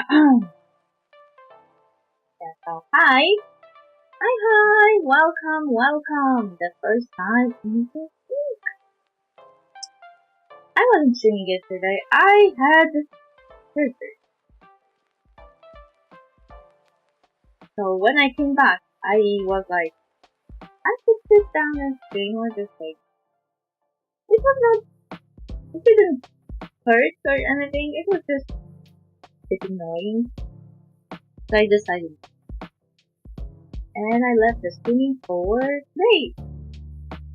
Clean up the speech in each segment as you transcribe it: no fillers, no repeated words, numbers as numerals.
Yeah, so hi, welcome. The first time in the week. I wasn't singing yesterday. I had surgery. So when I came back, I was like, I could sit down and sing or just like, it didn't hurt or anything. It was just a bit annoying. So I decided, and I left the singing for great.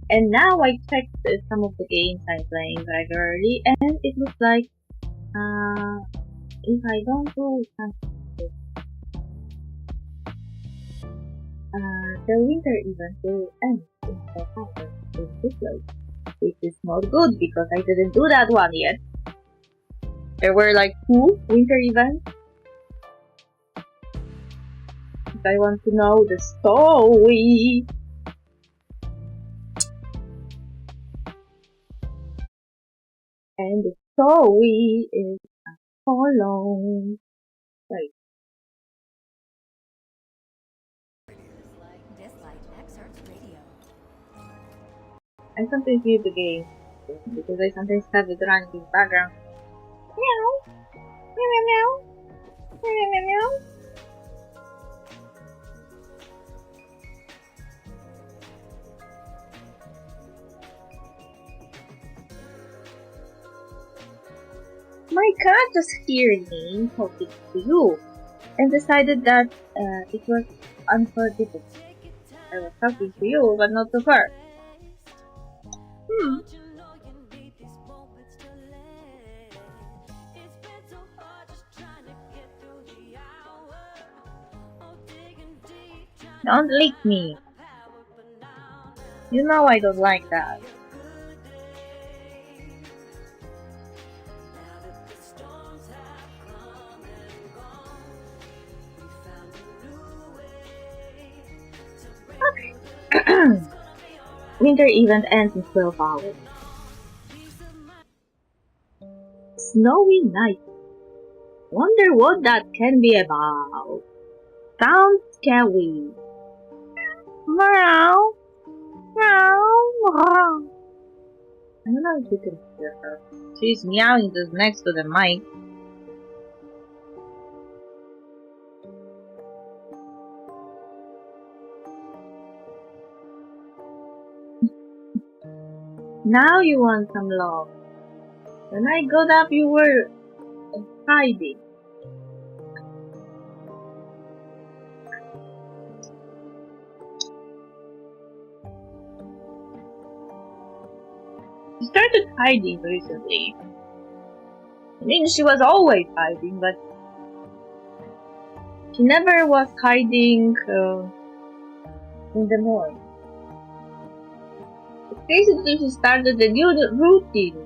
And now I checked some of the games I'm playing regularly, and it looks like if I don't do something, the winter event will end in September in Dislyte, which is not good because I didn't do that one yet. There were like 2 winter events. If I want to know the story. And the story is as follows. Wait. I sometimes mute the game because I sometimes have it running in the background. Meow. Meow meow meow. Meow meow meow. My cat just heard me talking to you and decided that it was unforgivable. I was talking to you, but not to her. Don't lick me. You know I don't like that. Winter event ends in 12 hours. Snowy night. Wonder what that can be about. Sounds scary. Meow. Meow. I don't know if you can hear her. She's meowing just next to the mic. Now you want some love. When I got up, you were hiding. She started hiding recently. I mean, she was always hiding, but she never was hiding in the morning. Basically, she started a new routine.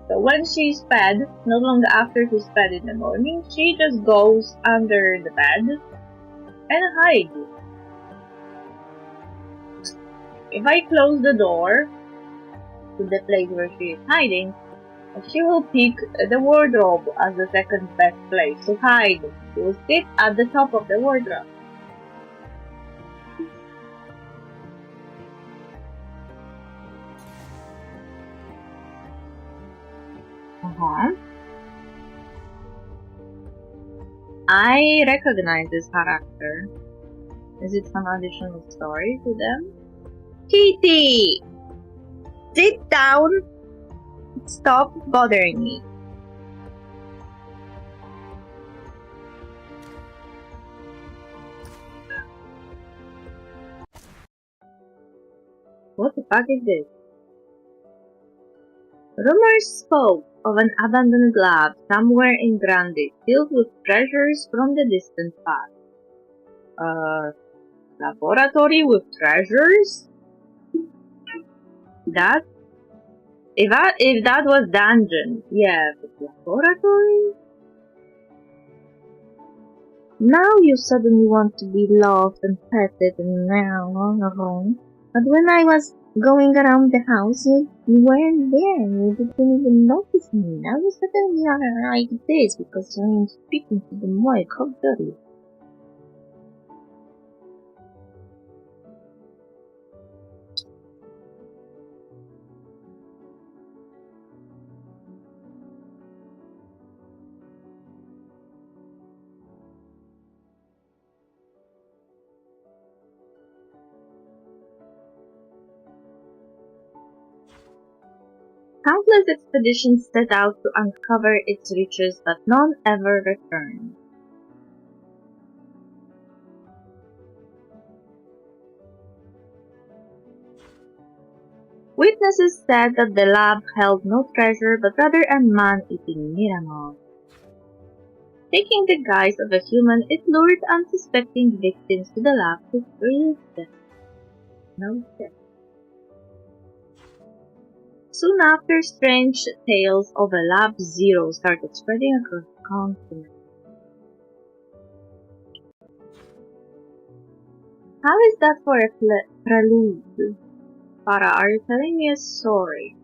So when she's fed, not long after she's fed in the morning, she just goes under the bed and hides. If I close the door to the place where she is hiding, she will pick the wardrobe as the second best place to hide. She will sit at the top of the wardrobe. I recognize this character. Is it some additional story to them? Kitty! Sit down! Stop bothering me. What the fuck is this? Rumors spoke of an abandoned lab somewhere in Grande filled with treasures from the distant past. Laboratory with treasures? If that was dungeon, yeah, but laboratory? Now you suddenly want to be loved and petted and now, but when I was Going around the house, you weren't there. You didn't even notice me. Now you suddenly are like this because I'm speaking to the mic. How dare you? Countless expeditions set out to uncover its riches, but none ever returned. Witnesses said that the lab held no treasure, but rather a man-eating miracle. Taking the guise of a human, it lured unsuspecting victims to the lab to freeze them. No death. Soon after, strange tales of a Lab Zero started spreading across the continent. How is that for a prelude? Farah, are you telling me a story?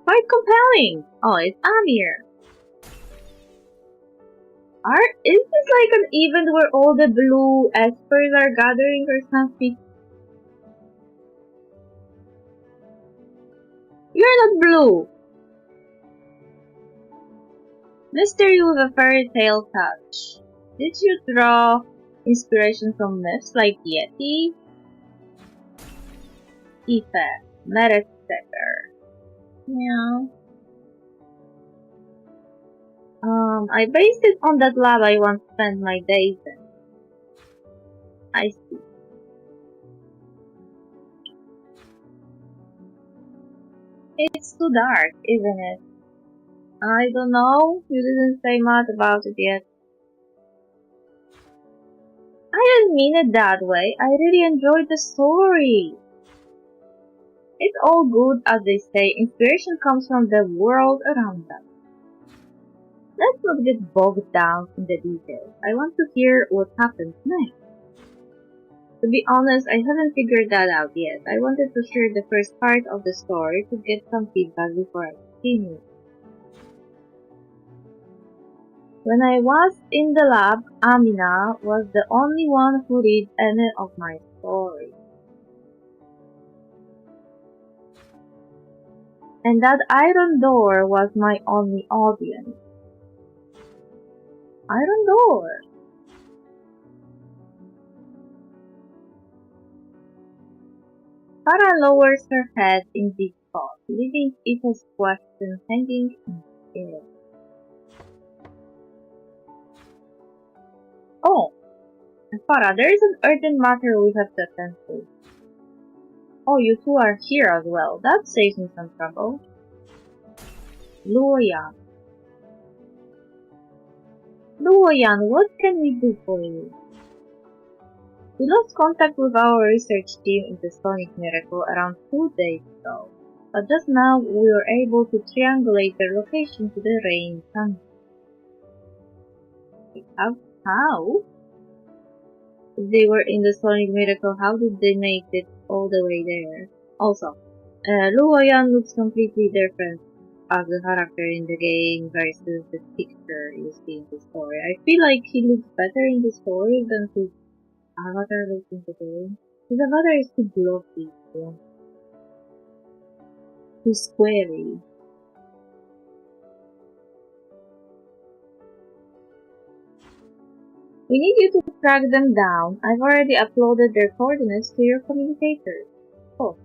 Quite compelling! Oh, it's Amir. Is this like an event where all the blue espers are gathering or something? You're not blue! Mystery with a fairy tale touch. Did you draw inspiration from myths like Yeti? Ife, Meretseker. Yeah. I based it on that lab I once spent my days in. I see. It's too dark, isn't it? I don't know. You didn't say much about it yet. I didn't mean it that way. I really enjoyed the story. It's all good, as they say. Inspiration comes from the world around us. Let's not get bogged down in the details. I want to hear what happens next. To be honest, I haven't figured that out yet. I wanted to hear the first part of the story to get some feedback before I continue. When I was in the lab, Amina was the only one who read any of my stories. And that iron door was my only audience. Iron door! Farah lowers her head in deep thought, leaving Ethan's question hanging in the air. Oh, Farah, there is an urgent matter we have to attend to. Oh, you two are here as well. That saves me some trouble. Luoyan. Luoyan, what can we do for you? We lost contact with our research team in the Sonic Miracle around 2 days ago, but just now we were able to triangulate their location to the rain sun. How? If they were in the Sonic Miracle, how did they make it all the way there? Also, Luoyan looks completely different as a character in the game versus the picture you see in the story. I feel like he looks better in the story than his avatar looks in the game. His avatar is too glossy, too squarey. We need you to track them down. I've already uploaded their coordinates to your communicators. Oh,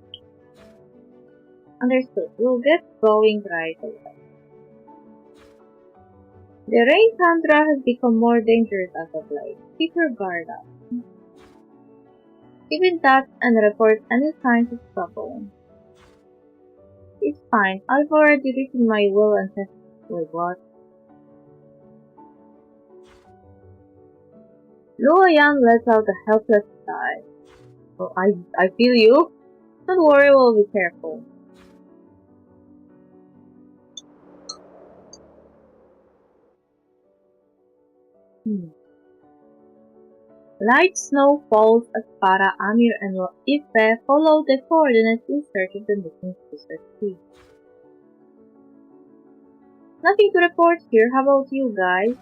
understood. We'll get going right away. The rain tundra has become more dangerous as of late. Keep your guard up. Keep in touch and report any signs of trouble. It's fine. I've already written my will and test. Wait, what? Luoyan lets out a helpless sigh. Oh, I feel you. Don't worry, we'll be careful. Light snow falls as Farah, Amir, and Ife follow the coordinates in search of the missing sister tree. Nothing to report here. How about you guys?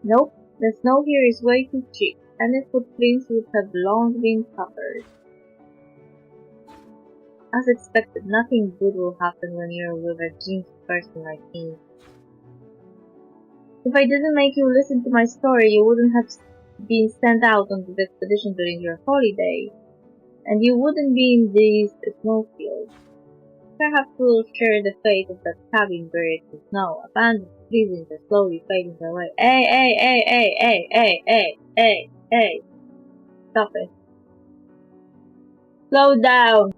Nope, the snow here is way too thick. Any footprints would have long been covered. As expected, nothing good will happen when you're with a jinxed person like me. If I didn't make you listen to my story, you wouldn't have been sent out on this expedition during your holiday, and you wouldn't be in these snowfields. Perhaps we'll share the fate of that cabin buried in snow, abandoned, freezing, and slowly fading away. Hey! Stop it. Slow down!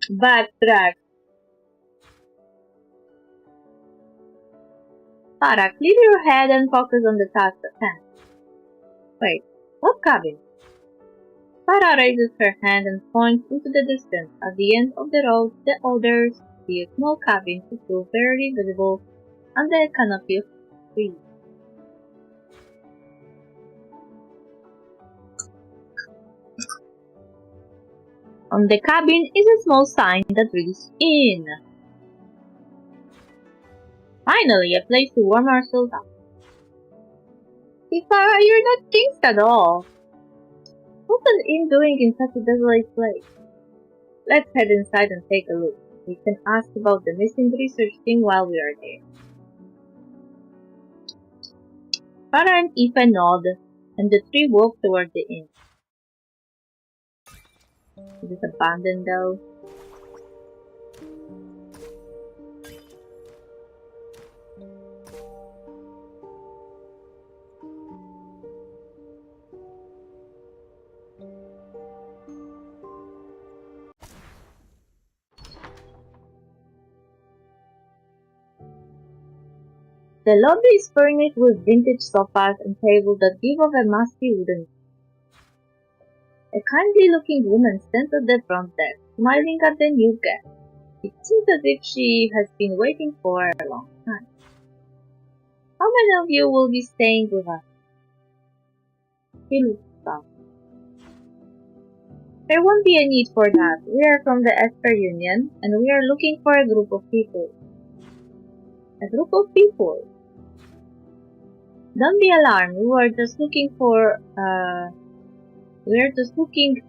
Backtrack! Farah, clear your head and focus on the task at hand. Wait, what cabin? Farah raises her hand and points into the distance. At the end of the road, the others see a small cabin which is barely visible under a canopy of trees. On the cabin is a small sign that reads "Inn." Finally, a place to warm ourselves up. See, Farah, you're not jinxed at all. What's an inn doing in such a desolate place? Let's head inside and take a look. We can ask about the missing research team while we are there. Farah and Aoife nod, and the three walk toward the inn. Is it abandoned though? The lobby is furnished with vintage sofas and tables that give off a musty wooden. A kindly-looking woman stands at the front desk, smiling at the new guest. It seems as if she has been waiting for a long time. How many of you will be staying with us? She looks up. There won't be a need for that. We are from the Esper Union, and we are looking for a group of people. A group of people? Don't be alarmed, we are just looking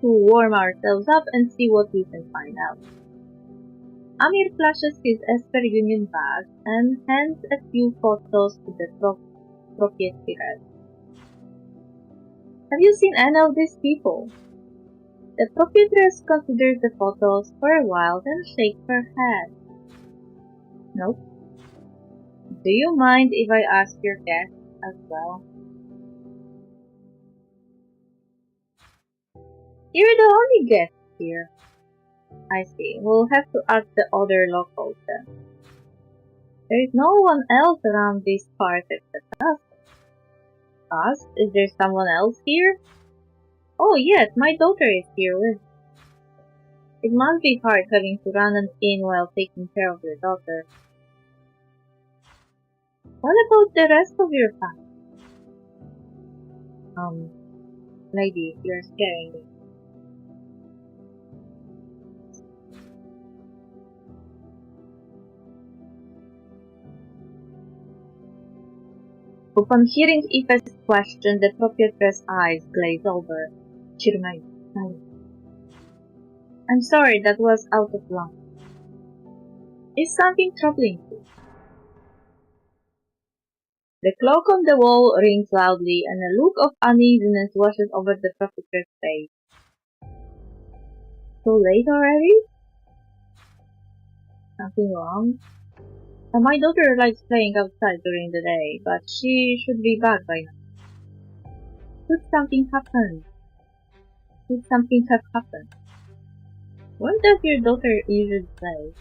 to warm ourselves up and see what we can find out. Amir flashes his Esper Union badge and hands a few photos to the proprietress. Have you seen any of these people? The proprietress considers the photos for a while, then shakes her head. Nope. Do you mind if I ask your guest as well? You're the only guest here. I see. We'll have to ask the other locals then. There is no one else around these parts except us. Us? Is there someone else here? Oh yes, my daughter is here with. It must be hard having to run an inn while taking care of your daughter. What about the rest of your family? Lady, you're scaring me. Upon hearing Aoife's question, the proprietress' eyes glazed over. She remained silent. I'm sorry, that was out of line. Is something troubling you? The clock on the wall rings loudly, and a look of uneasiness washes over the proprietress' face. So late already? Something wrong? My daughter likes playing outside during the day, but she should be back by now. Could something happen? Could something have happened? Where does your daughter usually play?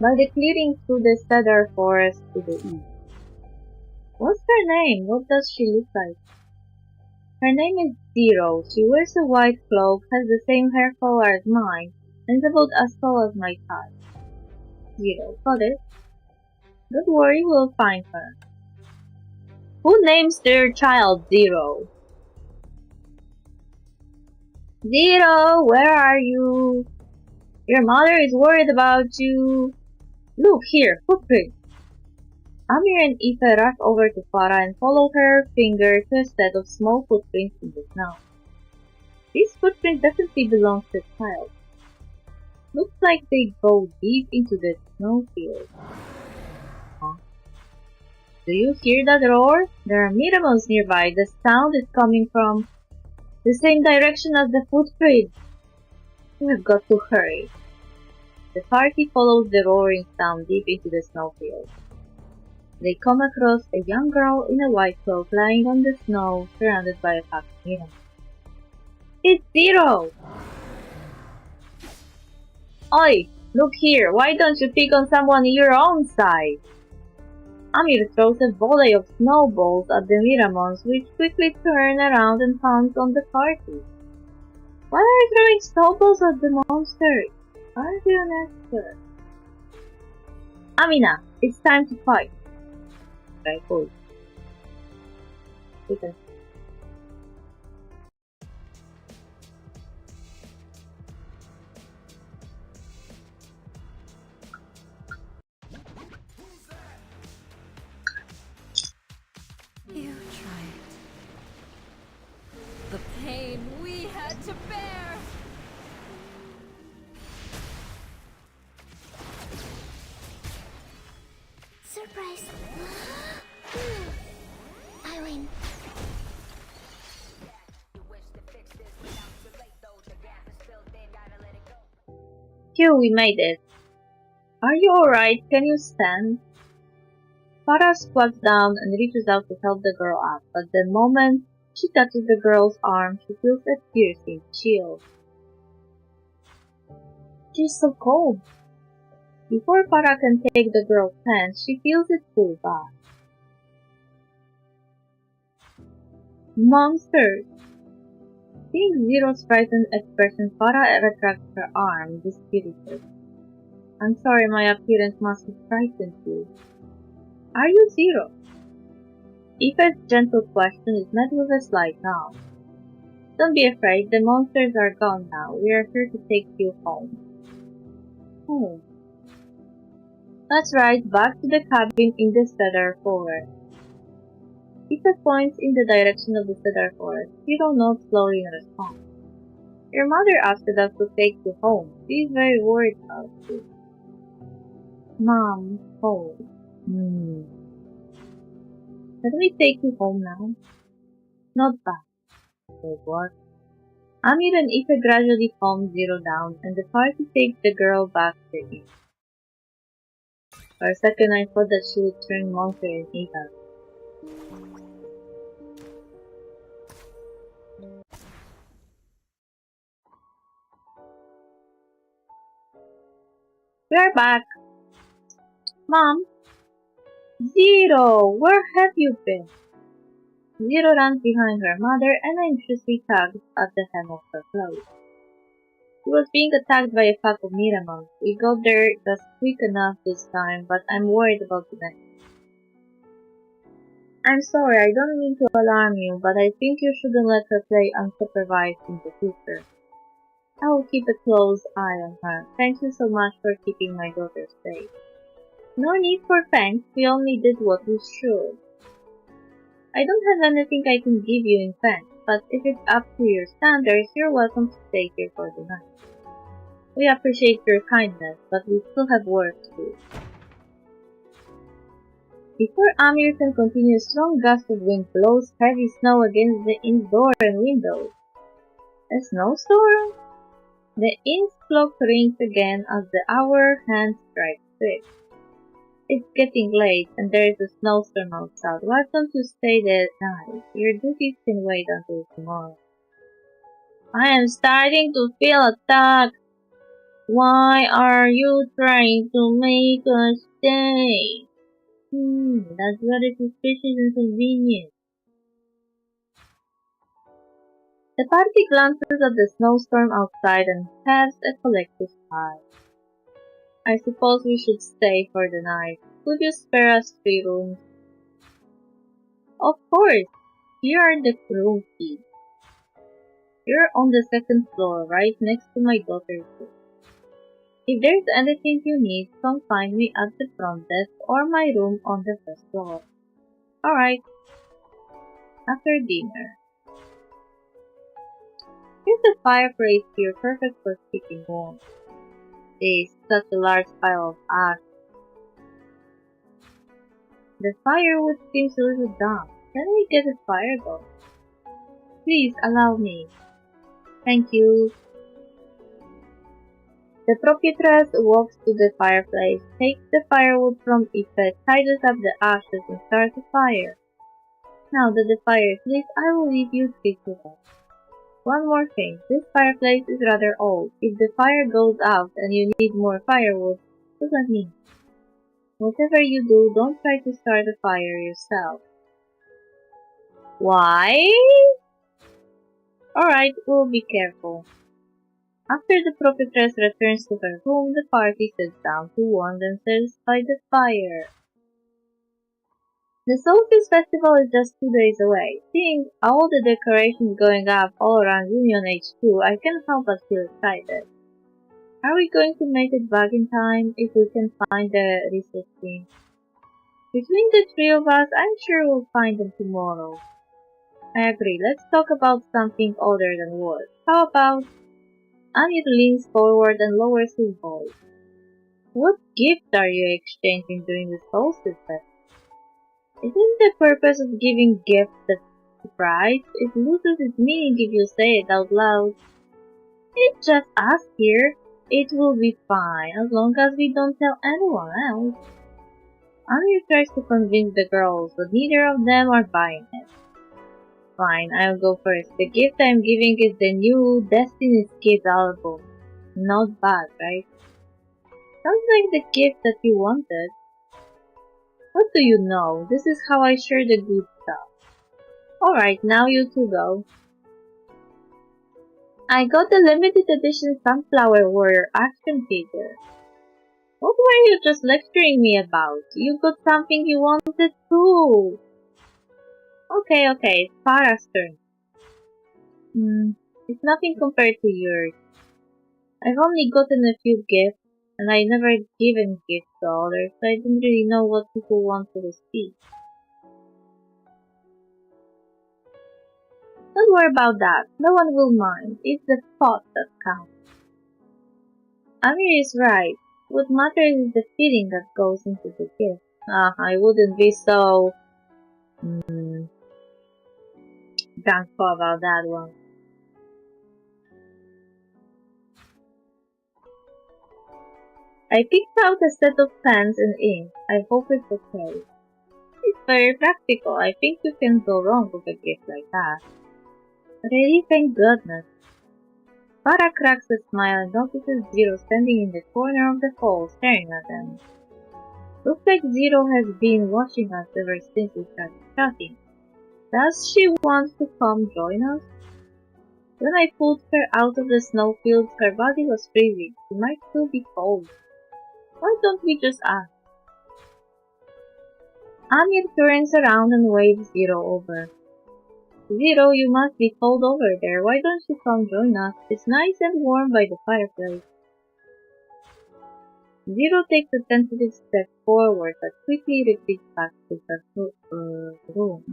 By the clearing through the cedar forest to the east. What's her name? What does she look like? Her name is Zero. She wears a white cloak, has the same hair color as mine, and is about as tall as my child. Zero. Got it? Don't worry, we'll find her. Who names their child Zero? Zero, where are you? Your mother is worried about you. Look here, footprint. Amir and Aoife rush over to Farah and follow her finger to a set of small footprints in the snow. This footprint definitely belongs to a child. Looks like they go deep into the snowfield. Huh? Do you hear that roar? There are miracles nearby. The sound is coming from the same direction as the footprint. We've got to hurry. The party follows the roaring sound deep into the snowfield. They come across a young girl in a white cloak lying on the snow, surrounded by a pack of miracles. It's Zero! Oi, look here, why don't you pick on someone your own size? Amir throws a volley of snowballs at the Miramons, which quickly turn around and pounce on the party. Why are you throwing snowballs at the monsters? Aren't you an expert? Amina, it's time to fight. Right, cool. Okay. You tried. The pain we had to bear. Surprise! I win. Phew, we made it. Are you alright? Can you stand? Farah squats down and reaches out to help the girl up, but the moment she touches the girl's arm, she feels a piercing chill. She's so cold. Before Farah can take the girl's hand, she feels it pull back. Monsters! Seeing Zero's frightened expression, Farah retracts her arm, dispirited. I'm sorry, my appearance must have frightened you. Are you Zero? Aoife's gentle question is met with a slight nod. Don't be afraid, the monsters are gone now. We are here to take you home. Home? That's right, back to the cabin in the cedar forest. Aoife points in the direction of the cedar forest. Zero nods slowly in response. Your mother asked us to take you home. She is very worried about you. Mom, home. Can we take you home now? Not back. Wait, what? Amir and Aoife gradually calm Zero down, and the party takes the girl back to the inn. For a second I thought that she would turn monster and eat us. We are back. Mom? Zero! Where have you been? Zero runs behind her mother and anxiously tugs at the hem of her clothes. She was being attacked by a pack of Miramons. We got there just quick enough this time, but I'm worried about the next. I'm sorry, I don't mean to alarm you, but I think you shouldn't let her play unsupervised in the future. I will keep a close eye on her. Thank you so much for keeping my daughter safe. No need for thanks, we only did what we should. I don't have anything I can give you in thanks, but if it's up to your standards, you're welcome to stay here for the night. We appreciate your kindness, but we still have work to do. Before Amir can continue, a strong gust of wind blows heavy snow against the inn's door and windows. A snowstorm? The inn's clock rings again as the hour hand strikes 6. It's getting late and there is a snowstorm outside. Why don't you stay there at night? Your duties can wait until tomorrow. I am starting to feel attacked. Why are you trying to make us stay? That's very suspicious and convenient. The party glances at the snowstorm outside and casts a collective sigh. I suppose we should stay for the night. Could you spare us 3 rooms? Of course! Here are the room keys. You're on the second floor, right next to my daughter's room. If there's anything you need, come find me at the front desk or my room on the first floor. Alright. After dinner. Here's a fireplace here, perfect for keeping warm. There's such a large pile of ash. The firewood seems a little damp. Can we get a fire going? Please allow me. Thank you. The proprietress walks to the fireplace, takes the firewood from it, tidies up the ashes, and starts a fire. Now that the fire is lit, I will leave you three to rest. One more thing, this fireplace is rather old. If the fire goes out and you need more firewood, look at me. Whatever you do, don't try to start a fire yourself. Why? Alright, we'll be careful. After the prophetess returns to her room, the party sits down to warm themselves by the fire. The Solstice Festival is just 2 days away. Seeing all the decorations going up all around Union HQ, I can't help but feel excited. Are we going to make it back in time if we can find the research team? Between the three of us, I'm sure we'll find them tomorrow. I agree, let's talk about something other than work. How about... Amir leans forward and lowers his voice. What gift are you exchanging during the Solstice Festival? Isn't the purpose of giving gifts a surprise? It loses its meaning if you say it out loud. It's just us here. It will be fine as long as we don't tell anyone else. Amir tries to convince the girls, but neither of them are buying it. Fine, I'll go first. The gift I'm giving is the new Destiny's Kids album. Not bad, right? Sounds like the gift that you wanted. What do you know? This is how I share the good stuff. Alright, now you two go. I got the limited edition Sunflower Warrior action figure. What were you just lecturing me about? You got something you wanted too. Okay, it's Farah's turn. It's nothing compared to yours. I've only gotten a few gifts, and I never given gifts to others, so I don't really know what people want to receive. Don't worry about that. No one will mind. It's the thought that counts. Amir is right. What matters is the feeling that goes into the gift. I wouldn't be so... thankful about that one. I picked out a set of pens and ink. I hope it's okay. It's very practical. I think you can go wrong with a gift like that. Really, thank goodness. Farah cracks a smile and notices Zero standing in the corner of the hall staring at them. Looks like Zero has been watching us ever since we started chatting. Does she want to come join us? When I pulled her out of the snowfield, her body was freezing. She might still be cold. Why don't we just ask? Amir turns around and waves Zero over. Zero, you must be cold over there. Why don't you come join us? It's nice and warm by the fireplace. Zero takes a tentative step forward but quickly retreats back to her room.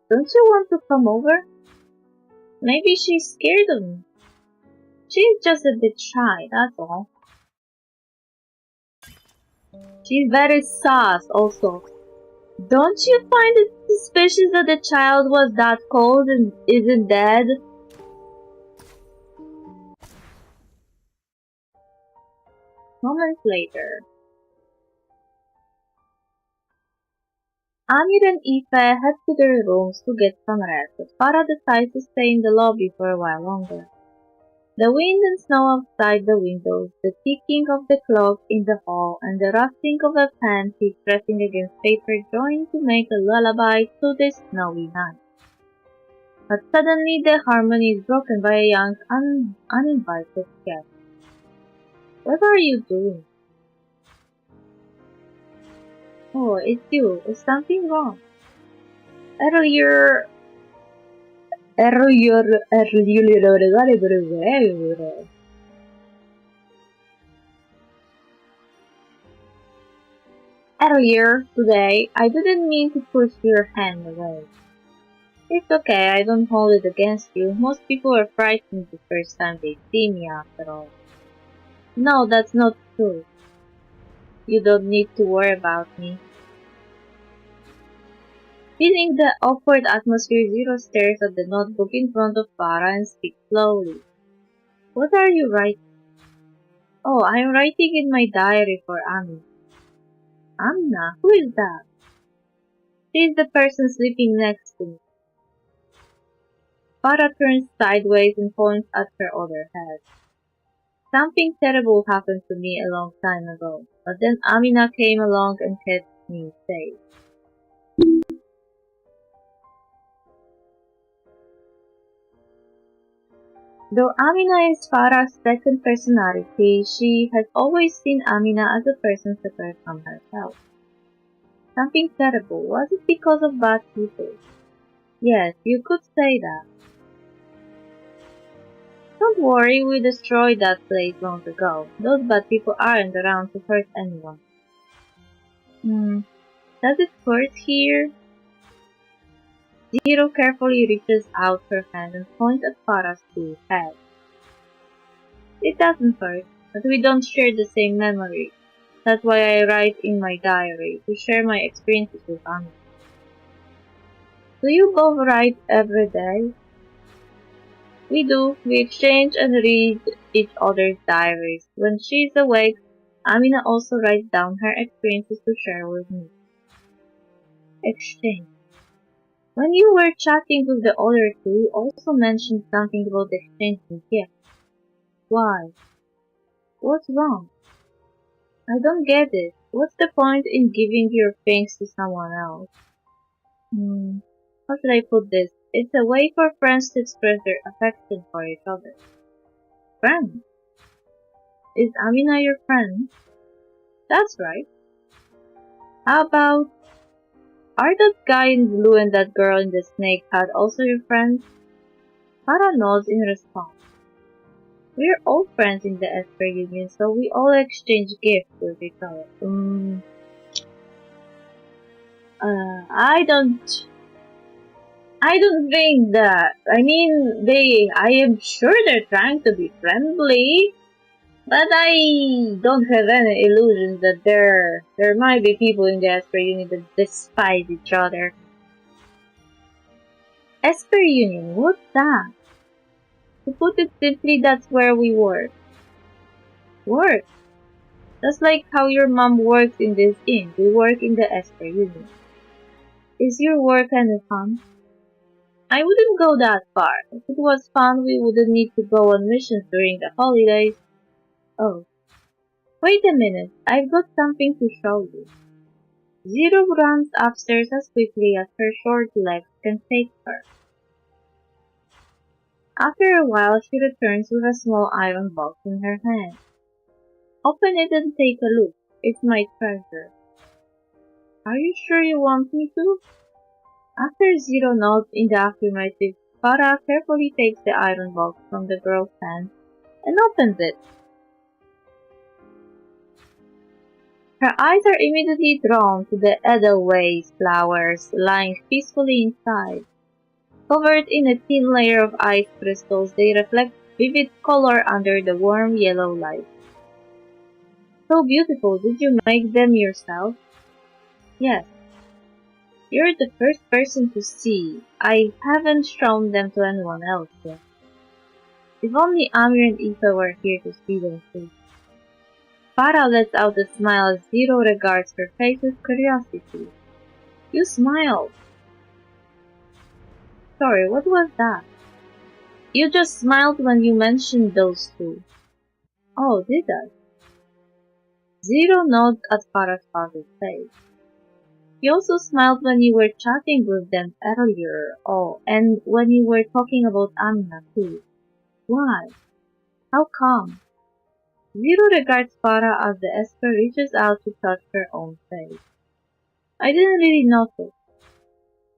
Don't you want to come over? Maybe she's scared of me. She's just a bit shy, that's all. She's very sus, also. Don't you find it suspicious that the child was that cold and isn't dead? Moments later. Amir and Aoife head to their rooms to get some rest, but Farah decides to stay in the lobby for a while longer. The wind and snow outside the windows, the ticking of the clock in the hall, and the rustling of a pen sheet pressing against paper join to make a lullaby to this snowy night. But suddenly the harmony is broken by a young, uninvited guest. What are you doing? Oh, it's you. Is something wrong? Earlier, earlier, earlier today, I didn't mean to push your hand away. It's okay, I don't hold it against you. Most people are frightened the first time they see me after all. No, that's not true. You don't need to worry about me. Feeling the awkward atmosphere, Zero stares at the notebook in front of Farah and speaks slowly. What are you writing? Oh, I'm writing in my diary for Ami. Amna? Who is that? She's the person sleeping next to me. Farah turns sideways and points at her other head. Something terrible happened to me a long time ago, but then Amina came along and kept me safe. Though Amina is Farah's second personality, she has always seen Amina as a person separate from herself. Something terrible. Was it because of bad people? Yes, you could say that. Don't worry, we destroyed that place long ago. Those bad people aren't around to hurt anyone. Does it hurt here? Zero carefully reaches out her hand and points at Farah's cool head. It doesn't hurt, but we don't share the same memory. That's why I write in my diary, to share my experiences with Ami. Do you both write every day? We do. We exchange and read each other's diaries. When she's awake, Amina also writes down her experiences to share with me. Exchange. When you were chatting with the other two, you also mentioned something about exchanging gifts. Why? What's wrong? I don't get it. What's the point in giving your things to someone else? How should I put this? It's a way for friends to express their affection for each other. Friends? Is Amina your friend? That's right. How about, are that guy in blue and that girl in the snake hat also your friends? Farah nods in response. We're all friends in the Esper Union, so we all exchange gifts with each other. I don't think that. I am sure they're trying to be friendly, but I don't have any illusions that there might be people in the Esper Union that despise each other. Esper Union, what's that? To put it simply, that's where we work. Work? Just like how your mom works in this inn, we work in the Esper Union. Is your work kind of fun? I wouldn't go that far. If it was fun, we wouldn't need to go on missions during the holidays. Oh. Wait a minute, I've got something to show you. Zero runs upstairs as quickly as her short legs can take her. After a while, she returns with a small iron box in her hand. Open it and take a look. It's my treasure. Are you sure you want me to? After Zero nods in the affirmative, Farah carefully takes the iron box from the girl's hand and opens it. Her eyes are immediately drawn to the edelweiss flowers lying peacefully inside. Covered in a thin layer of ice crystals, they reflect vivid color under the warm yellow light. So beautiful, did you make them yourself? Yes. You're the first person to see. I haven't shown them to anyone else yet. If only Amir and Aoife were here to see them too. Farah lets out a smile as Zero regards her face with curiosity. You smiled. Sorry, what was that? You just smiled when you mentioned those two. Oh, did I? Zero nods at Farah's father's face. You also smiled when you were chatting with them earlier. Oh, and when you were talking about Amina too. Why? How come? Zero regards Farah as the Esper reaches out to touch her own face. I didn't really notice.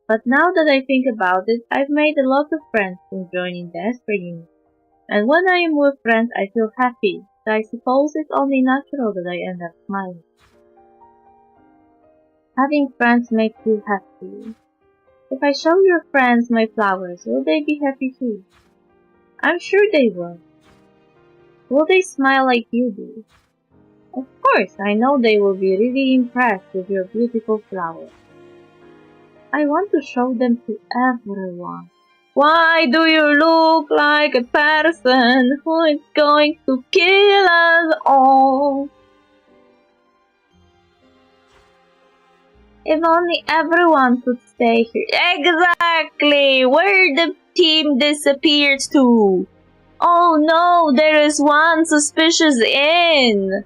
But now that I think about it, I've made a lot of friends since joining the Esper unit. And when I am with friends, I feel happy. So I suppose it's only natural that I end up smiling. Having friends makes you happy. If I show your friends my flowers, will they be happy too? I'm sure they will. Will they smile like you do? Of course, I know they will be really impressed with your beautiful flowers. I want to show them to everyone. Why do you look like a person who is going to kill us all? If only everyone could stay here. Exactly! Where the team disappeared to? Oh no, there is one suspicious in.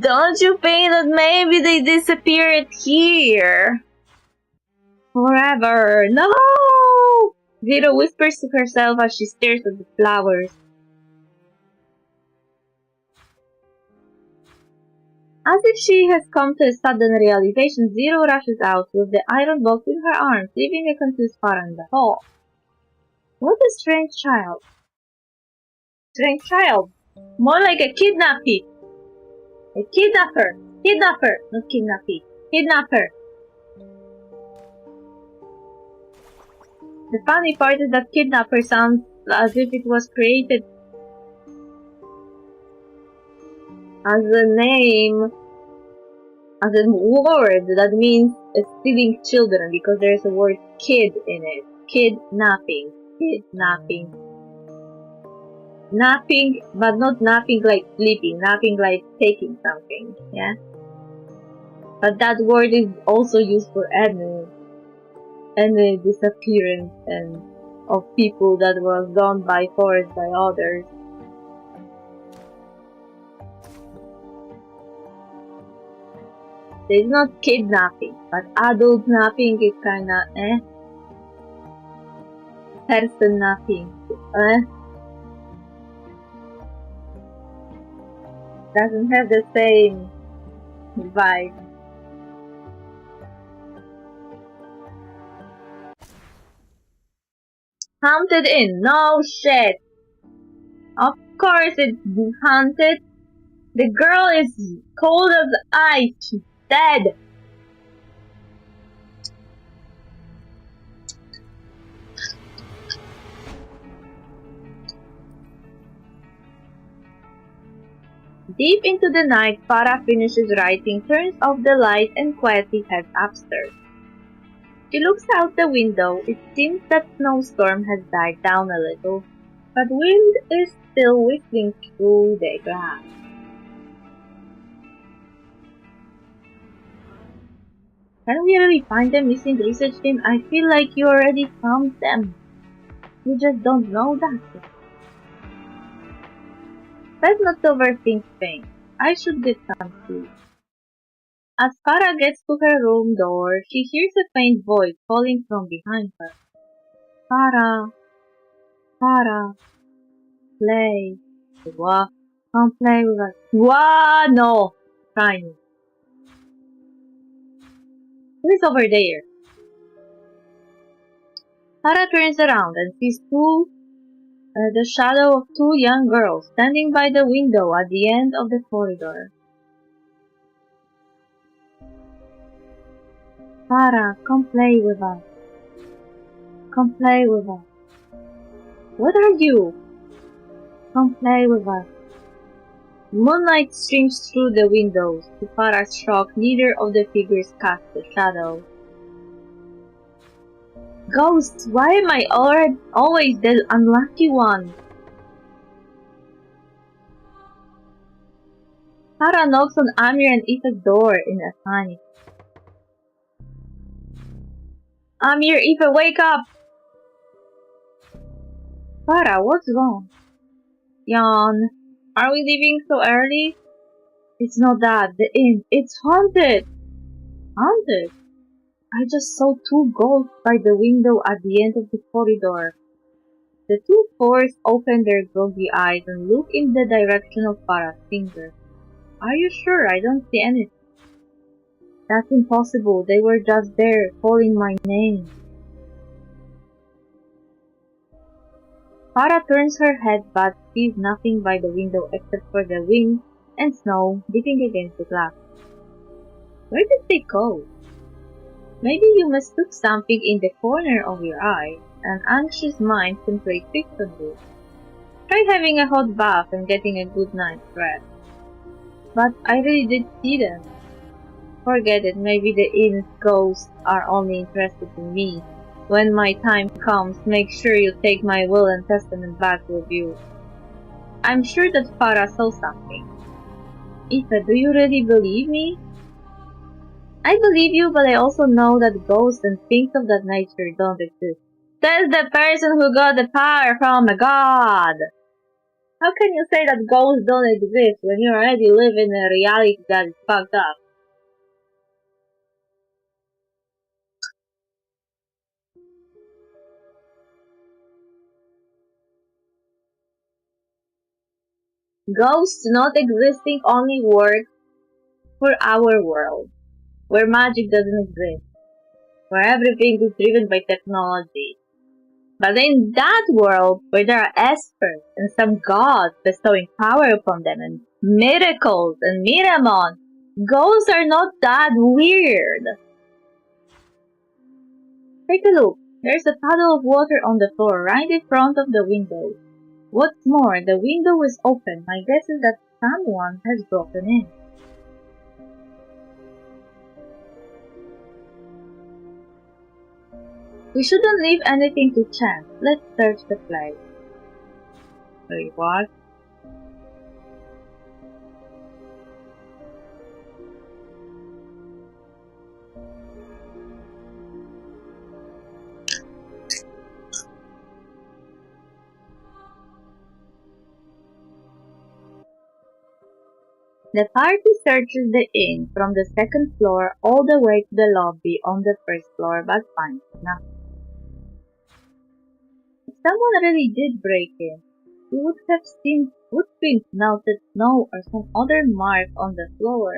Don't you think that maybe they disappeared here? Forever. No! Zero whispers to herself as she stares at the flowers. As if she has come to a sudden realization, Zero rushes out with the iron box in her arms, leaving a confused Farah in the hall. What a strange child. Strange child. More like a kidnappee. A kidnapper. Kidnapper. Not kidnappee. Kidnapper. The funny part is that kidnapper sounds as if it was created as a name, as a word that means stealing children because there's a word kid in it. Kidnapping. Kidnapping. Napping, but not napping like sleeping. Napping like taking something. Yeah? But that word is also used for any disappearance and of people that was done by force by others. It's not kidnapping, but adult napping is kinda person napping, doesn't have the same vibe. Haunted Inn, no shit. Of course it's haunted. The girl is cold as ice. She's dead. Deep into the night, Farah finishes writing, turns off the light, and quietly heads upstairs. She looks out the window. It seems that snowstorm has died down a little, but wind is still whistling through the grass. Can we really find the missing research team? I feel like you already found them. You just don't know that. Let's not overthink things. I should get some sleep. As Farah gets to her room door, she hears a faint voice calling from behind her. Farah, Farah, play. WuWa, come play with us. WuWa, no! Tiny. Who is over there? Farah turns around and sees the shadow of two young girls standing by the window at the end of the corridor. Farah, come play with us. Come play with us. What are you? Come play with us. Moonlight streams through the windows. To Farah's shock, neither of the figures cast a shadow. Ghosts, why am I always the unlucky one? Farah knocks on Amir and Aoife's door in a panic. Amir, Aoife, wake up! Farah, what's wrong? Yawn. Are we leaving so early? It's not that. The inn. It's haunted. Haunted? I just saw two ghosts by the window at the end of the corridor. The two forced open their groggy eyes and looked in the direction of Farah's finger. Are you sure? I don't see anything. That's impossible. They were just there, calling my name. Farah turns her head but sees nothing by the window except for the wind and snow beating against the glass. Where did they go? Maybe you mistook something in the corner of your eye. An anxious mind can play tricks on you. Try having a hot bath and getting a good night's rest. But I really did see them. Forget it, maybe the inn's ghosts are only interested in me. When my time comes, make sure you take my will and testament back with you. I'm sure that Farah saw something. Aoife, do you really believe me? I believe you, but I also know that ghosts and things of that nature don't exist. Says the person who got the power from a god! How can you say that ghosts don't exist when you already live in a reality that is fucked up? Ghosts not existing only work for our world, where magic doesn't exist, where everything is driven by technology. But in that world, where there are espers and some gods bestowing power upon them and miracles and miramon, ghosts are not that weird. Take a look. There's a puddle of water on the floor right in front of the window. What's more, the window is open. My guess is that someone has broken in. We shouldn't leave anything to chance. Let's search the place. Wait, what? The party searches the inn from the second floor all the way to the lobby on the first floor but finds nothing. If someone really did break in, we would have seen footprints, melted snow, or some other mark on the floor.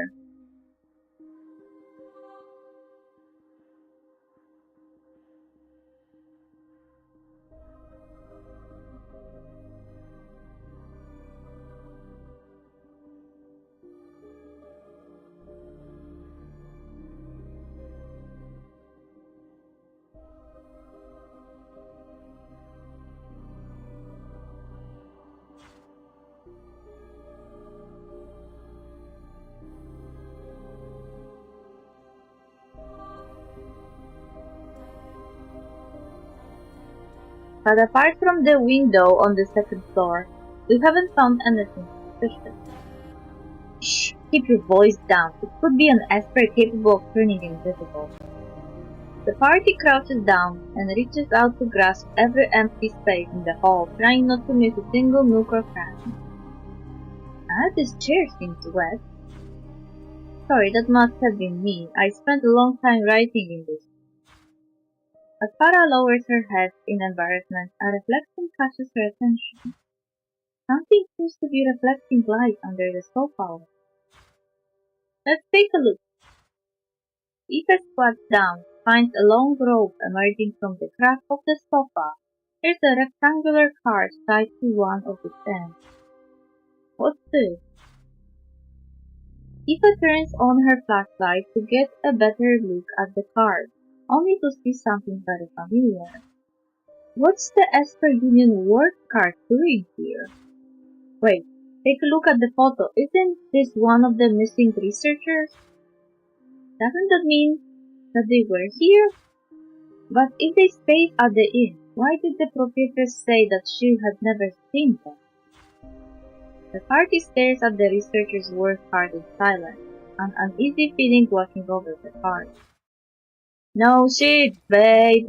But apart from the window on the second floor, we haven't found anything suspicious. Shh! Keep your voice down. It could be an esper capable of turning invisible. The party crouches down and reaches out to grasp every empty space in the hall, trying not to miss a single nook or cranny. Ah, this chair seems wet. Sorry, that must have been me. I spent a long time writing in this. As Farah lowers her head in embarrassment, a reflection catches her attention. Something seems to be reflecting light under the sofa. Let's take a look. Aoife squats down, finds a long rope emerging from the crack of the sofa. There's a rectangular card tied to one of its ends. What's this? Aoife turns on her flashlight to get a better look at the card, only to see something very familiar. What's the Esper Union work card doing here? Wait, take a look at the photo. Isn't this one of the missing researchers? Doesn't that mean that they were here? But if they stayed at the inn, why did the professor say that she had never seen them? The party stares at the researcher's work card in silence, an uneasy feeling washing over the card. No shit, babe!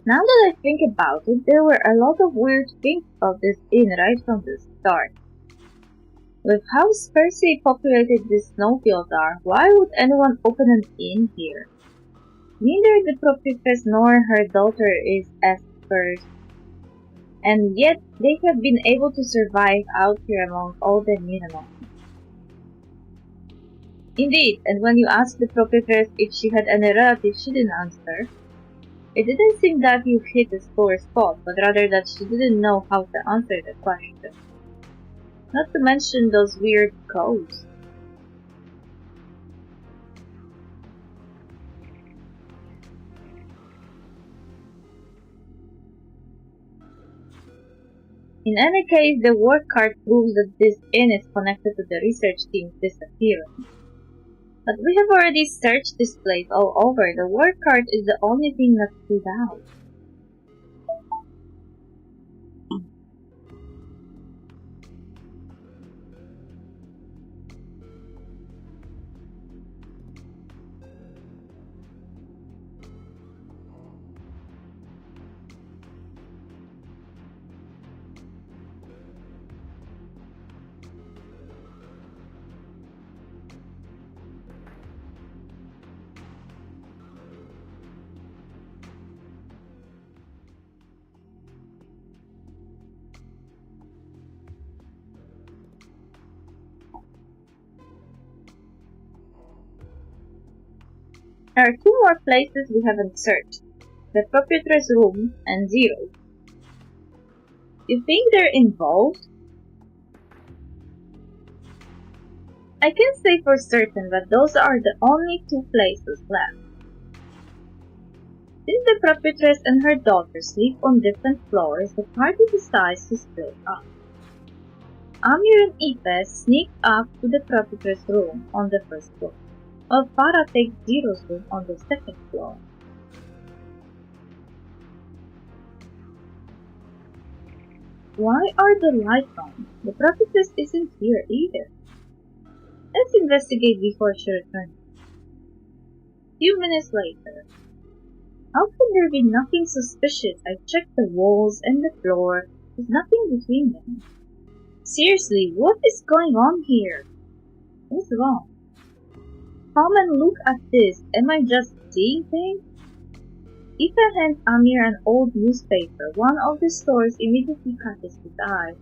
Now that I think about it, there were a lot of weird things about this inn right from the start. With how sparsely populated these snowfields are, why would anyone open an inn here? Neither the prophetess nor her daughter is experts, and yet they have been able to survive out here among all the Minimum. Indeed, and when you asked the prophetess if she had any relatives, she didn't answer. It didn't seem that you hit a sore spot, but rather that she didn't know how to answer the question. Not to mention those weird ghosts. In any case, the work card proves that this inn is connected to the research team's disappearance. But we have already searched this place all over. The work card is the only thing that stood out. There are two more places we haven't searched. The proprietor's room and Zero. You think they're involved? I can't say for certain, but those are the only two places left. Since the proprietress and her daughter sleep on different floors, the party decides to split up. Amir and Ipe sneak up to the proprietress' room on the first floor, while Farah takes Zero's room on the second floor. Why are the lights on? The prophetess isn't here either. Let's investigate before she returns. Few minutes later. How can there be nothing suspicious? I checked the walls and the floor. There's nothing between them. Seriously, what is going on here? What's wrong? Come and look at this. Am I just seeing things? Ifa hands Amir an old newspaper. One of the stories immediately catches his eye.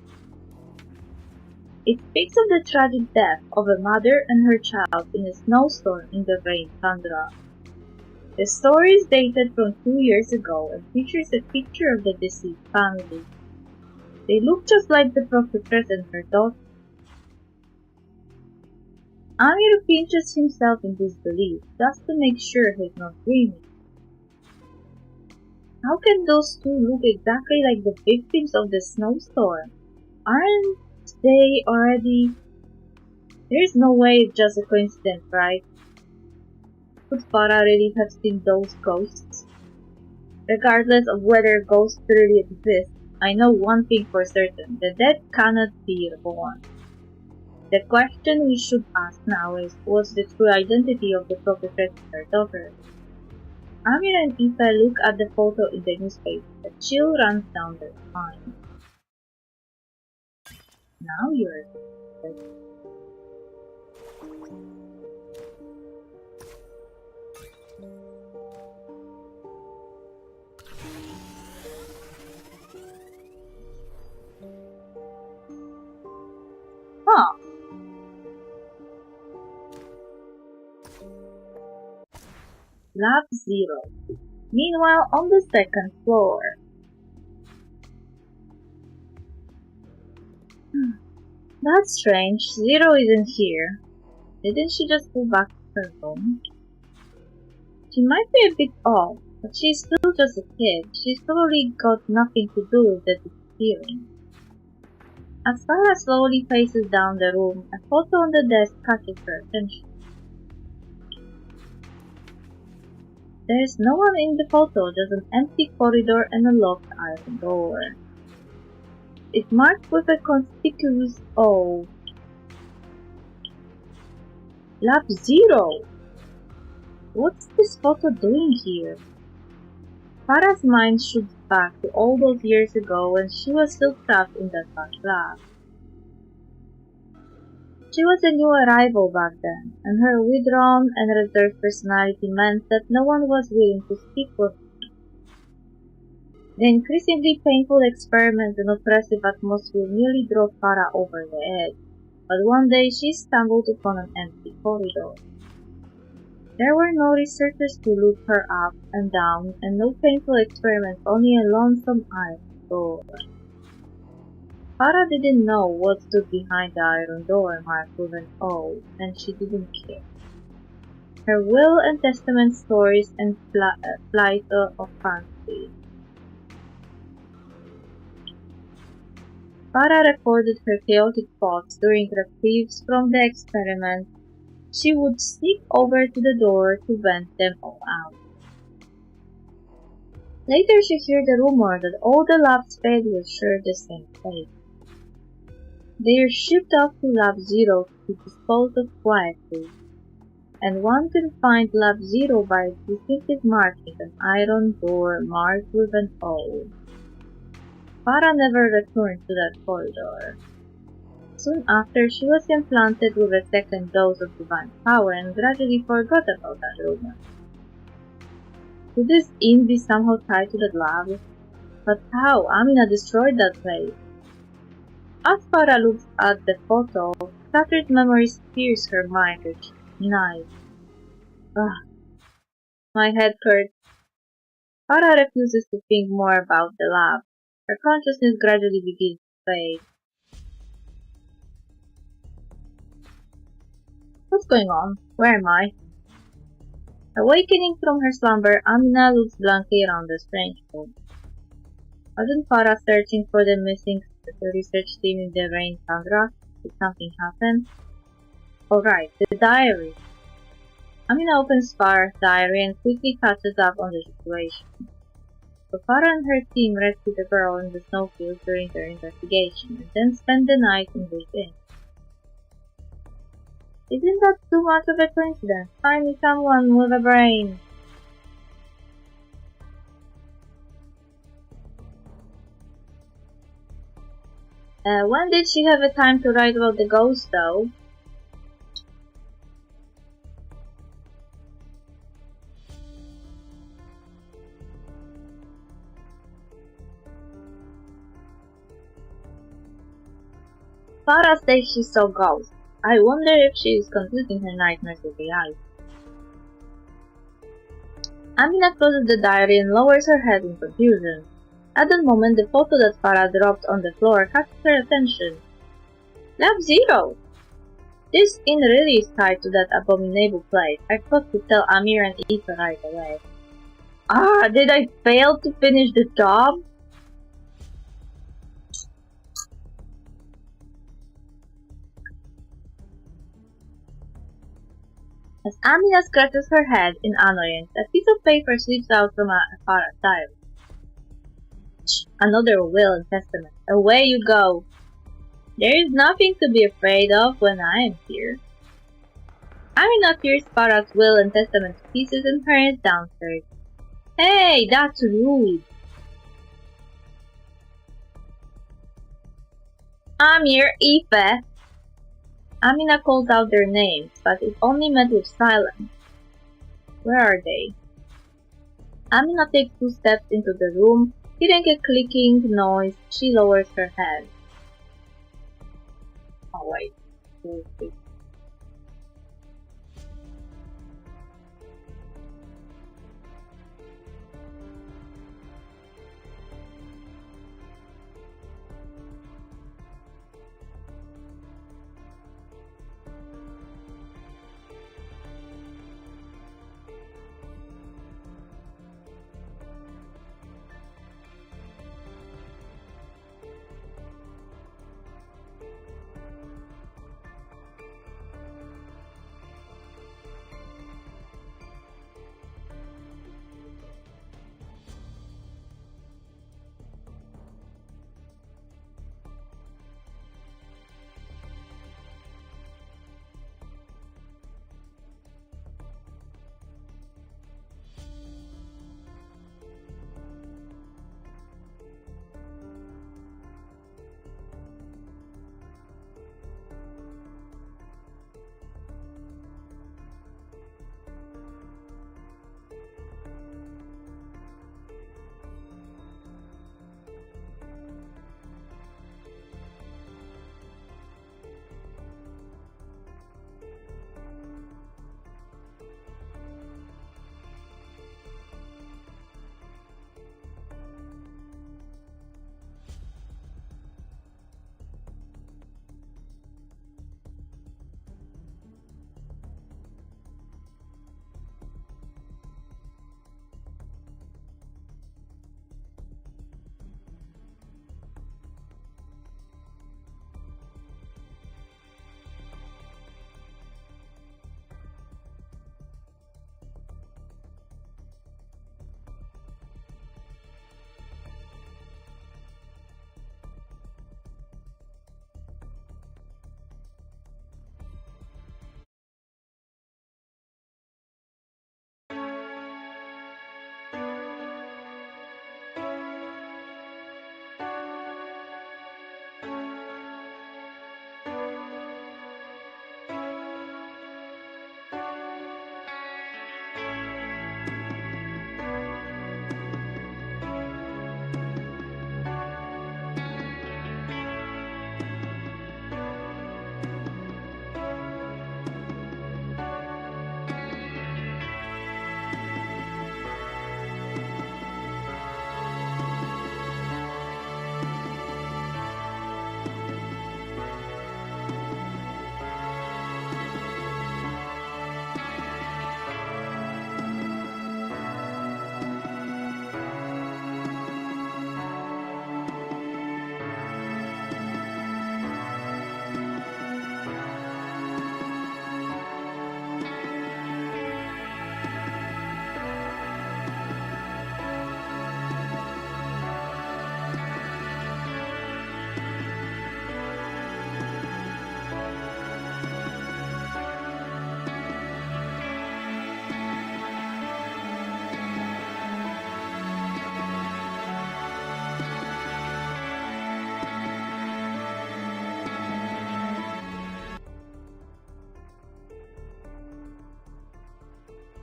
It speaks of the tragic death of a mother and her child in a snowstorm in the rain tundra. The story is dated from 2 years ago and features a picture of the deceased family. They look just like the prophetess and her daughter. Amir pinches himself in disbelief just to make sure he's not dreaming. How can those two look exactly like the victims of the snowstorm? Aren't they already? There's no way it's just a coincidence, right? Could Farah really have seen those ghosts? Regardless of whether ghosts really exist, I know one thing for certain, the dead cannot be reborn. The question we should ask now is, what's the true identity of the prophetess and her daughter? Amir and Ifa look at the photo in the newspaper. A chill runs down their spine. Now you're... Huh. Lab 0. Meanwhile, on the second floor. That's strange. Zero isn't here. Didn't she just go back to her room? She might be a bit off, but she's still just a kid. She's probably got nothing to do with the disappearing. As Farah slowly faces down the room, a photo on the desk catches her attention. There is no one in the photo, just an empty corridor and a locked iron door. It's marked with a conspicuous O. Lab Zero! What's this photo doing here? Farah's mind shoots back to all those years ago when she was still trapped in that dark lab. She was a new arrival back then, and her withdrawn and reserved personality meant that no one was willing to speak with her. The increasingly painful experiments and oppressive atmosphere nearly drove Farah over the edge, but one day she stumbled upon an empty corridor. There were no researchers to look her up and down, and no painful experiments, only a lonesome iron door. Farah didn't know what stood behind the iron door marked with an O, and she didn't care. Her will and testament stories and flight of fancy. Farah recorded her chaotic thoughts during reprieves from the experiment. She would sneak over to the door to vent them all out. Later she heard a rumor that all the lab's failures shared the same fate. They are shipped off to Lab Zero to be disposed of quietly, and one can find Lab Zero by its distinctive marking, an iron door marked with an O. Farah never returned to that corridor. Soon after, she was implanted with a second dose of divine power and gradually forgot about that rumor. Could this inn be somehow tied to that lab? But how? Amina destroyed that place. As Farah looks at the photo, scattered memories pierce her mind with knives. Ugh. My head hurts. Farah refuses to think more about the lab. Her consciousness gradually begins to fade. What's going on? Where am I? Awakening from her slumber, Amina looks blankly around the strange room. Wasn't Farah searching for the missing research team in the rain tundra? Did something happen? Alright, the diary. Amina opens Farah's diary and quickly catches up on the situation. So Farah and her team rescued the girl in the snowfield during their investigation and then spent the night in this inn. Isn't that too much of a coincidence? Find me someone with a brain. When did she have a time to write about the ghost, though? Farah says she saw ghosts. I wonder if she is confusing her nightmares with reality. Amina closes the diary and lowers her head in confusion. At that moment, the photo that Farah dropped on the floor catches her attention. Lab Zero! This inn really is tied to that abominable place. I thought to tell Amir and Aoife right away. Ah, did I fail to finish the job? As Amina scratches her head in annoyance, a piece of paper slips out from Farah's diary. Another will and testament. Away you go. There is nothing to be afraid of when I am here. Amina tears Farah's will and testament to pieces and hurries downstairs. Hey, that's rude. Amir, Aoife. Amina calls out their names, but is only met with silence. Where are they? Amina takes 2 steps into the room. Hearing a clicking noise, she lowers her head. Oh wait,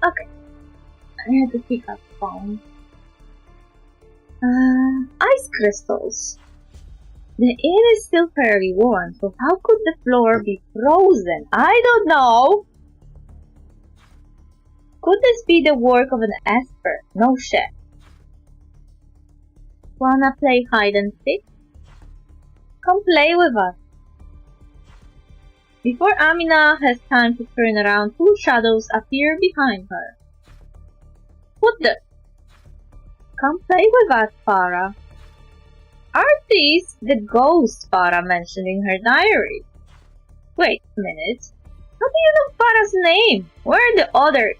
Okay, I had to pick up phone. Ice crystals. The inn is still fairly warm, so how could the floor be frozen? I don't know! Could this be the work of an esper? No chef. Wanna play hide and seek? Come play with us. Before Amina has time to turn around, two shadows appear behind her. What the? Come play with us, Farah. Are these the ghosts Farah mentioned in her diary? Wait a minute. How do you know Farah's name? Where are the others?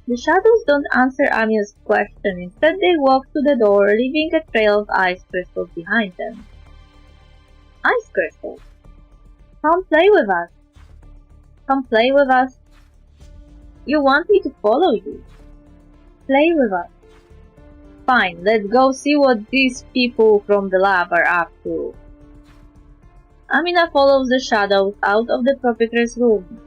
The shadows don't answer Amina's question. Instead, they walk to the door, leaving a trail of ice crystals behind them. Ice crystals. Come play with us. Come play with us. You want me to follow you? Play with us. Fine, let's go see what these people from the lab are up to. Amina follows the shadows out of the proprietor's room.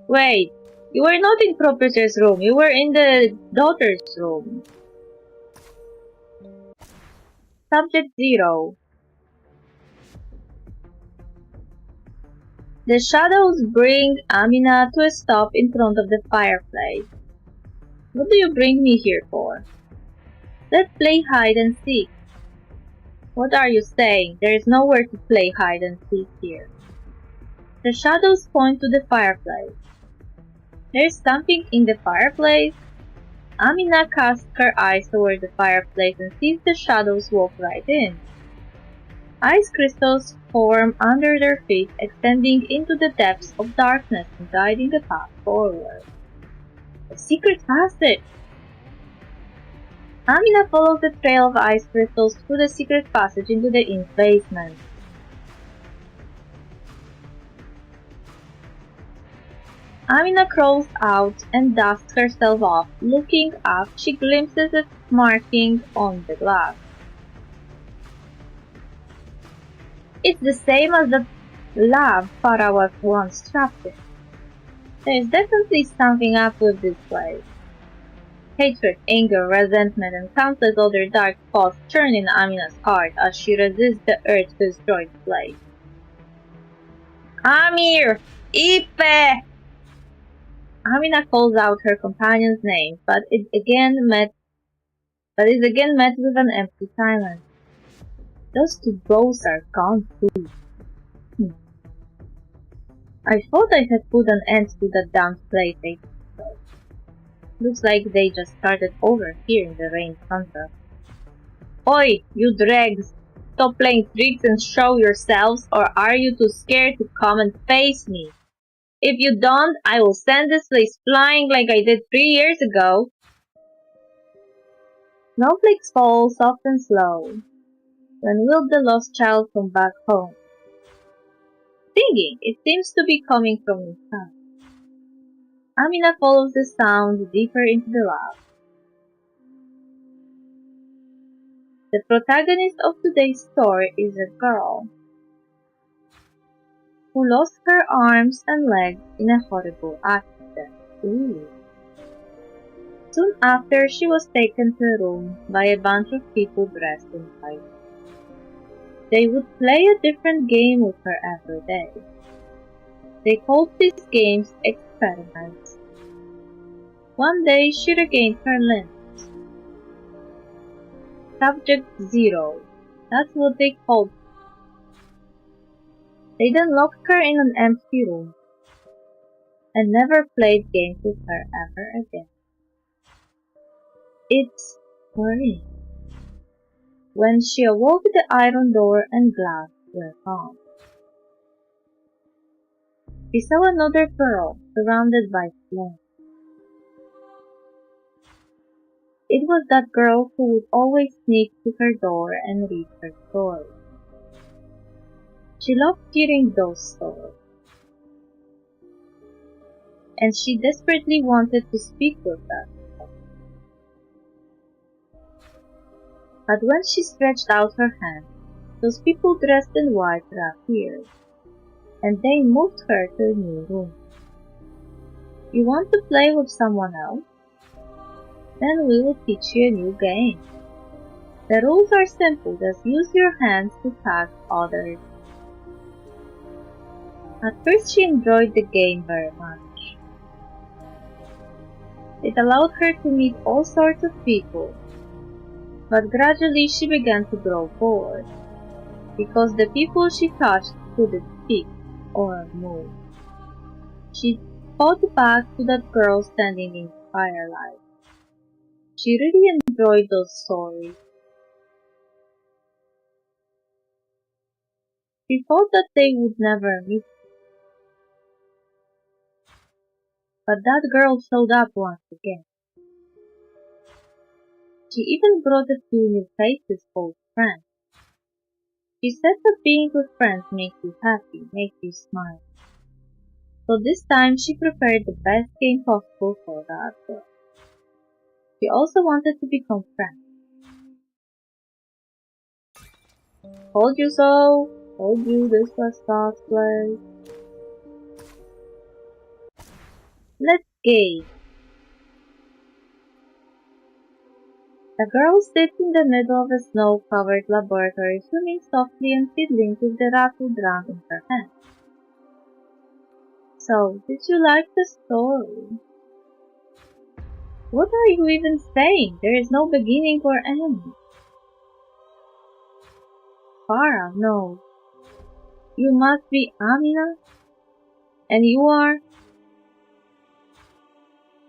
Wait, you were not in proprietor's room, you were in the daughter's room. Subject 0. The shadows bring Amina to a stop in front of the fireplace. What do you bring me here for? Let's play hide and seek. What are you saying? There is nowhere to play hide and seek here. The shadows point to the fireplace. There's something in the fireplace. Amina casts her eyes toward the fireplace and sees the shadows walk right in. Ice crystals form under their feet, extending into the depths of darkness and guiding the path forward. A secret passage! Amina follows the trail of ice crystals through the secret passage into the inn's basement. Amina crawls out and dusts herself off. Looking up, she glimpses a marking on the glass. It's the same as the lab Farah was once trapped in. There's definitely something up with this place. Hatred, anger, resentment, and countless other dark thoughts churn in Amina's heart as she resists the urge to destroy the place. Amir! Ipe! Amina calls out her companion's name, but is again met with an empty silence. Those two ghosts are gone too. I thought I had put an end to that damn place ages ago. Looks like they just started over here in the rain thunder. Oi, you dregs! Stop playing tricks and show yourselves, or are you too scared to come and face me? If you don't, I will send this place flying like I did 3 years ago. Snowflakes fall soft and slow. When will the lost child come back home? Singing! It seems to be coming from inside. Amina follows the sound deeper into the lab. The protagonist of today's story is a girl who lost her arms and legs in a horrible accident. Ooh. Soon after, she was taken to a room by a bunch of people dressed in white. They would play a different game with her every day. They called these games experiments. One day she regained her limbs. Subject 0. That's what they called her. They then locked her in an empty room and never played games with her ever again. It's worrying. When she awoke, the iron door and glass were gone. She saw another girl surrounded by flames. It was that girl who would always sneak to her door and read her stories. She loved hearing those stories, and she desperately wanted to speak with her. But when she stretched out her hand, those people dressed in white appeared, and they moved her to a new room. You want to play with someone else? Then we will teach you a new game. The rules are simple, just use your hands to tag others. At first she enjoyed the game very much. It allowed her to meet all sorts of people, but gradually she began to grow bored, because the people she touched couldn't speak or move. She thought back to that girl standing in the firelight. She really enjoyed those stories. She thought that they would never meet. But that girl showed up once again. She even brought a few new faces called friends. She said that being with friends makes you happy, makes you smile. So this time she prepared the best game possible for that girl. She also wanted to become friends. Told you so! Told you this was God's play. Let's game. The girl sits in the middle of a snow-covered laboratory, swimming softly and fiddling with the rattle drum in her hand. So, did you like the story? What are you even saying? There is no beginning or end. Farah, no. You must be Amina? And you are?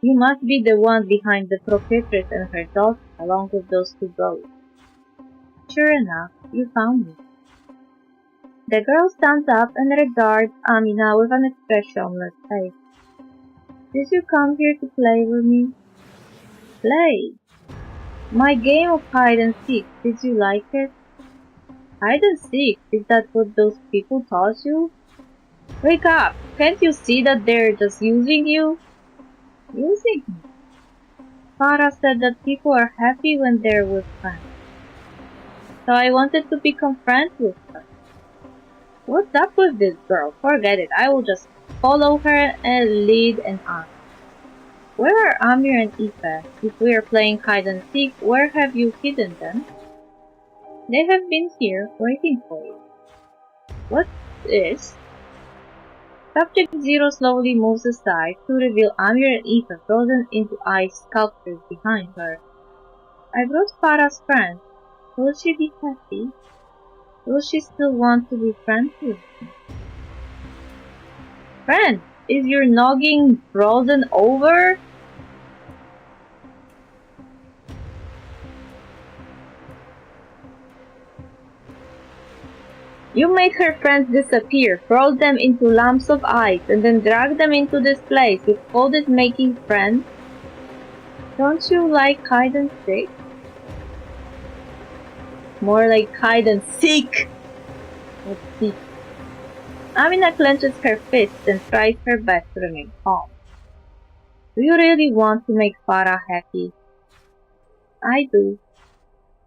You must be the one behind the proprietress and her daughter, along with those two ghosts. Sure enough, you found me. The girl stands up and regards Amina with an expressionless face. Did you come here to play with me? Play? My game of hide and seek, did you like it? Hide and seek, is that what those people taught you? Wake up! Can't you see that they're just using you? Using me? Farah said that people are happy when they're with friends. So I wanted to become friends with her. What's up with this girl? Forget it. I will just follow her and lead and ask. Where are Amir and Aoife? If we are playing hide and seek, where have you hidden them? They have been here, waiting for you. What's this? Subject 0 slowly moves aside to reveal Amir and Aoife frozen into ice sculptures behind her. I brought Farah's friend. Will she be happy? Will she still want to be friends with me? Friend, is your noggin frozen over? You made her friends disappear, froze them into lumps of ice, and then dragged them into this place. You called it making friends? Don't you like hide and seek? More like hide and seek! Let's see. Amina clenches her fists and tries her best to remain calm. Do you really want to make Farah happy? I do.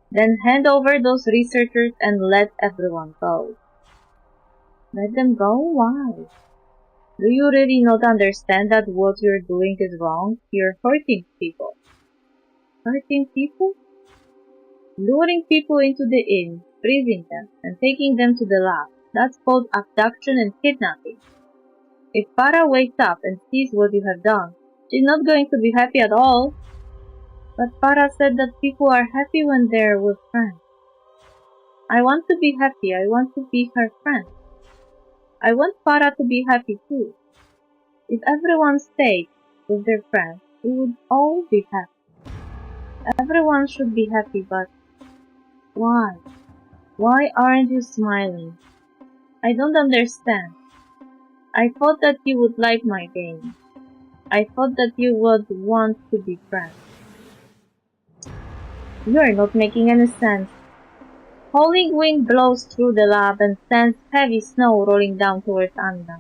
Then hand over those researchers and let everyone go. Let them go? Why? Do you really not understand that what you're doing is wrong? You're hurting people. Hurting people? Luring people into the inn, freezing them, and taking them to the lab. That's called abduction and kidnapping. If Farah wakes up and sees what you have done, she's not going to be happy at all. But Farah said that people are happy when they're with friends. I want to be happy. I want to be her friend. I want Farah to be happy too. If everyone stayed with their friends, we would all be happy. Everyone should be happy, but why? Why aren't you smiling? I don't understand. I thought that you would like my game. I thought that you would want to be friends. You are not making any sense. Howling wind blows through the lab and sends heavy snow rolling down towards Amina.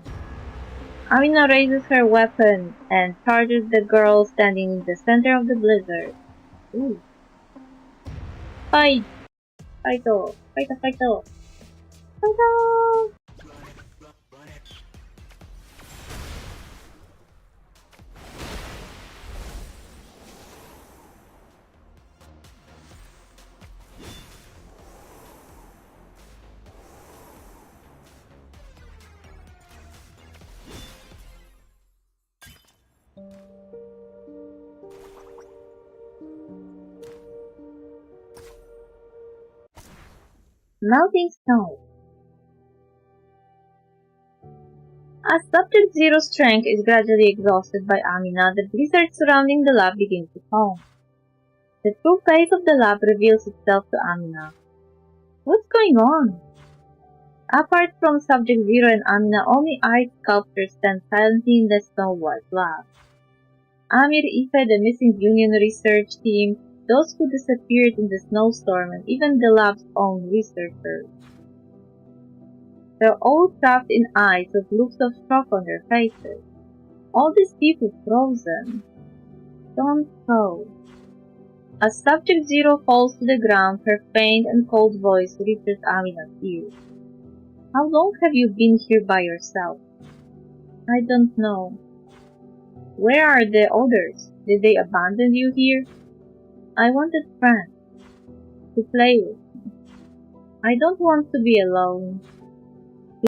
Amina raises her weapon and charges the girl standing in the center of the blizzard. Ooh. Fight! Fighto! Fighto! Fighto! Fighto! Melting snow. As Subject Zero's strength is gradually exhausted by Amina, the blizzard surrounding the lab begins to calm. The true face of the lab reveals itself to Amina. What's going on? Apart from Subject Zero and Amina, only ice sculptors stand silently in the snow-white lab. Amir, Ife, the missing Union research team, those who disappeared in the snowstorm, and even the lab's own researchers. They're all trapped in ice with looks of shock on their faces. All these people frozen. Don't go. As Subject Zero falls to the ground, her faint and cold voice reaches Amina's ears. How long have you been here by yourself? I don't know. Where are the others? Did they abandon you here? I wanted friends to play with me. I don't want to be alone.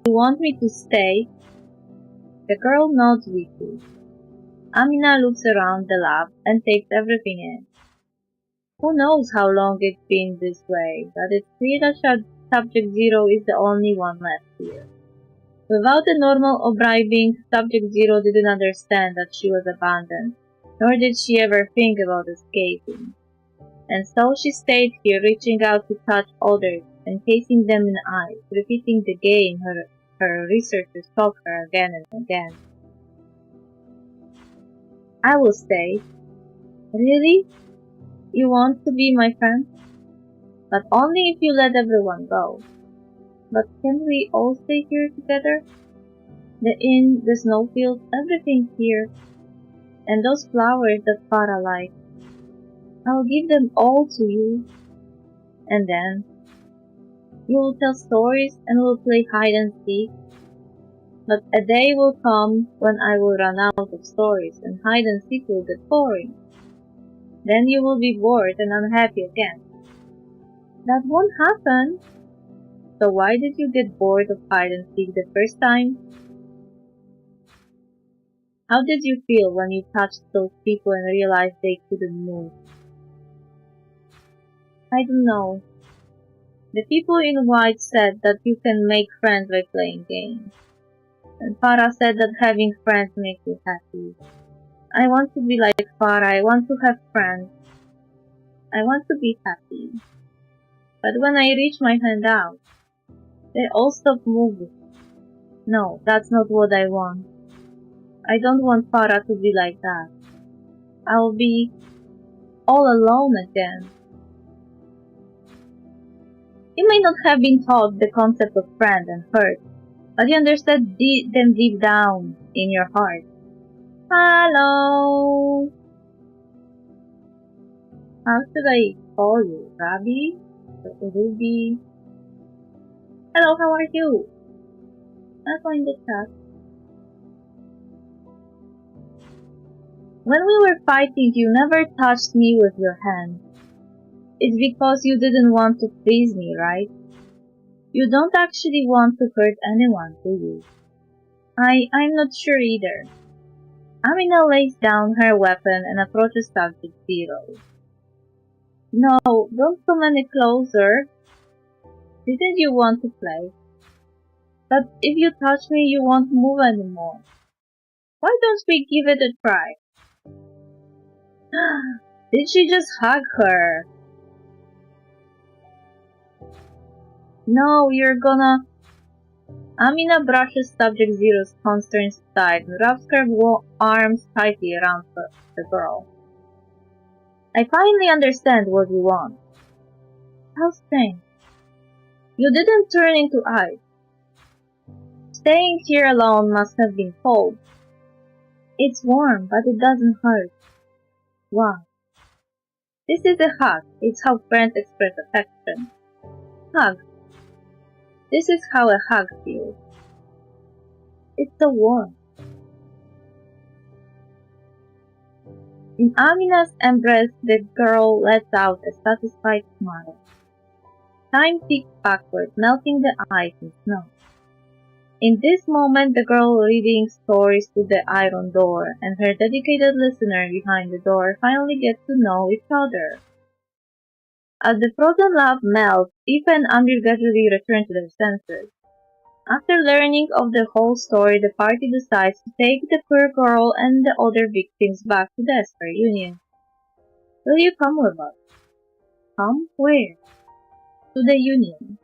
You want me to stay? The girl nods weakly. Amina looks around the lab and takes everything in. Who knows how long it's been this way, but it's clear that Subject Zero is the only one left here. Without the normal bribing, Subject Zero didn't understand that she was abandoned, nor did she ever think about escaping. And so she stayed here, reaching out to touch others, encasing them in ice, repeating the game her researchers taught her again and again. I will stay. Really? You want to be my friend? But only if you let everyone go. But can we all stay here together? The inn, the snowfield, everything here. And those flowers that Farah likes. I'll give them all to you. And then you will tell stories and we'll play hide and seek. But a day will come when I will run out of stories and hide and seek will get boring. Then you will be bored and unhappy again. That won't happen. So why did you get bored of hide and seek the first time? How did you feel when you touched those people and realized they couldn't move? I don't know. The people in white said that you can make friends by playing games. And Farah said that having friends makes you happy. I want to be like Farah. I want to have friends. I want to be happy. But when I reach my hand out, they all stop moving. No, that's not what I want. I don't want Farah to be like that. I'll be all alone again. You may not have been taught the concept of friend and hurt, but you understood them deep down in your heart. Hello! How should I call you? Rabbi? Ruby? Hello, how are you? I'll find the chat. When we were fighting, you never touched me with your hand. It's because you didn't want to please me, right? You don't actually want to hurt anyone, do you? I'm not sure either. Amina lays down her weapon and approaches Subject Zero. No, don't come any closer. Didn't you want to play? But if you touch me, you won't move anymore. Why don't we give it a try? Did she just hug her? No, you're gonna... Amina brushes Subject Zero's concerned side and wraps her arms tightly around the girl. I finally understand what you want. How strange. You didn't turn into ice. Staying here alone must have been cold. It's warm, but it doesn't hurt. Wow. This is a hug. It's how friends express affection. Hug. This is how a hug feels. It's so warm. In Amina's embrace, the girl lets out a satisfied smile. Time ticks backward, melting the ice and snow. In this moment, the girl reading stories to the iron door and her dedicated listener behind the door finally get to know each other. As the frozen lava melts, Eve and Amir gradually return to their senses. After learning of the whole story, the party decides to take the poor girl and the other victims back to the Esper Union. Will you come with us? Come where? To the Union.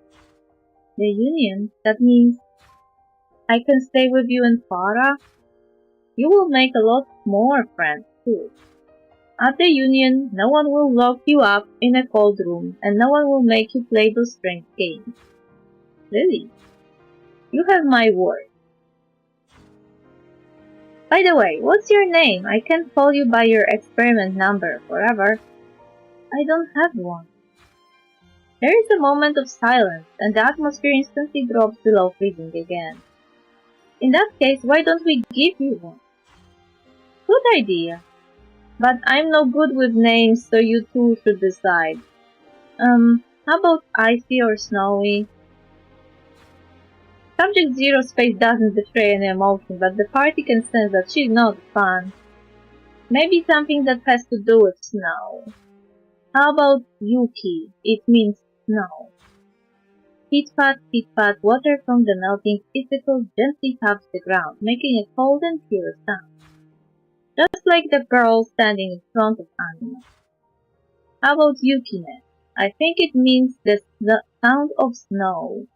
The Union? That means I can stay with you and Farah? You will make a lot more friends too. At the Union, no one will lock you up in a cold room, and no one will make you play those strange games. Really? You have my word. By the way, what's your name? I can't call you by your experiment number forever. I don't have one. There is a moment of silence, and the atmosphere instantly drops below freezing again. In that case, why don't we give you one? Good idea. But I'm no good with names, so you two should decide. How about Icy or Snowy? Subject Zero's face doesn't betray any emotion, but the party can sense that she's not a fan. Maybe something that has to do with snow. How about Yuki? It means snow. Pit pat, water from the melting icicle gently taps the ground, making a cold and pure sound. Just like the girl standing in front of Anima. How about Yukine? I think it means the sound of snow.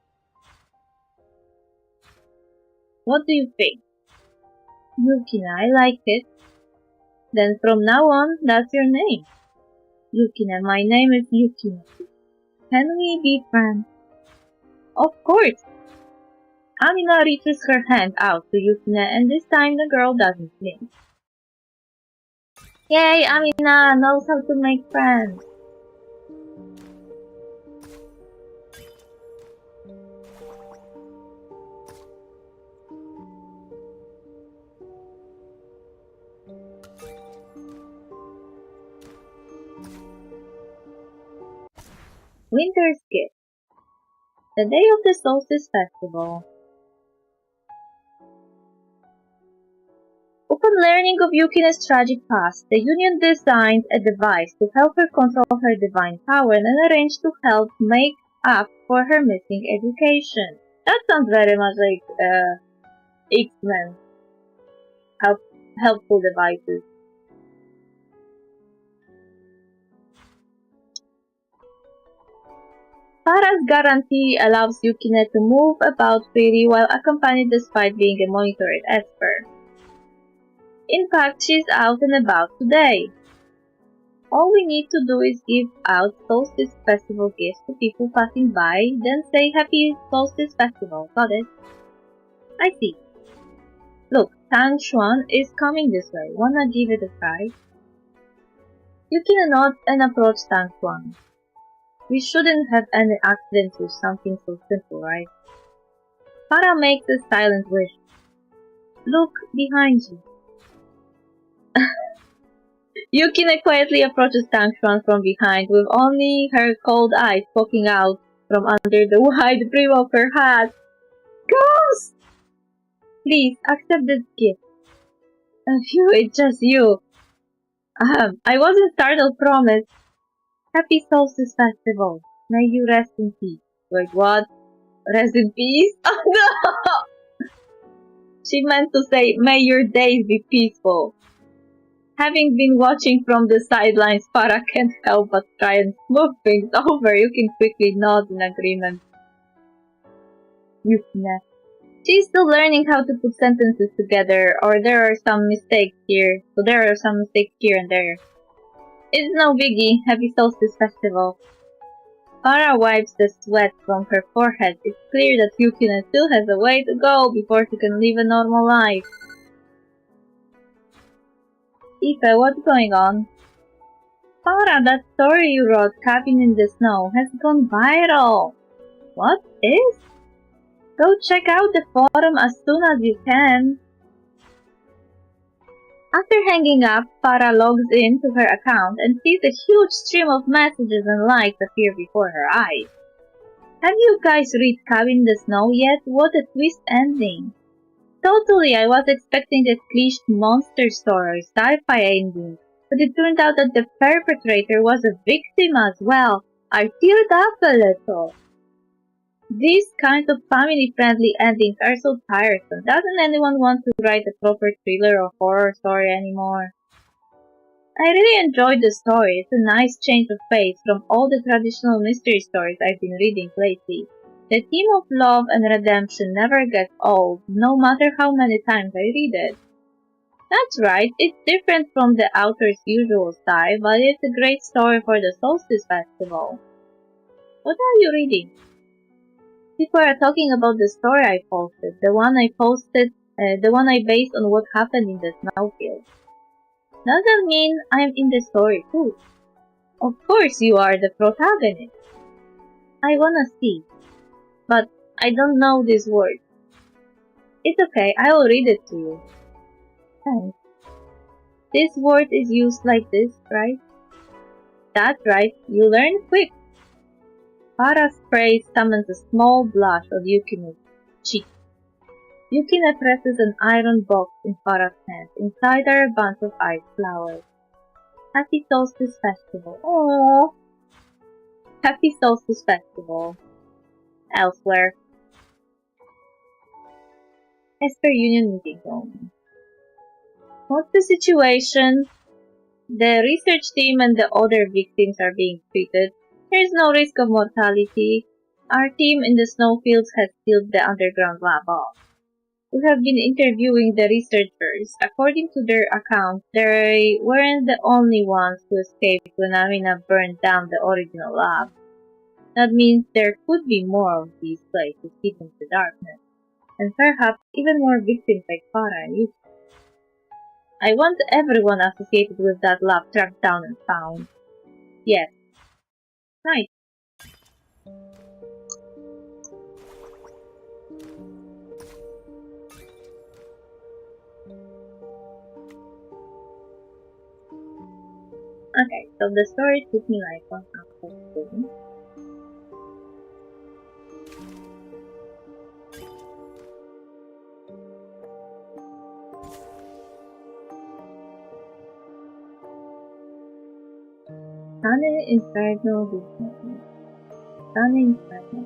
What do you think? Yukine, I like it. Then from now on, that's your name. Yukine, my name is Yukine. Can we be friends? Of course! Amina reaches her hand out to Yukine, and this time the girl doesn't blink. Yay, Amina knows how to make friends. Winter's Gift. The day of the Solstice Festival. Upon learning of Yukine's tragic past, the Union designed a device to help her control her divine power and arranged to help make up for her missing education. That sounds very much like X-Men. Helpful devices. Farah's guarantee allows Yukine to move about freely while accompanied despite being a monitored esper. In fact, she's out and about today. All we need to do is give out Solstice Festival gifts to people passing by, then say Happy Solstice Festival. Got it? I see. Look, Tang Xuan is coming this way. Wanna give it a try? Yukine nods and approaches Tang Xuan. We shouldn't have any accidents with something so simple, right? Farah makes a silent wish. Look behind you. Yukine quietly approaches Tang Xuan from behind, with only her cold eyes poking out from under the wide brim of her hat. Ghost! Please, accept this gift. Phew, it's just you. I wasn't startled, promise. Happy Solstice Festival. May you rest in peace. Wait, what? Rest in peace? Oh no! She meant to say, may your days be peaceful. Having been watching from the sidelines, Farah can't help but try and smooth things over. You can quickly nod in agreement. Yukine. She's still learning how to put sentences together, or there are some mistakes here. So there are some mistakes here and there. It's no biggie. Happy Solstice Festival. Farah wipes the sweat from her forehead. It's clear that Yukine still has a way to go before she can live a normal life. Aoife, what's going on? Farah, that story you wrote, Cabin in the Snow, has gone viral. What is? Go check out the forum as soon as you can. After hanging up, Farah logs in to her account and sees a huge stream of messages and likes appear before her eyes. Have you guys read Cabin in the Snow yet? What a twist ending. Totally, I was expecting a cliched monster story, sci-fi ending, but it turned out that the perpetrator was a victim as well. I teared up a little. These kinds of family-friendly endings are so tiresome. Doesn't anyone want to write a proper thriller or horror story anymore? I really enjoyed the story. It's a nice change of pace from all the traditional mystery stories I've been reading lately. The theme of love and redemption never gets old, no matter how many times I read it. That's right, it's different from the author's usual style, but it's a great story for the Solstice Festival. What are you reading? People are talking about the story I posted, the one I based on what happened in the snowfield. Doesn't mean I'm in the story too. Of course you are the protagonist. I wanna see, but I don't know this word. It's okay, I will read it to you. Thanks. This word is used like this, right? That's right, you learn quick. Farah's spray summons a small blush of Yukinu's cheek. Yukina presses an iron box in Farah's hand. Inside are a bunch of ice flowers. Happy Solstice Festival. Aww. Happy Solstice Festival. Elsewhere. Esper Union meeting room. What's the situation? The research team and the other victims are being treated. There is no risk of mortality. Our team in the snowfields has sealed the underground lab off. We have been interviewing the researchers. According to their account, they weren't the only ones who escaped when Amina burned down the original lab. That means there could be more of these places hidden in the darkness, and perhaps even more victims like Farah and Yuki. I want everyone associated with that lab tracked down and found. Yes. Nice. Okay, so the story took me like 1 hour to do. Sane Inferno Disney. Sane Inferno.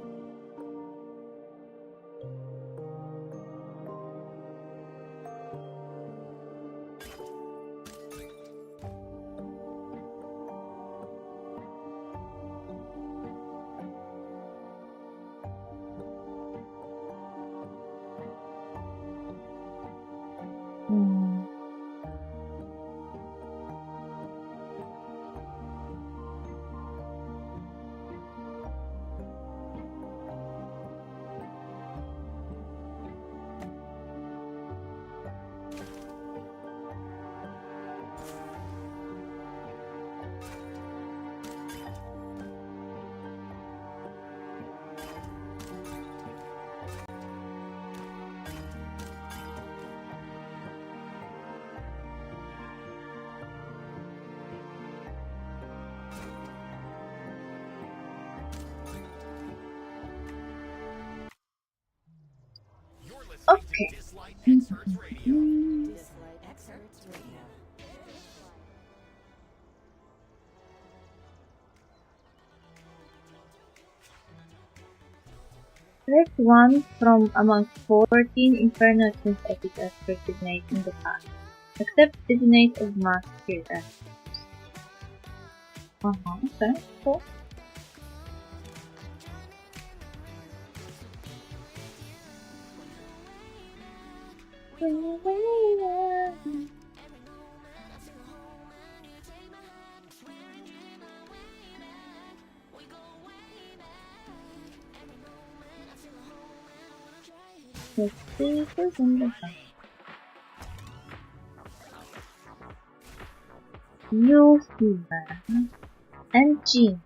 Okay. Select one from among 14 Inferno Team's epic experts designated in the past. Accept designate of mass spirit experts. Okay, cool. Let's see who's in the back. Yusuba and Jean.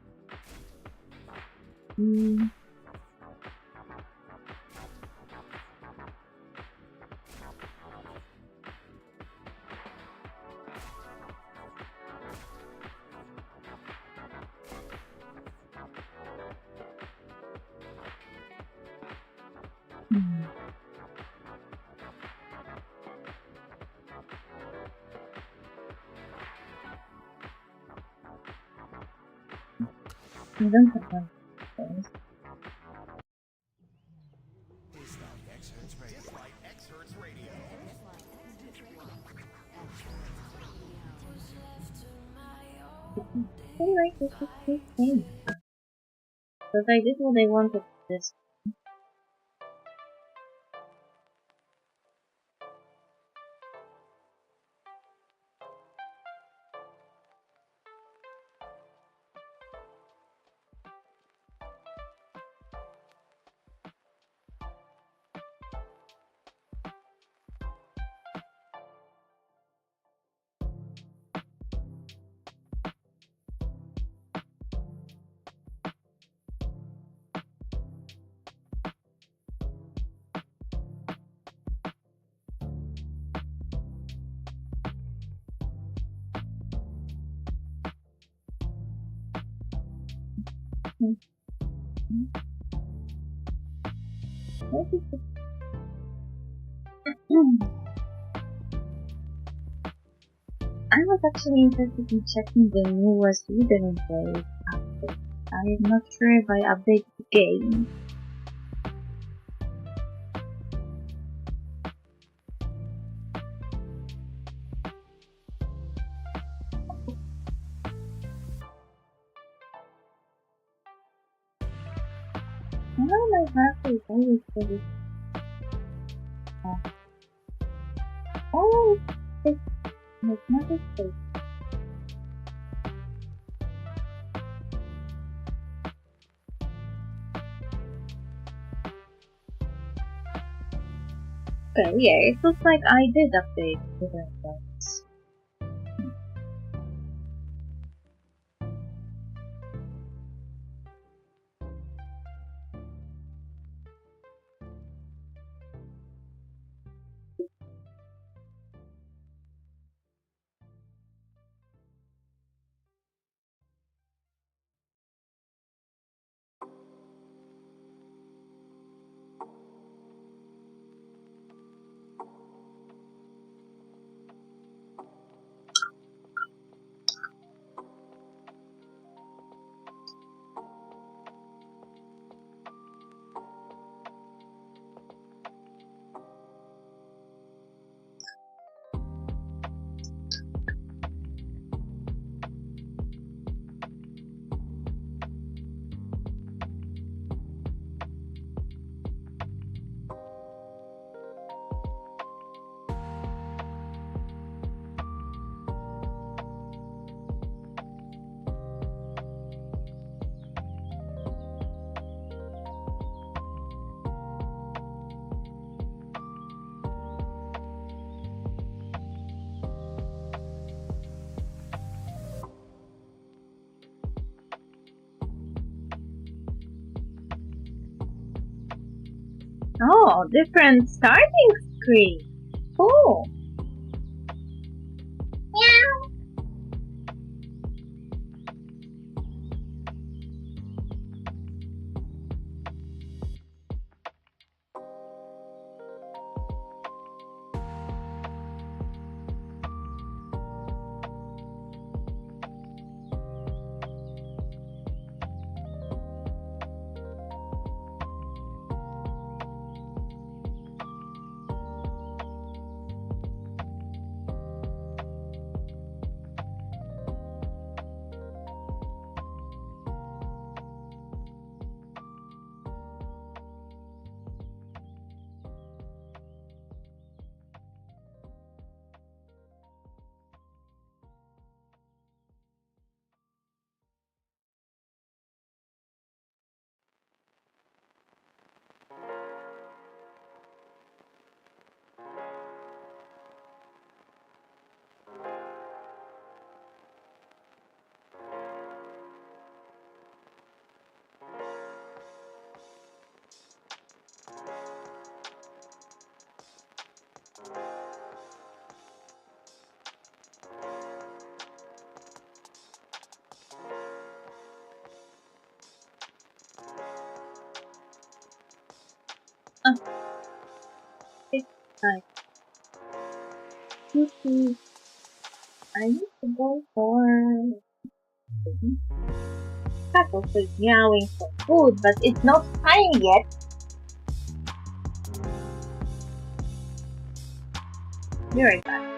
I don't have one of those. I feel like this is the same. Because I did what I wanted this. What is this? I was actually interested in checking the WuWa Sweden play after. I am not sure if I update the game. Why my graphic is always for this? Oh, it's not a space. Okay, yeah, it looks like I did update the records. Oh, different starting screen. Cool. Meow. It's like, I need to go for cat also is meowing for food, but it's not time yet. Be right back.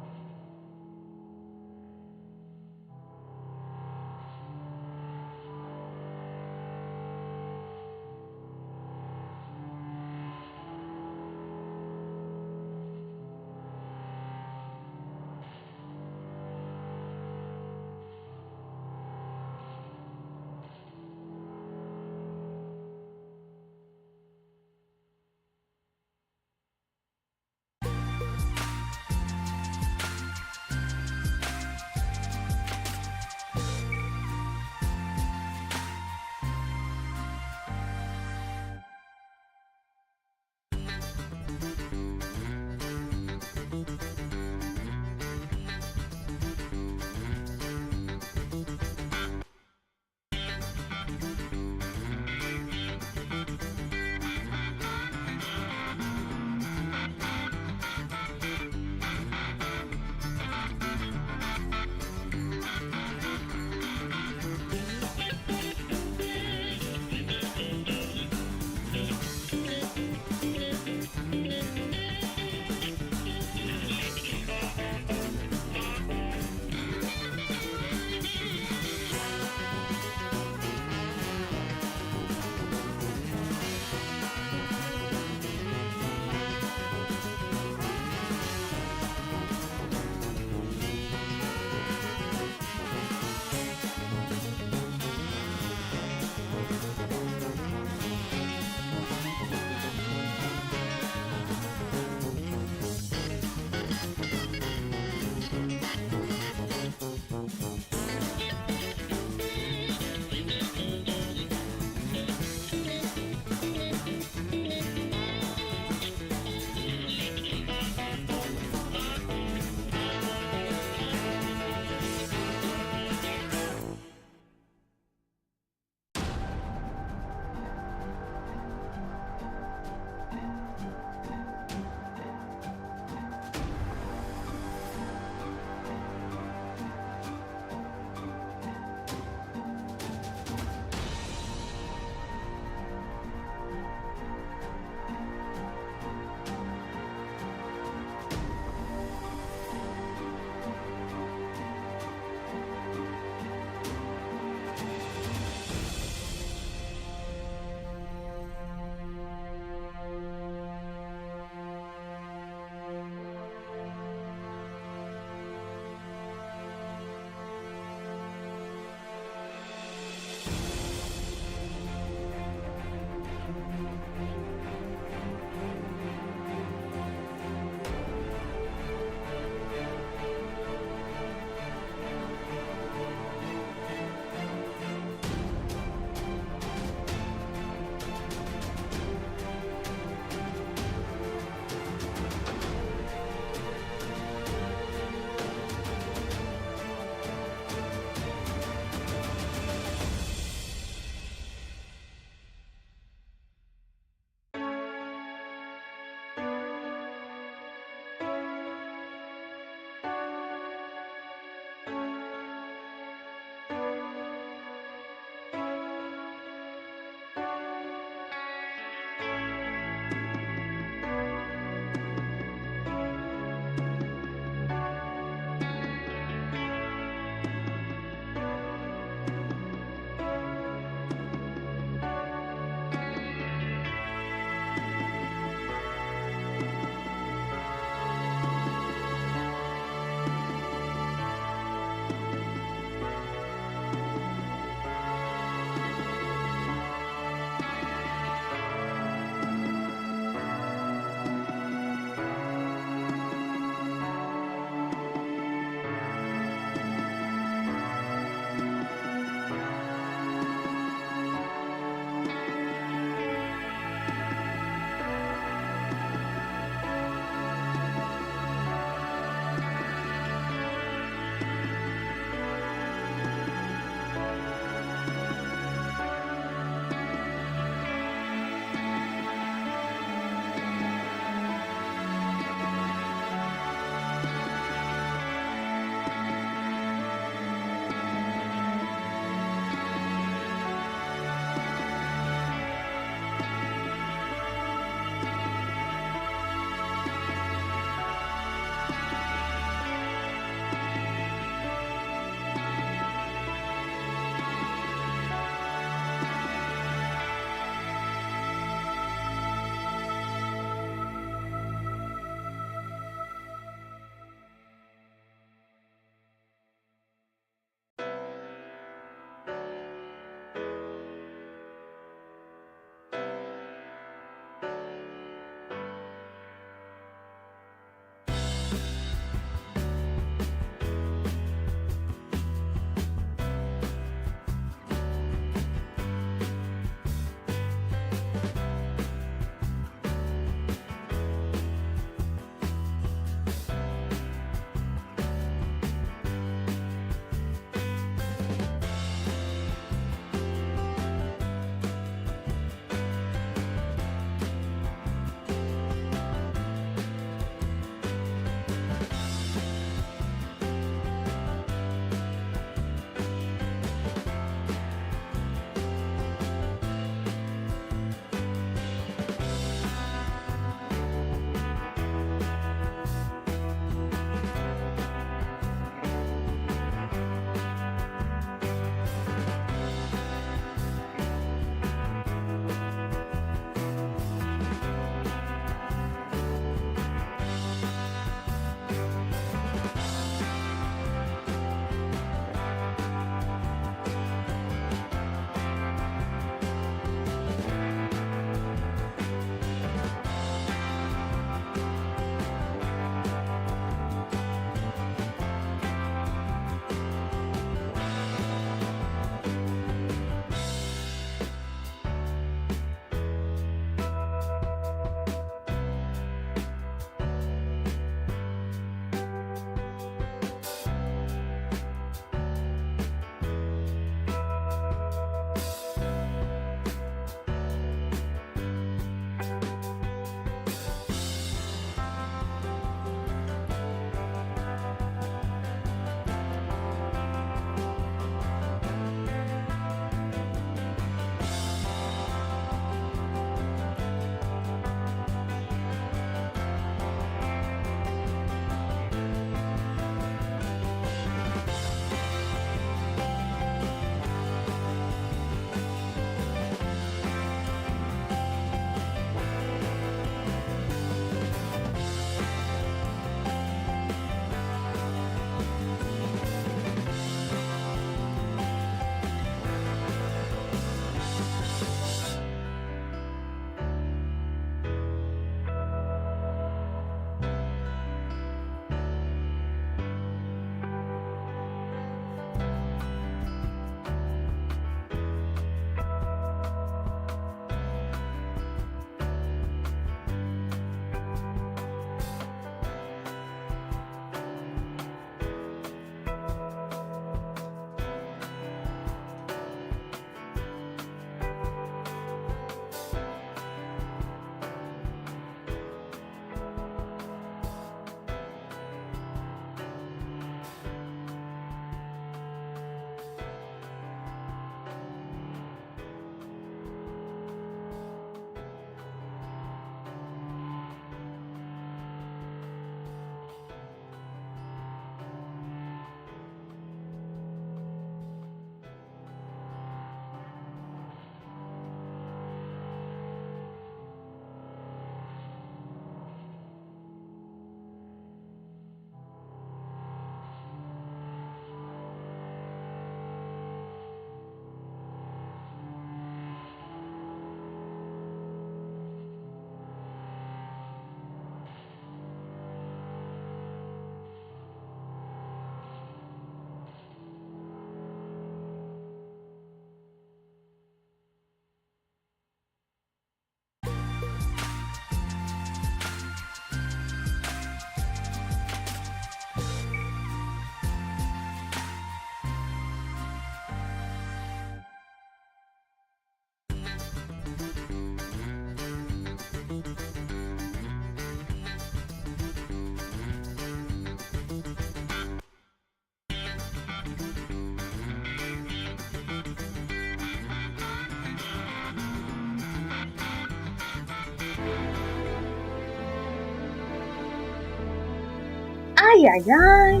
Ay, ay, ay.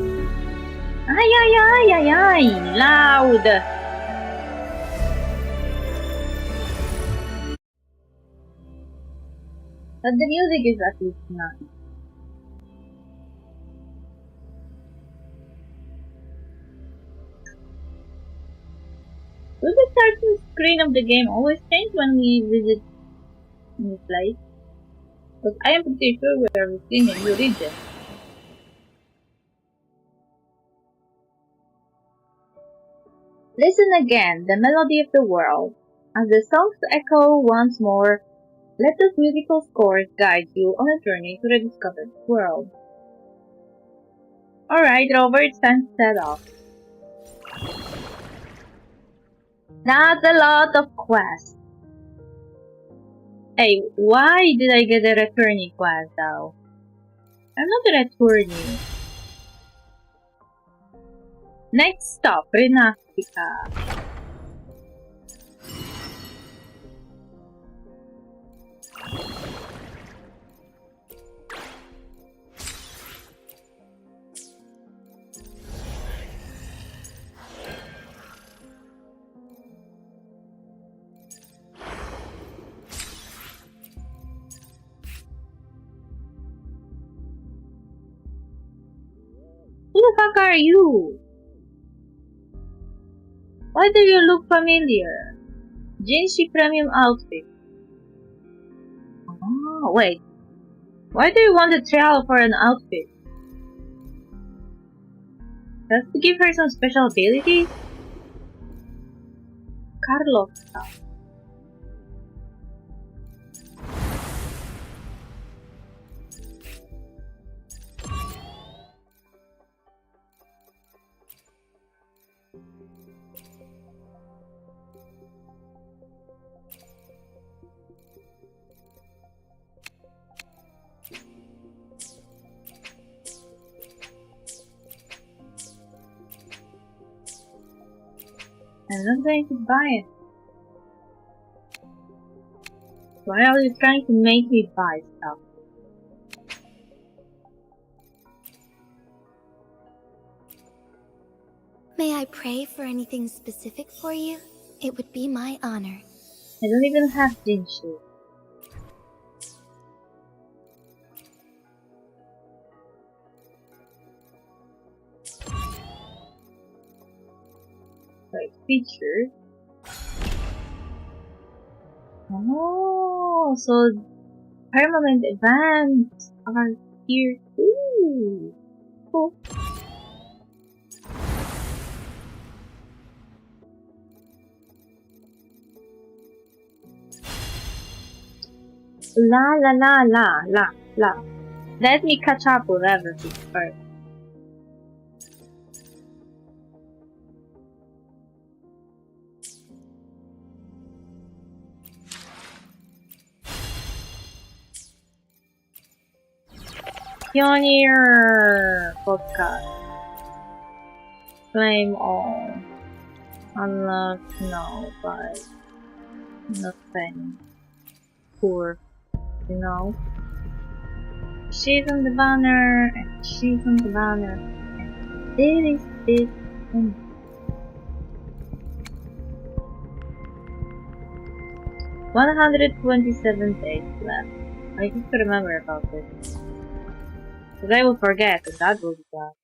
Ay, ay, ay, ay, ay. Loud. But the music is at least nice. Will the starting screen of the game always change when we visit new place? Because I am pretty sure we are visiting a new region. Listen again, the melody of the world. As the songs echo once more, let those musical scores guide you on a journey to the discovered world. Alright, Rover, it's time to set off. That's a lot of quests. Hey, why did I get a returning quest though? I'm not a returning. Next stop, Renastica. Who the fuck are you? Why do you look familiar? Jinshi Premium outfit. Oh, wait. Why do you want a trial for an outfit? Just to give her some special abilities? Carlos stuff. I'm not going to buy it. Why are you trying to make me buy stuff? May I pray for anything specific for you? It would be my honor. I don't even have Jinshi. Wait, features. Oh, so permanent events are here too. Cool. La la la la la la. Let me catch up with everything first. Pioneer podcast. Flame all. Unlock no, but nothing. Poor, you know. She's on the banner, and she's on the banner, and this, and 127 days left. I need to remember about this. Because I will forget, and that will be bad.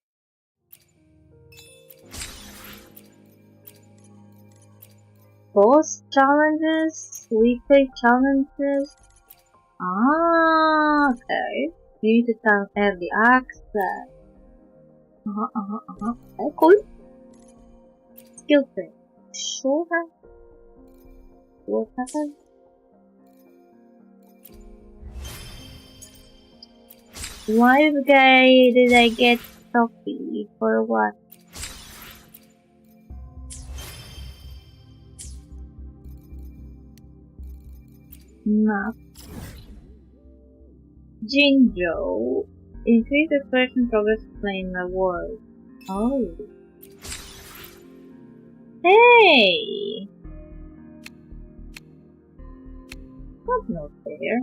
Boss challenges? Weekly challenges? Ah, okay. You need to tell early access. Okay, cool. Skill tree. Sure. What happened? Why did I get Sophie? For what? Map. Jinjo. Increase exploration progress playing the world. Oh. Hey! That's not fair.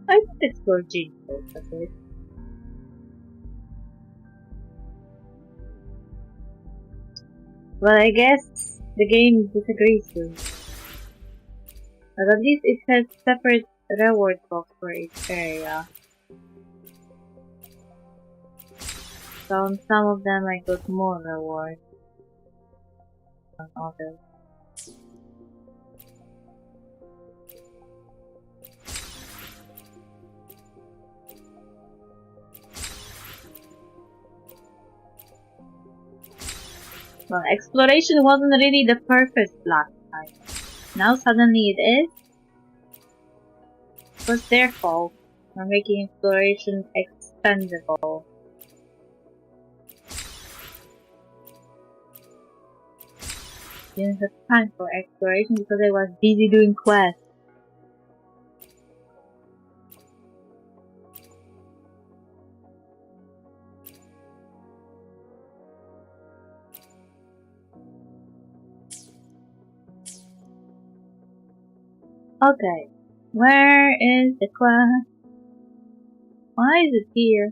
I could explore Jinjo a bit. But I guess the game disagrees too. But at least it has separate reward box for each area. So on some of them I got more rewards than others. Well, exploration wasn't really the purpose last time. Now suddenly it is? It was their fault for making exploration expendable. Didn't have time for exploration because I was busy doing quests. Okay, where is the quest? Why is it here?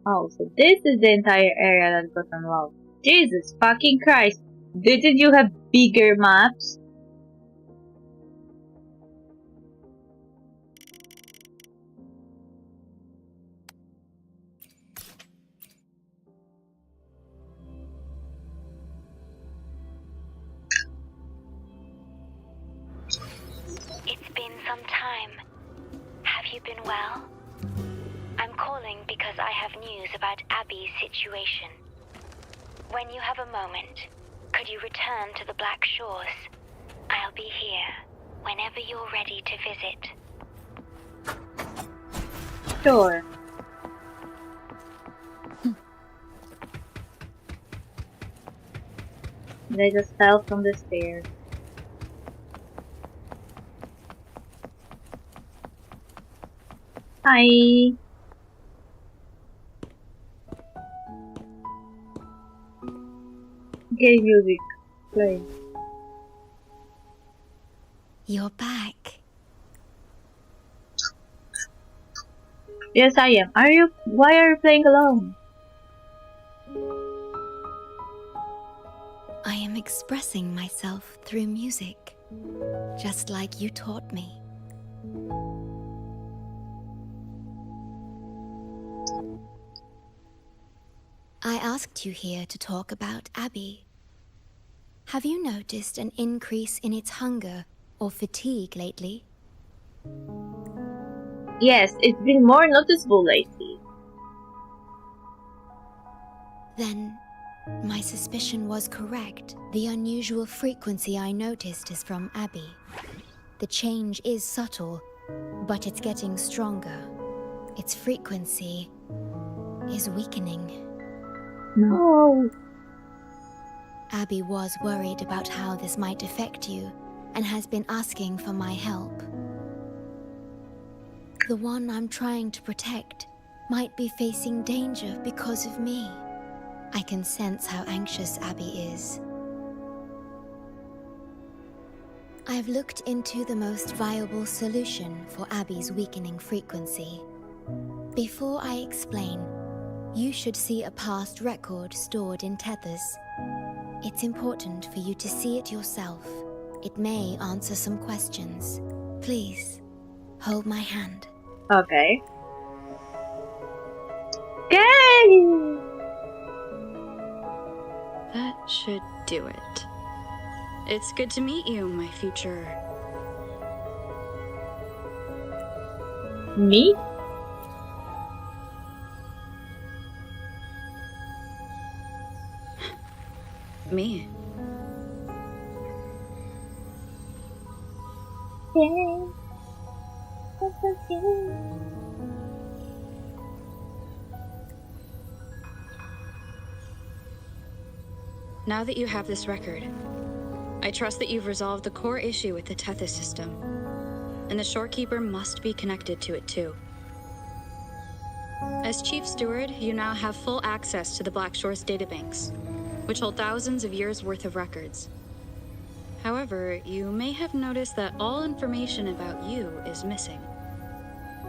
Oh, so this is the entire area that got unlocked. Jesus fucking Christ! Didn't you have bigger maps? It's been some time. Have you been well? I'm calling because I have news about Abby's situation. When you have a moment, could you return to the Black Shores? I'll be here whenever you're ready to visit. Sure. They just fell from the stairs. Hi. Game music. Play. You're back. Yes, I am. Are you? Why are you playing alone? I am expressing myself through music, just like you taught me. I asked you here to talk about Abby. Have you noticed an increase in its hunger or fatigue lately? Yes, it's been more noticeable lately. Then, my suspicion was correct. The unusual frequency I noticed is from Abby. The change is subtle, but it's getting stronger. Its frequency is weakening. No. Abby was worried about how this might affect you and has been asking for my help. The one I'm trying to protect might be facing danger because of me. I can sense how anxious Abby is. I've looked into the most viable solution for Abby's weakening frequency. Before I explain, you should see a past record stored in tethers. It's important for you to see it yourself. It may answer some questions. Please, hold my hand. Okay. Yay! That should do it. It's good to meet you, my future. Me? Me. Yay! That's okay. Now that you have this record, I trust that you've resolved the core issue with the Tethys system, and the Shorekeeper must be connected to it too. As Chief Steward, you now have full access to the Black Shores databanks, which hold thousands of years' worth of records. However, you may have noticed that all information about you is missing.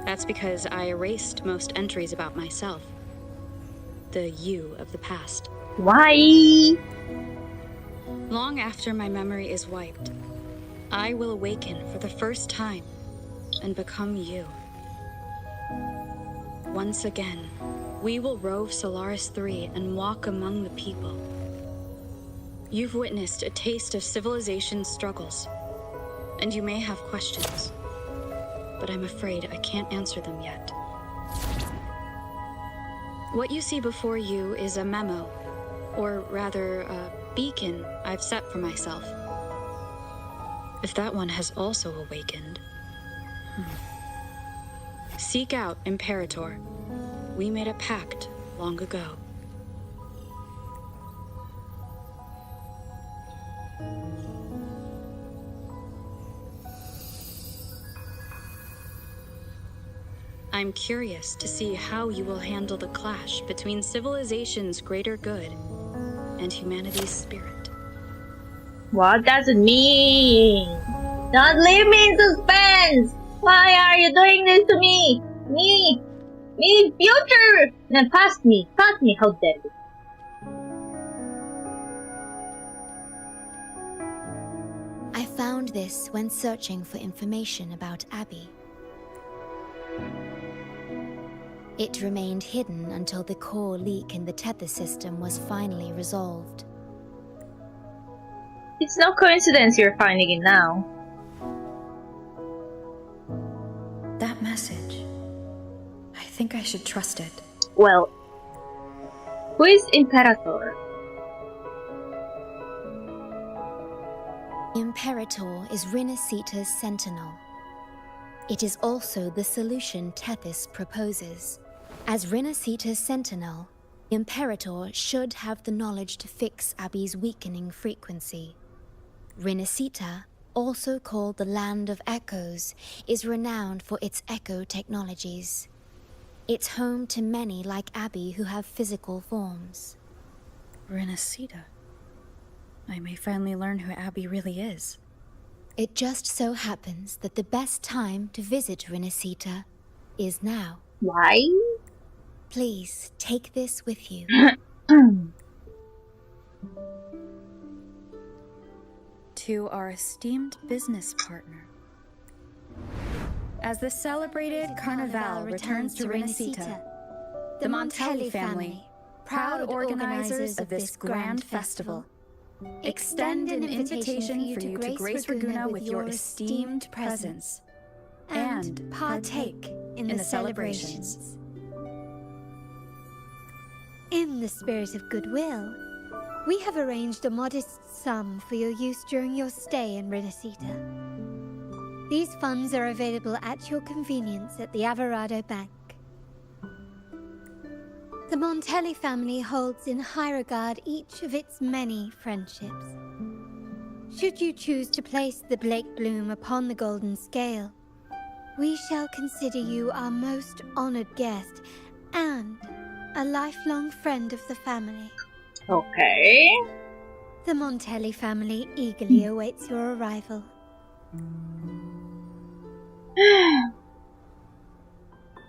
That's because I erased most entries about myself. the you of the past. Why? Long after my memory is wiped, I will awaken for the first time and become you. Once again, we will rove Solaris 3 and walk among the people. You've witnessed a taste of civilization's struggles, and you may have questions, but I'm afraid I can't answer them yet. What you see before you is a memo, or rather, a beacon I've set for myself. If that one has also awakened... Seek out Imperator. We made a pact long ago. I'm curious to see how you will handle the clash between civilization's greater good and humanity's spirit. What does it mean? Don't leave me in suspense! Why are you doing this to me? Me, future! Now past me, how dare you? I found this when searching for information about Abby. It remained hidden until the core leak in the tether system was finally resolved. It's no coincidence you're finding it now. That message. I think I should trust it. Well, who is Imperator? Imperator is Rinasita's sentinel. It is also the solution Tethys proposes. As Rinasita's sentinel, Imperator should have the knowledge to fix Abby's weakening frequency. Rinasita, also called the Land of Echoes, is renowned for its echo technologies. It's home to many like Abby who have physical forms. Rinasita. I may finally learn who Abby really is. It just so happens that the best time to visit Rinasita is now. Why? Please take this with you. To our esteemed business partner. As the celebrated Carnival returns to Rinasita, the Montelli family, proud organizers of this grand festival, extend an invitation for you to grace Ragunna with your esteemed presence and partake in the celebrations. In the spirit of goodwill, we have arranged a modest sum for your use during your stay in Rinasita. These funds are available at your convenience at the Averado Bank. The Montelli family holds in high regard each of its many friendships. Should you choose to place the Blake Bloom upon the golden scale, we shall consider you our most honored guest and a lifelong friend of the family. Okay. The Montelli family eagerly awaits your arrival.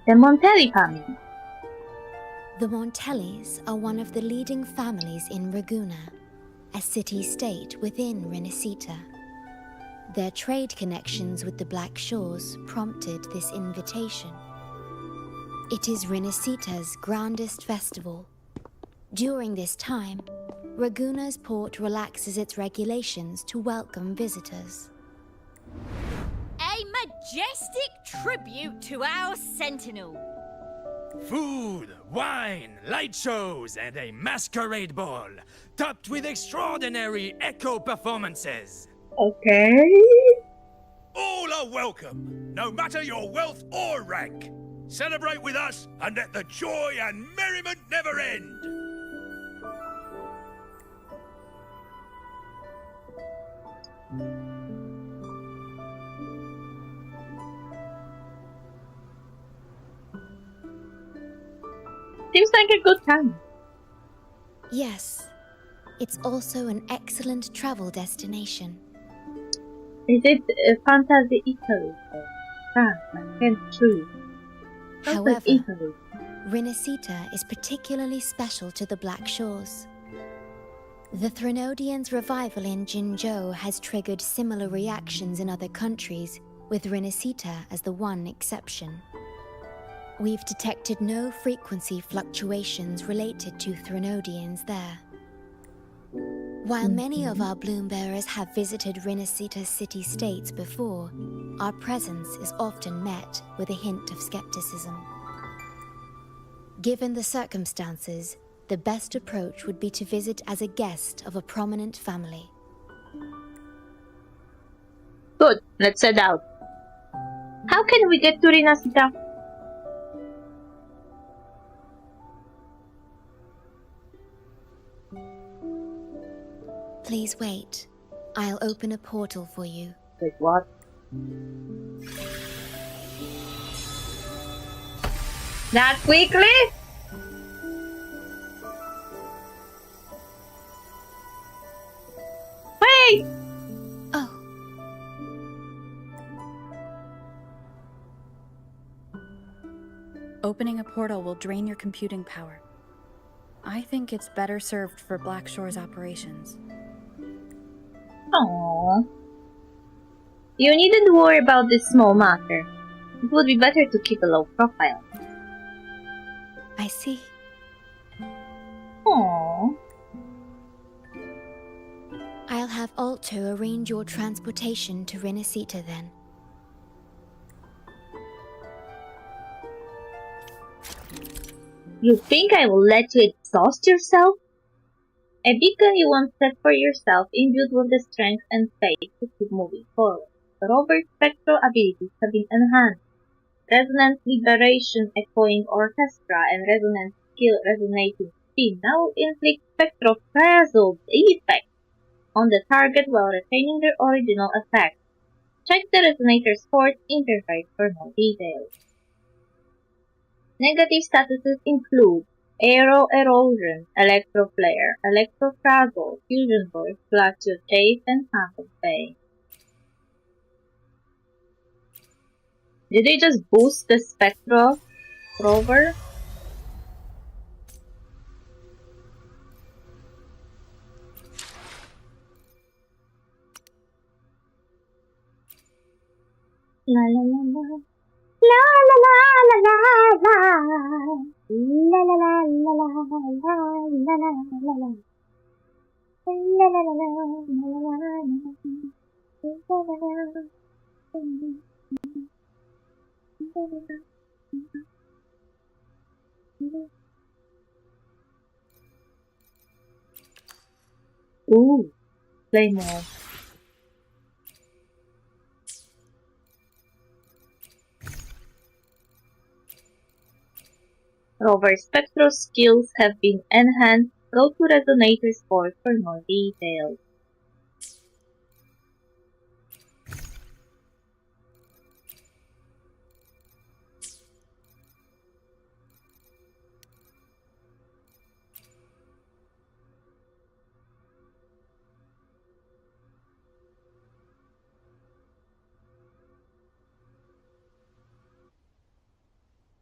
The Montelli family. The Montellis are one of the leading families in Ragunna, a city-state within Rinasita. Their trade connections with the Black Shores prompted this invitation. It is Rinasita's grandest festival. During this time, Ragunna's port relaxes its regulations to welcome visitors. A majestic tribute to our sentinel. Food, wine, light shows, and a masquerade ball, topped with extraordinary echo performances. Okay. All are welcome, no matter your wealth or rank. Celebrate with us and let the joy and merriment never end. Seems like a good time. Yes, it's also an excellent travel destination. Is it Fantasy Italy? France, I can't choose. However, Italy. Rinascita is particularly special to the Black Shores. The Threnodians' revival in Jinzhou has triggered similar reactions in other countries, with Rinascita as the one exception. We've detected no frequency fluctuations related to Threnodians there. While many of our bloom bearers have visited Rinascita city-states before, our presence is often met with a hint of skepticism. Given the circumstances, the best approach would be to visit as a guest of a prominent family. Good, let's head out. How can we get to Rinascita? Please wait. I'll open a portal for you. Wait, what? That quickly? Wait! Oh, Opening a portal will drain your computing power. I think it's better served for Black Shore's operations. Aww. You needn't worry about this small matter. It would be better to keep a low profile. I see. Aww. I'll have Alto arrange your transportation to Rinascita then. You think I will let you exhaust yourself? A beacon you once set for yourself, imbued with the strength and faith to keep moving forward. Rover's spectral abilities have been enhanced. Resonance Liberation Echoing Orchestra and Resonance Skill Resonating Spin now inflict spectrophrasal effects on the target while retaining their original effect. Check the Resonator's port interface for more details. Negative statuses include Aero Erosion, Electro Flare, Electrofraggle, Fusion Burst, Glacial Chase, and Phantom Bay. Did they just boost the Spectral Rover? La la la la. La la la la la la. La la la la la la la la la la. La la la la Ooh, play more. Rover spectral skills have been enhanced. Go to Resonator's port for more details.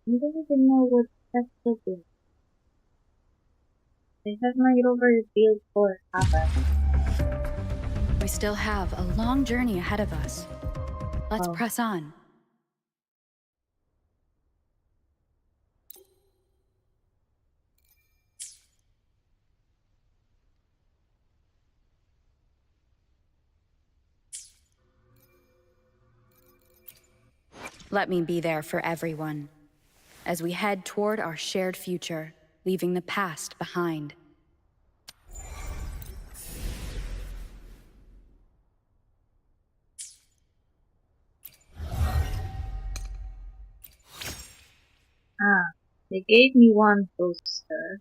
I don't even know what spectral is. I have my rover built for Hava. We still have a long journey ahead of us. Let's press on. Let me be there for everyone, as we head toward our shared future, leaving the past behind. Ah, they gave me one booster.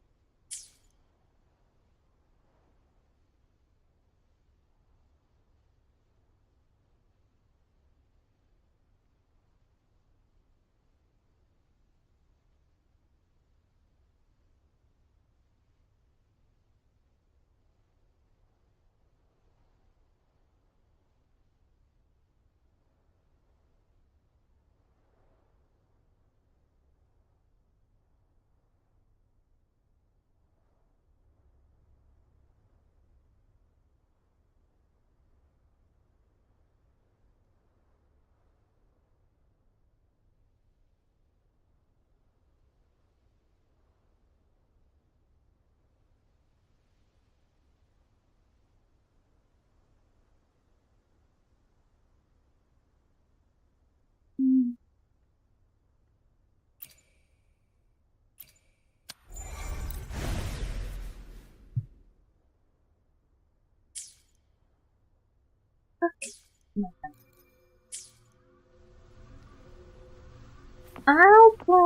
Alpha!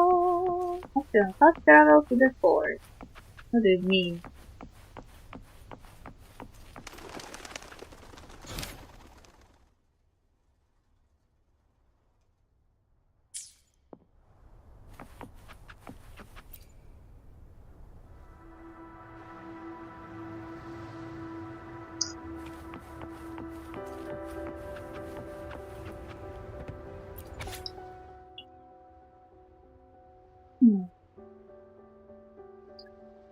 Option fast travel to the forest. What do you mean?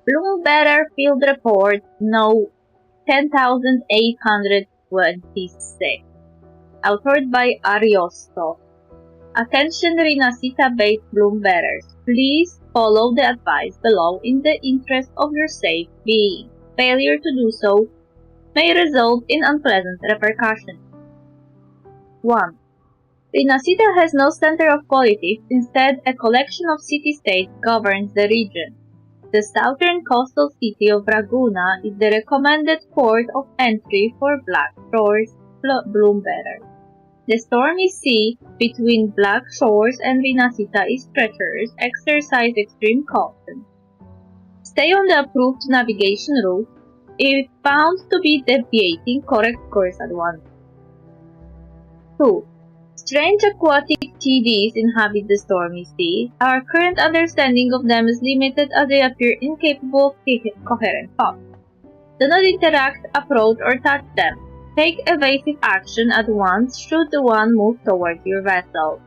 Bloomberg Field Report No 10826. Authored by Ariosto. Attention Rinasita-based Bloombearers. Please follow the advice below in the interest of your safe being. Failure to do so may result in unpleasant repercussions. 1. Rinasita has no center of politics, instead a collection of city-states governs the region. The southern coastal city of Raguna is the recommended port of entry for Black Shores Bloombearers. The stormy sea between Black Shores and Rinasita is treacherous. Exercise extreme caution. Stay on the approved navigation route. If found to be deviating, correct course at once. 2. Strange aquatic TDs inhabit the stormy sea. Our current understanding of them is limited as they appear incapable of coherent thought. Do not interact, approach, or touch them. Take evasive action at once should the one move towards your vessel.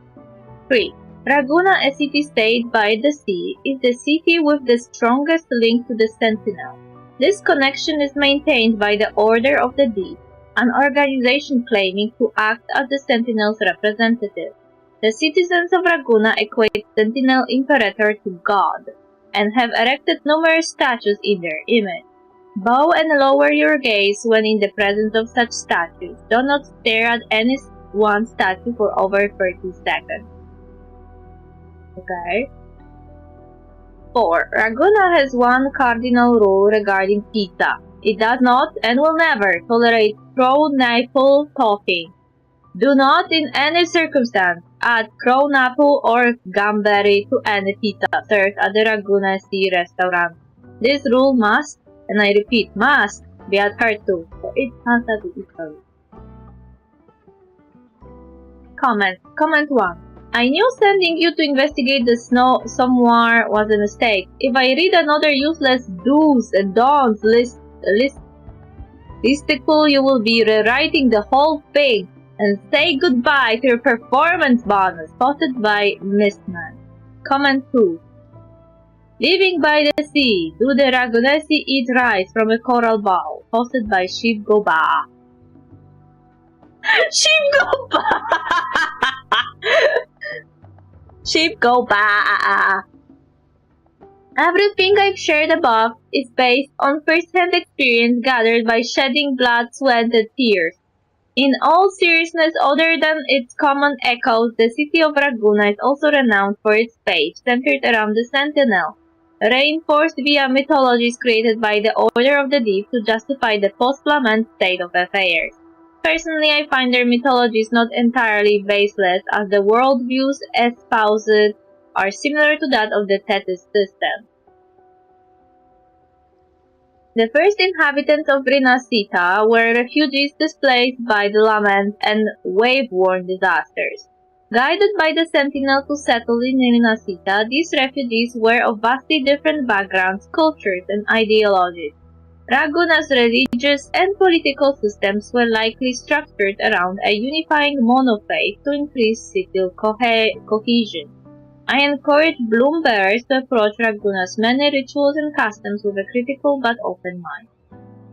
3. Raguna, a city-state by the sea, is the city with the strongest link to the Sentinel. This connection is maintained by the Order of the Deep, an organization claiming to act as the Sentinel's representative. The citizens of Raguna equate Sentinel Imperator to God, and have erected numerous statues in their image. Bow and lower your gaze when in the presence of such statues. Do not stare at any one statue for over 30 seconds. Okay. 4. Raguna has one cardinal rule regarding pizza. It does not and will never tolerate crown-apple topping. Do not in any circumstance add crown-apple or gumberry to any pizza served at the Raguna Sea restaurant. This rule must, and I repeat, must be adhered to, so it has to be equal. Comment 1. I knew sending you to investigate the snow somewhere was a mistake. If I read another useless do's and don'ts listicle, you will be rewriting the whole thing and say goodbye to your performance bonus. Posted by Mistman. Comment 2. Living by the sea, do the Ragunesi eat rice from a coral bowl? Posted by Sheep Go Ba. Sheep Go Ba! Sheep Go Ba! Everything I've shared above is based on first-hand experience gathered by shedding blood, sweat, and tears. In all seriousness, other than its common echoes, the city of Raguna is also renowned for its faith, centered around the Sentinel, reinforced via mythologies created by the Order of the Deep to justify the post-lament state of affairs. Personally, I find their mythologies not entirely baseless, as the worldviews espoused are similar to that of the Tethys system. The first inhabitants of Rinasita were refugees displaced by the lament and wave-worn disasters. Guided by the Sentinel to settle in Rinasita, these refugees were of vastly different backgrounds, cultures, and ideologies. Raguna's religious and political systems were likely structured around a unifying monofaith to increase city cohesion. I encourage Bloombearers to approach Raguna's many rituals and customs with a critical but open mind.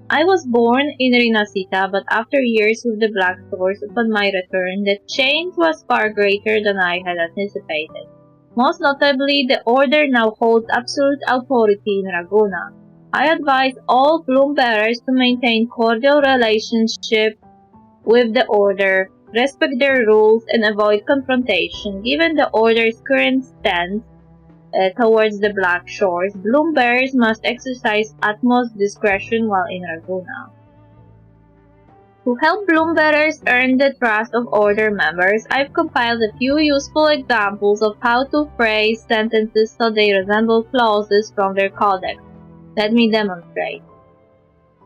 I was born in Rinasita, but after years with the Black Shores upon my return, the change was far greater than I had anticipated. Most notably, the Order now holds absolute authority in Raguna. I advise all Bloombearers to maintain cordial relationship with the Order, respect their rules, and avoid confrontation. Given the Order's current stance towards the Black Shores, Bloombearers must exercise utmost discretion while in Raguna. To help Bloombearers earn the trust of Order members, I've compiled a few useful examples of how to phrase sentences so they resemble clauses from their codex. Let me demonstrate.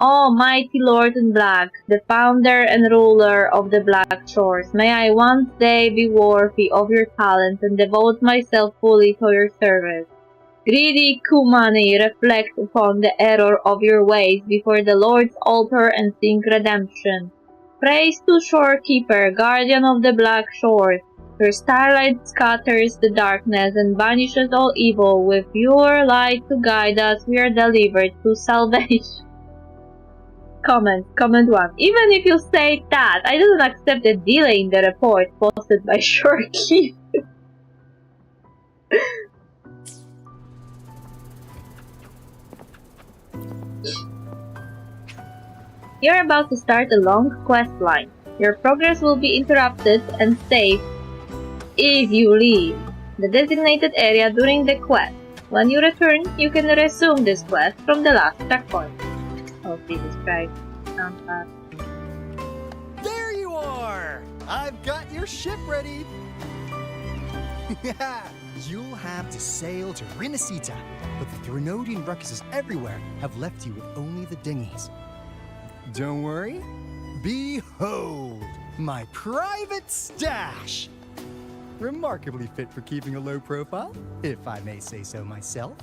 Oh, mighty Lord in Black, the founder and ruler of the Black Shores, may I one day be worthy of your talent and devote myself fully to your service. Greedy Kumani, reflect upon the error of your ways before the Lord's altar and seek redemption. Praise to Shorekeeper, guardian of the Black Shores. Your starlight scatters the darkness and banishes all evil. With your light to guide us, we are delivered to salvation. Comment 1. Even if you say that, I don't accept a delay in the report posted by Shorekeeper. You're about to start a long quest line. Your progress will be interrupted and saved if you leave the designated area during the quest. When you return, you can resume this quest from the last checkpoint. Oh, Jesus Christ. Sounds bad. There you are! I've got your ship ready. You'll have to sail to Rinasita, but the Threnodian ruckuses everywhere have left you with only the dinghies. Don't worry. Behold, my private stash! Remarkably fit for keeping a low profile, if I may say so myself.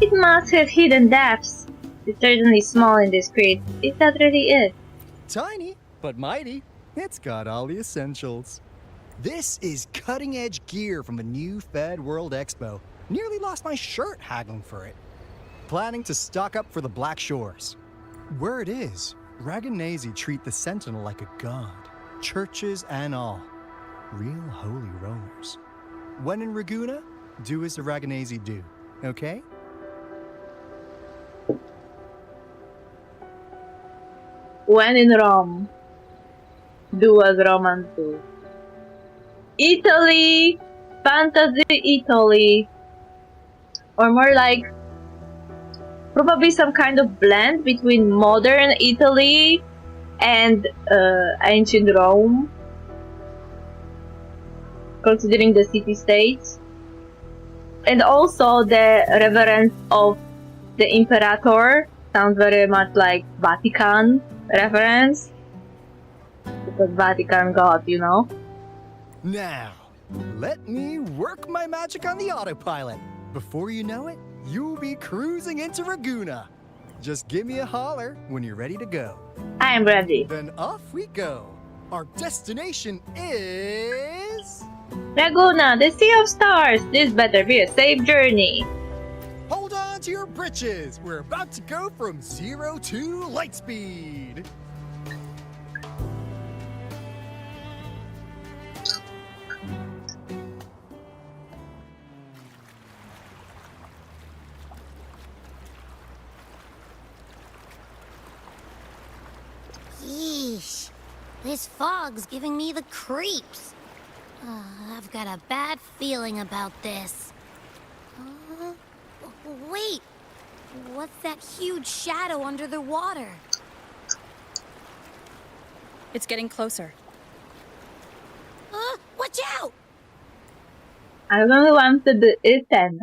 It must have hidden depths. It's certainly small and discreet. Is that really it? Tiny, but mighty. It's got all the essentials. This is cutting-edge gear from the new Fed World Expo. Nearly lost my shirt haggling for it. Planning to stock up for the Black Shores. Word is, Raganazi treat the Sentinel like a god. Churches and all. Real holy rollers. When in Raguna, do as the Raganazi do, okay? When in Rome, do as Romans do. Italy! Fantasy Italy! Or more like, probably some kind of blend between modern Italy and ancient Rome, considering the city-states. And also the reverence of the Imperator sounds very much like Vatican reference. Because Vatican God, you know? Now, let me work my magic on the autopilot. Before you know it, you'll be cruising into Raguna. Just give me a holler when you're ready to go. I am ready. Then off we go. Our destination is... Laguna, the Sea of Stars! This better be a safe journey. Hold on to your britches. We're about to go from 0 to light speed. Yeesh. This fog's giving me the creeps. I've got a bad feeling about this. Wait! What's that huge shadow under the water? It's getting closer. Watch out! I only wanted it then.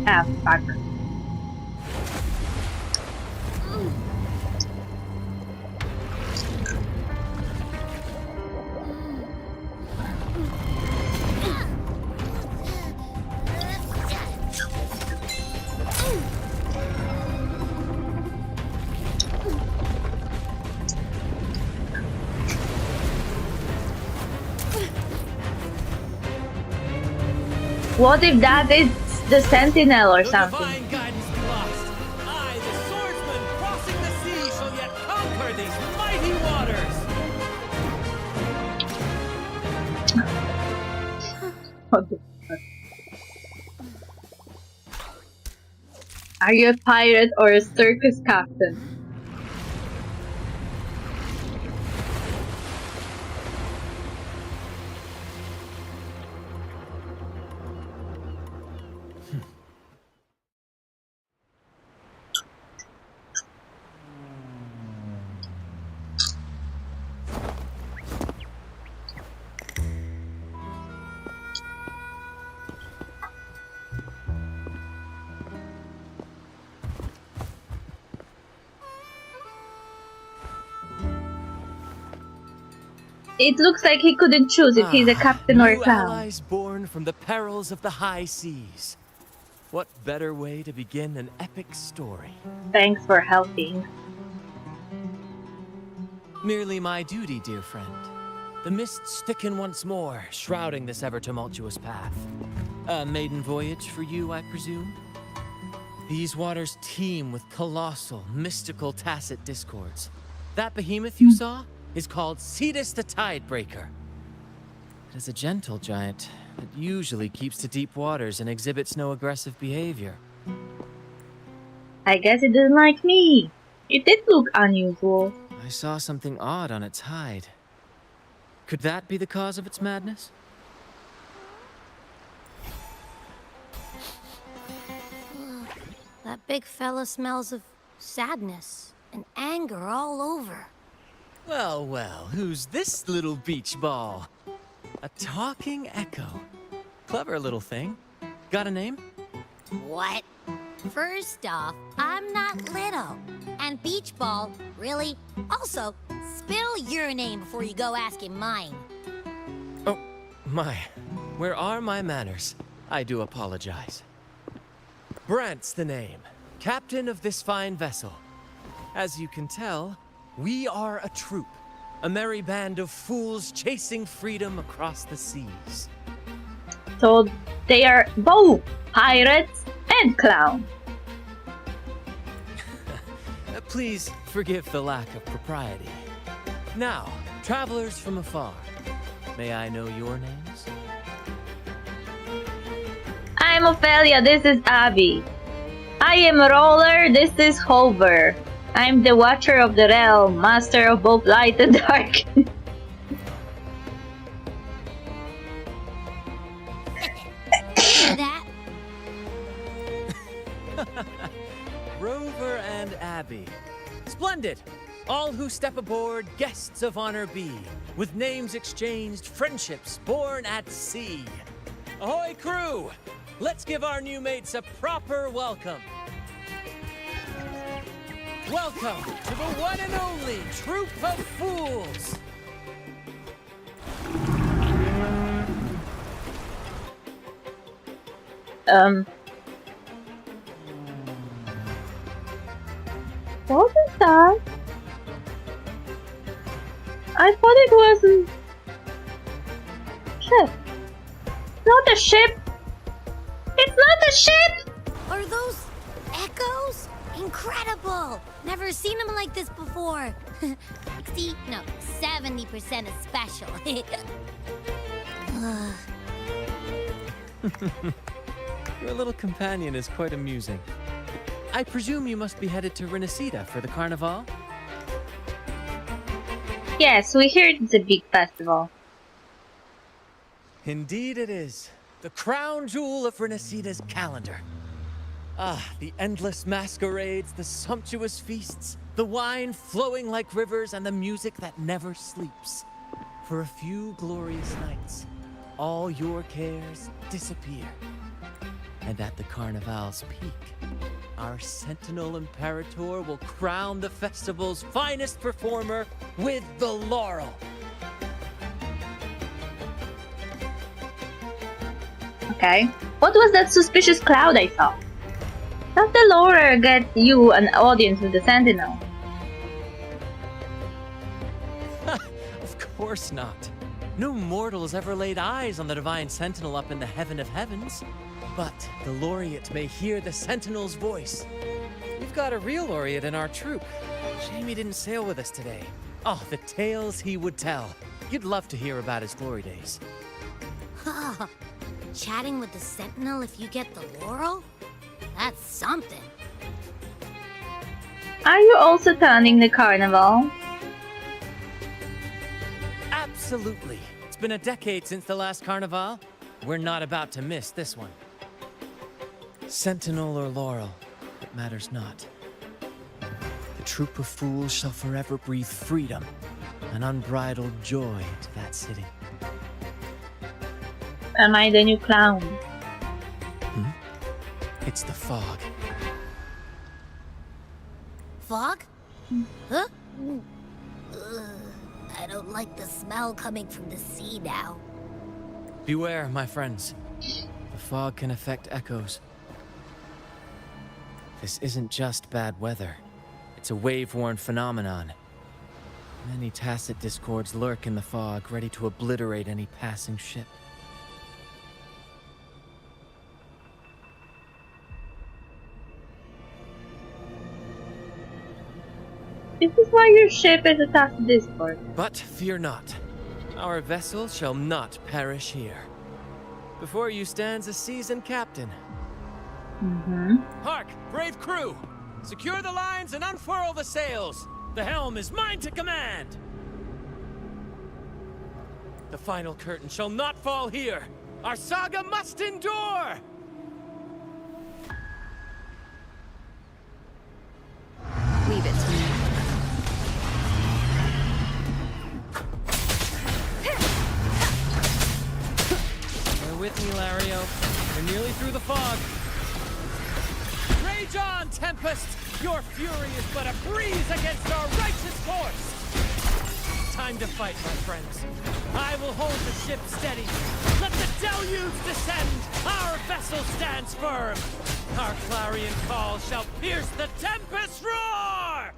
Ah, fuck. What if that is the Sentinel or something? Divine guidance be lost. I, the swordsman, crossing the sea, shall yet conquer these mighty waters. What the fuck? Are you a pirate or a circus captain? It looks like he couldn't choose if he's a captain or a New clown. allies born from the perils of the high seas. What better way to begin an epic story? Thanks for helping. Merely my duty, dear friend. The mists thicken once more, shrouding this ever-tumultuous path. A maiden voyage for you, I presume? These waters teem with colossal, mystical, tacit discords. That behemoth you saw is called Cetus the Tidebreaker. It is a gentle giant that usually keeps to deep waters and exhibits no aggressive behavior. I guess it doesn't like me. It did look unusual. I saw something odd on its hide. Could that be the cause of its madness? That big fella smells of sadness and anger all over. Well, well, who's this little beach ball? A talking echo. Clever little thing. Got a name? What? First off, I'm not little. And Beach Ball, really? Also, spill your name before you go asking mine. Oh, my. Where are my manners? I do apologize. Brant's the name. Captain of this fine vessel. As you can tell, we are a troop. A merry band of fools chasing freedom across the seas. So they are both pirates and clowns. Please forgive the lack of propriety. Now, travelers from afar, may I know your names? I'm Ophelia, this is Abby. I am Roller, this is Hover. I'm the Watcher of the Realm, Master of both light and dark. That? Rover and Abby. Splendid! All who step aboard, guests of honor be. With names exchanged, friendships born at sea. Ahoy, crew! Let's give our new mates a proper welcome. Welcome to the one and only Troop of Fools! What is that? I thought it was a ship. Not a ship! It's not a ship! Are those echoes? Incredible! Never seen them like this before. 60, no, 70% is special. Your little companion is quite amusing. I presume you must be headed to Renacida for the Carnival? Yes, we hear it's a big festival. Indeed it is. The crown jewel of Renacida's calendar. Ah, the endless masquerades, the sumptuous feasts, the wine flowing like rivers, and the music that never sleeps. For a few glorious nights, all your cares disappear. And at the Carnival's peak, our Sentinel Imperator will crown the festival's finest performer with the laurel. Okay. What was that suspicious cloud I saw? Does the lore get you an audience with the Sentinel? Of course not. No mortal has ever laid eyes on the Divine Sentinel up in the heaven of heavens. But the laureate may hear the Sentinel's voice. We've got a real laureate in our troop. Shame he didn't sail with us today. Oh, the tales he would tell. You'd love to hear about his glory days. Chatting with the Sentinel if you get the laurel? That's something. Are you also attending the carnival? Absolutely. It's been a decade since the last Carnival. We're not about to miss this one. Sentinel or laurel, it matters not. The troop of fools shall forever breathe freedom and unbridled joy to that city. Am I the new clown? It's the fog. Fog? Huh? I don't like the smell coming from the sea now. Beware, my friends. The fog can affect echoes. This isn't just bad weather. It's a wave-worn phenomenon. Many tacit discords lurk in the fog, ready to obliterate any passing ship. This is why your ship is attached to Discord. But fear not. Our vessel shall not perish here. Before you stands a seasoned captain. Hark, brave crew! Secure the lines and unfurl the sails! The helm is mine to command! The final curtain shall not fall here! Our saga must endure! Leave it to me. Bear with me, Lario. We're nearly through the fog. Rage on, Tempest! Your fury is but a breeze against our righteous force! Time to fight, my friends. I will hold the ship steady. Let the deluge descend! Our vessel stands firm! Our clarion call shall pierce the tempest roar!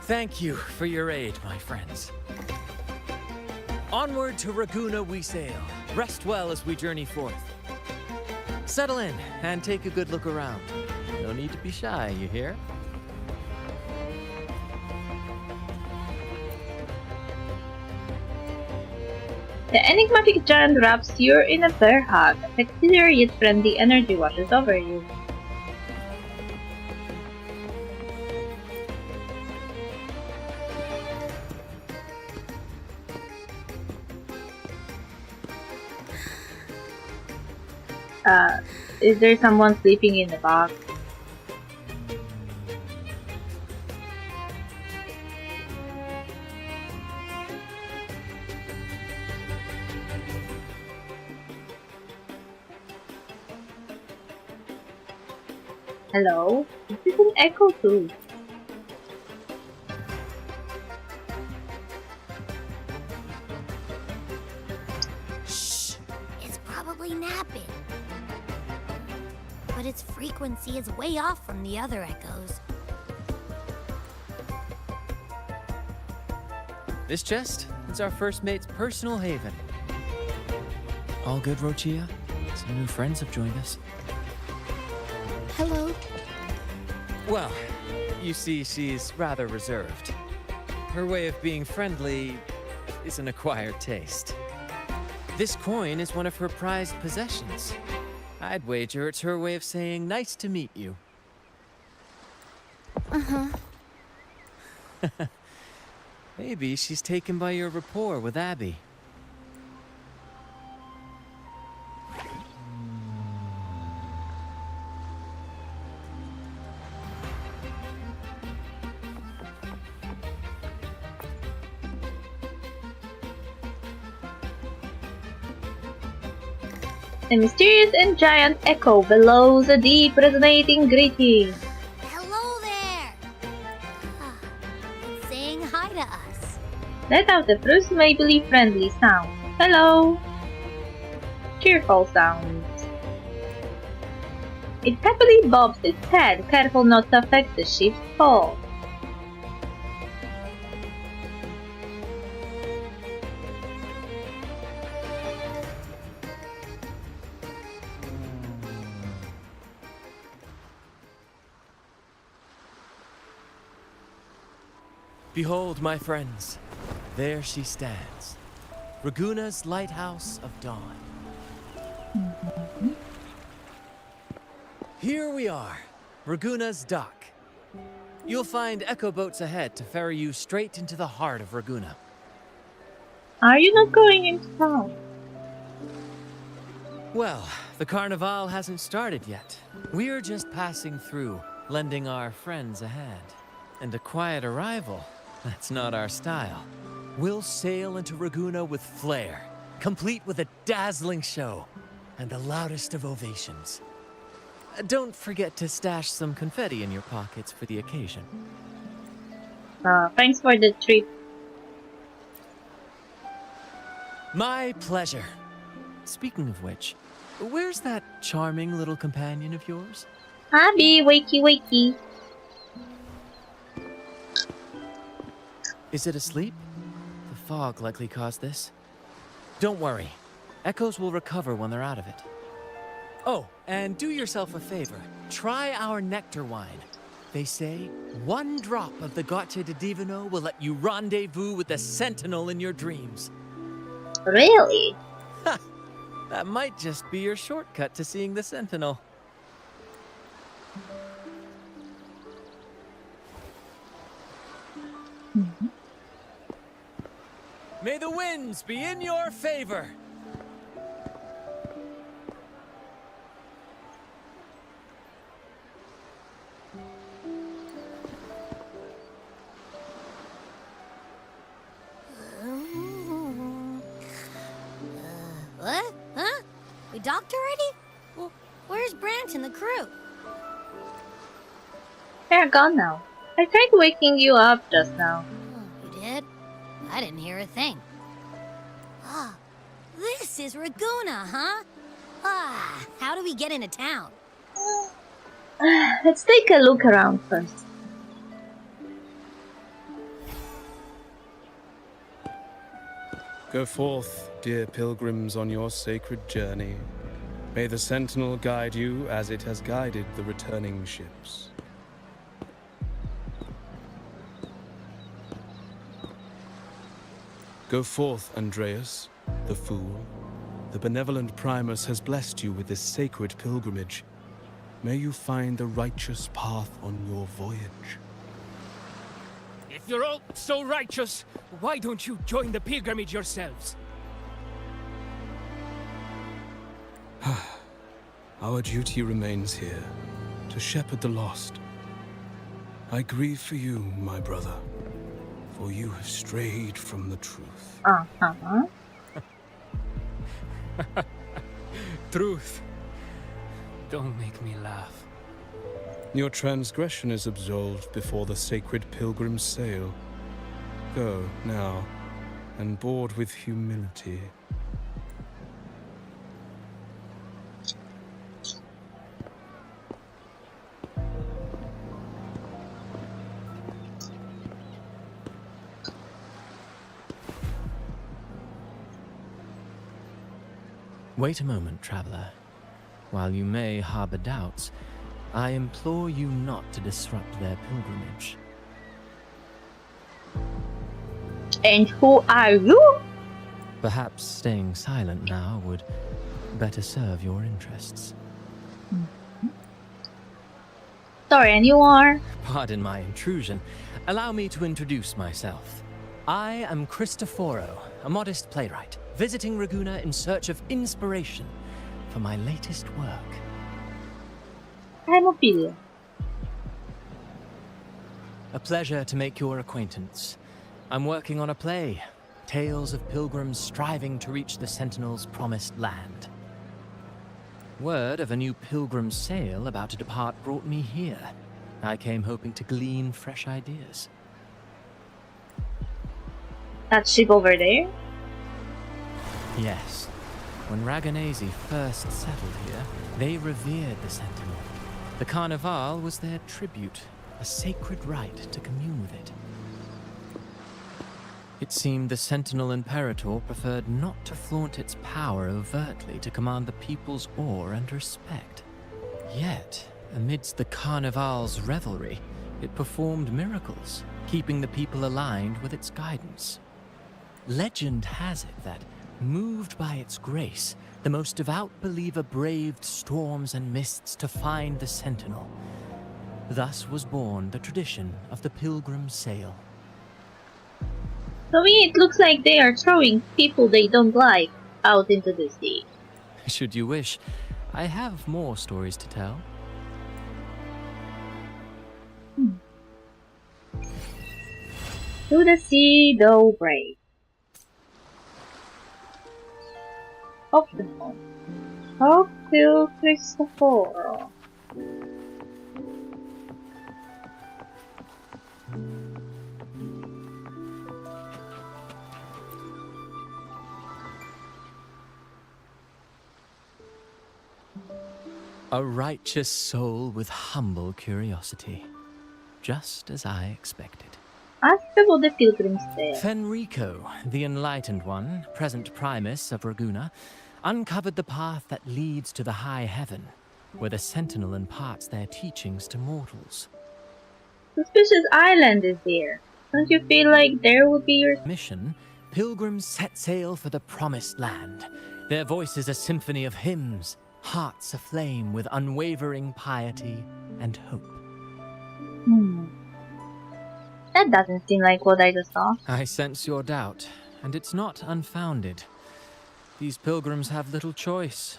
Thank you for your aid, my friends. Onward to Raguna we sail. Rest well as we journey forth. Settle in and take a good look around. No need to be shy, you hear? The enigmatic giant wraps you in a bear hug. A peculiar yet friendly energy washes over you. Is there someone sleeping in the box? Hello? This is an echo too. Shh! It's probably napping. But its frequency is way off from the other echoes. This chest is our first mate's personal haven. All good, Rochia? Some new friends have joined us. Hello. Well, you see, she's rather reserved. Her way of being friendly is an acquired taste. This coin is one of her prized possessions. I'd wager it's her way of saying nice to meet you. Uh-huh. Maybe she's taken by your rapport with Abby. A mysterious and giant echo bellows a deep resonating greeting. Hello there! It's saying hi to us. Let out the presumably friendly sound. Hello! Cheerful sounds. It happily bobs its head, careful not to affect the ship's fall. Behold, my friends, there she stands, Raguna's lighthouse of dawn. Here we are, Raguna's dock. You'll find echo boats ahead to ferry you straight into the heart of Raguna. Are you not going into town? Well, the Carnival hasn't started yet. We're just passing through, lending our friends a hand. And a quiet arrival. That's not our style. We'll sail into Raguna with flair, complete with a dazzling show and the loudest of ovations. Don't forget to stash some confetti in your pockets for the occasion. Thanks for the treat. My pleasure. Speaking of which, where's that charming little companion of yours? Abby, wakey wakey. Is it asleep? The fog likely caused this. Don't worry. Echoes will recover when they're out of it. Oh, and do yourself a favor. Try our nectar wine. They say one drop of the Gace de Divino will let you rendezvous with the Sentinel in your dreams. Really? Ha! That might just be your shortcut to seeing the Sentinel. May the winds be in your favor. What? Huh? We docked already? Well, where's Brant and the crew? They're gone now. I tried waking you up just now. Oh, you did? I didn't hear a thing. Ah, this is Raguna, huh? Ah, how do we get into town? Let's take a look around first. Go forth, dear pilgrims, on your sacred journey. May the Sentinel guide you as it has guided the returning ships. Go forth, Andreas, the fool. The benevolent Primus has blessed you with this sacred pilgrimage. May you find the righteous path on your voyage. If you're all so righteous, why don't you join the pilgrimage yourselves? Our duty remains here, to shepherd the lost. I grieve for you, my brother, for you have strayed from the truth. Uh-huh. Truth. Don't make me laugh. Your transgression is absolved before the sacred pilgrims sail. Go, now, and board with humility. Wait a moment, traveler. While you may harbor doubts, I implore you not to disrupt their pilgrimage. And who are you? Perhaps staying silent now would better serve your interests. Sorry, and you are? Pardon my intrusion. Allow me to introduce myself. I am Cristoforo, a modest playwright, visiting Raguna in search of inspiration for my latest work. I'm Ophelia. A pleasure to make your acquaintance. I'm working on a play, tales of pilgrims striving to reach the Sentinel's promised land. Word of a new pilgrim sail about to depart brought me here. I came hoping to glean fresh ideas. That ship over there? Yes. When Raganese first settled here, they revered the Sentinel. The Carnival was their tribute, a sacred right to commune with it. It seemed the Sentinel Imperator preferred not to flaunt its power overtly to command the people's awe and respect. Yet, amidst the Carnival's revelry, it performed miracles, keeping the people aligned with its guidance. Legend has it that, moved by its grace, the most devout believer braved storms and mists to find the Sentinel. Thus was born the tradition of the pilgrim sail. To me, it looks like they are throwing people they don't like out into the sea. Should you wish, I have more stories to tell. To the sea, though brave. Off the moon. Talk to Christopher. A righteous soul with humble curiosity. Just as I expected. Ask about the pilgrim's tale. Fenrico, the Enlightened One, present Primus of Raguna, uncovered the path that leads to the high heaven, where the Sentinel imparts their teachings to mortals. Suspicious Island is there. Don't you feel like there would be your Mission, pilgrims set sail for the Promised Land. Their voices a symphony of hymns, hearts aflame with unwavering piety and hope. That doesn't seem like what I just saw. I sense your doubt, and it's not unfounded. These pilgrims have little choice.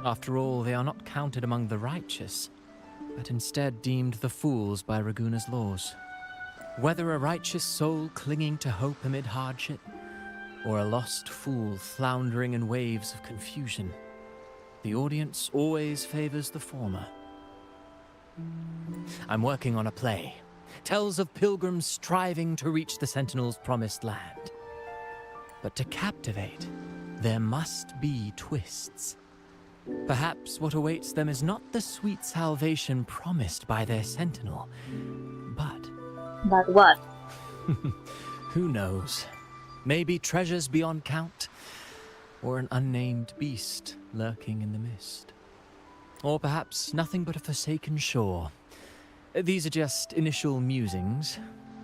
After all, they are not counted among the righteous, but instead deemed the fools by Raguna's laws. Whether a righteous soul clinging to hope amid hardship, or a lost fool floundering in waves of confusion, the audience always favors the former. I'm working on a play. Tells of pilgrims striving to reach the Sentinel's promised land. But to captivate, there must be twists. Perhaps what awaits them is not the sweet salvation promised by their Sentinel, but... But what? Who knows? Maybe treasures beyond count, or an unnamed beast lurking in the mist. Or perhaps nothing but a forsaken shore. These are just initial musings.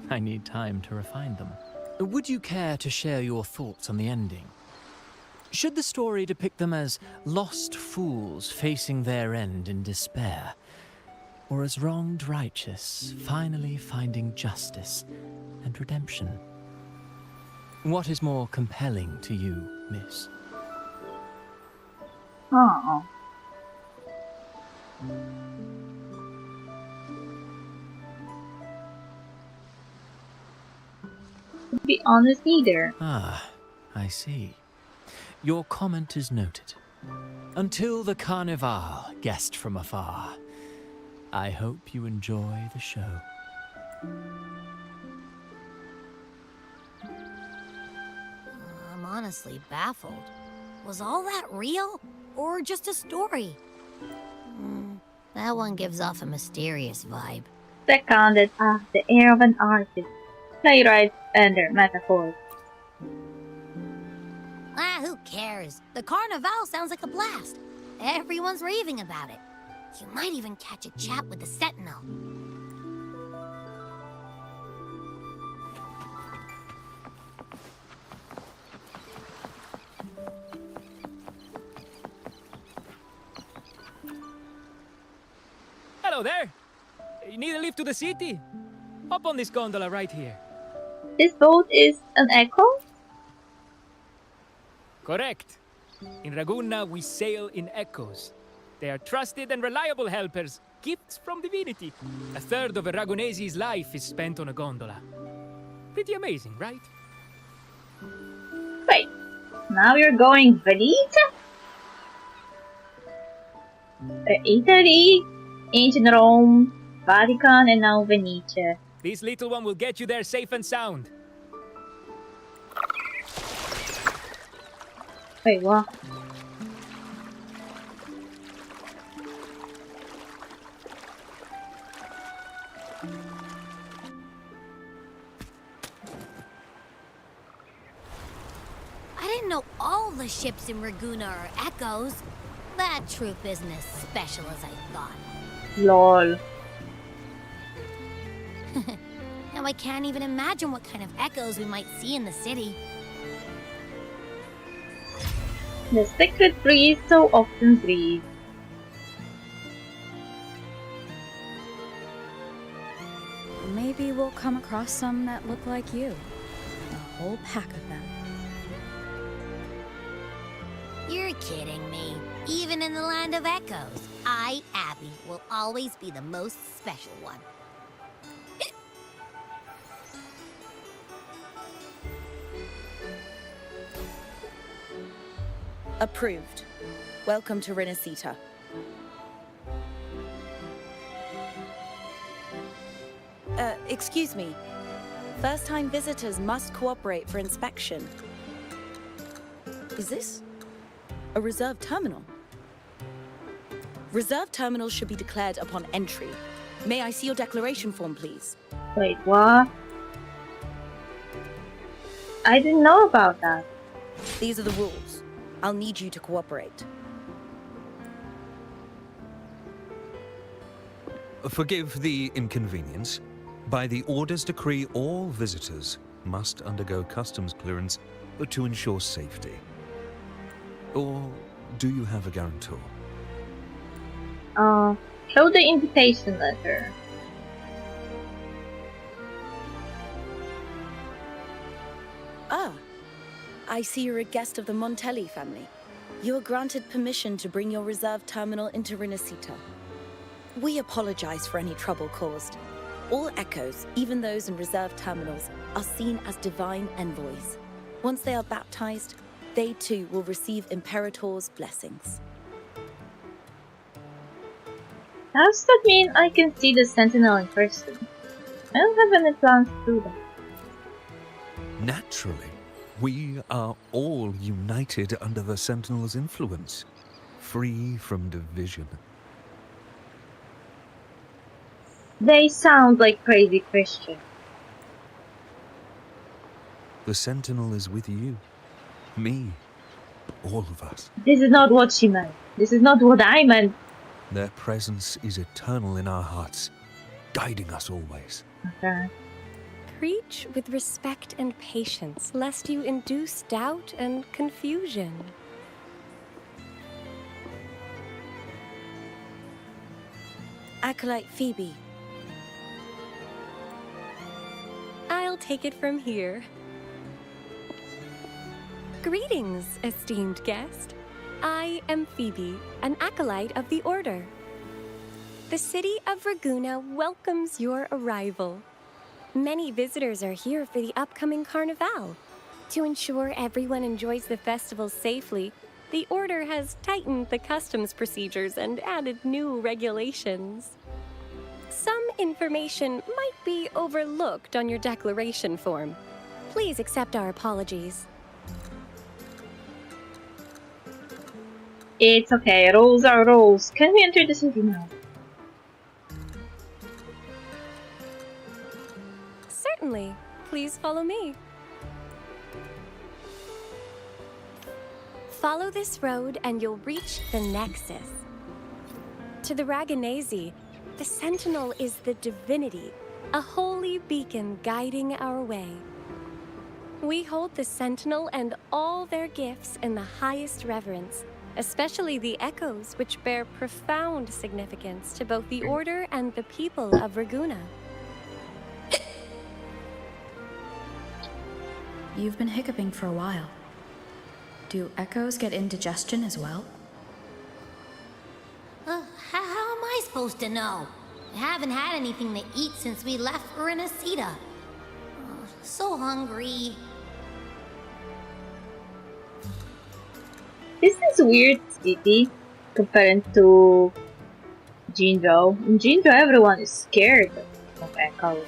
I need time to refine them. Would you care to share your thoughts on the ending? Should the story depict them as lost fools facing their end in despair? Or as wronged righteous finally finding justice and redemption? What is more compelling to you, miss? Oh. To be honest, neither. Ah, I see. Your comment is noted. Until the Carnival, guest from afar. I hope you enjoy the show. I'm honestly baffled. Was all that real? Or just a story? That one gives off a mysterious vibe. Second, it has the air of an artist. Playwrights and their metaphors. Who cares? The Carnival sounds like a blast. Everyone's raving about it. You might even catch a chat with the Sentinel. Hello there. You need a lift to the city? Hop on this gondola right here. This boat is an echo? Correct. In Raguna, we sail in echoes. They are trusted and reliable helpers, gifts from divinity. A third of a Ragunese's life is spent on a gondola. Pretty amazing, right? Wait, now you're going Venice? Italy, ancient Rome, Vatican, and now Venice. This little one will get you there safe and sound. Wait, what? I didn't know all the ships in Raguna are echoes. That troop isn't as special as I thought. Lol. Now I can't even imagine what kind of echoes we might see in the city. The secret breeze so often breathe. Maybe we'll come across some that look like you. A whole pack of them. You're kidding me. Even in the land of echoes, I, Abby, will always be the most special one. Approved. Welcome to Renacita. Excuse me. First-time visitors must cooperate for inspection. Is this a reserve terminal? Reserve terminals should be declared upon entry. May I see your declaration form, please? Wait, what? I didn't know about that. These are the rules. I'll need you to cooperate. Forgive the inconvenience. By the Order's decree, all visitors must undergo customs clearance to ensure safety. Or do you have a guarantor? Show the invitation letter. Ah, I see you're a guest of the Montelli family. You are granted permission to bring your reserve terminal into Renacita. We apologize for any trouble caused. All echoes, even those in reserve terminals, are seen as divine envoys. Once they are baptized, they too will receive Imperator's blessings. Does that mean I can see the Sentinel in person? I don't have any plans to do that. Naturally. We are all united under the Sentinel's influence, free from division. They sound like crazy Christians. The Sentinel is with you. Me. All of us. This is not what she meant. This is not what I meant. Their presence is eternal in our hearts, guiding us always. Okay. Preach with respect and patience, lest you induce doubt and confusion. Acolyte Phoebe. I'll take it from here. Greetings, esteemed guest. I am Phoebe, an acolyte of the Order. The city of Raguna welcomes your arrival. Many visitors are here for the upcoming Carnival. To ensure everyone enjoys the festival safely, the Order has tightened the customs procedures and added new regulations. Some information might be overlooked on your declaration form. Please accept our apologies. It's okay, rules are rules. Can we enter the city now? Certainly. Please follow me. Follow this road and you'll reach the Nexus. To the Raganese, the Sentinel is the divinity, a holy beacon guiding our way. We hold the Sentinel and all their gifts in the highest reverence, especially the echoes, which bear profound significance to both the Order and the people of Raguna. You've been hiccuping for a while. Do echoes get indigestion as well? How am I supposed to know? I haven't had anything to eat since we left for Renacita. So hungry. This is a weird city compared to Jinzhou. In Jinzhou, everyone is scared of echoes.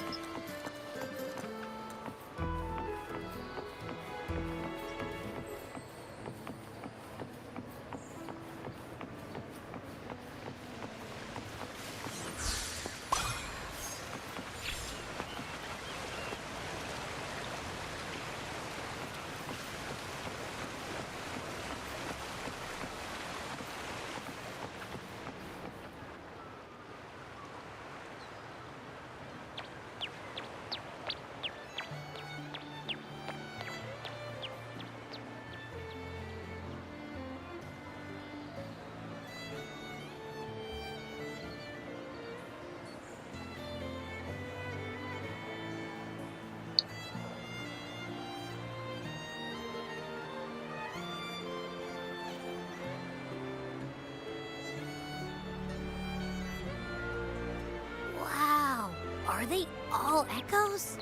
Wow, are they all echoes?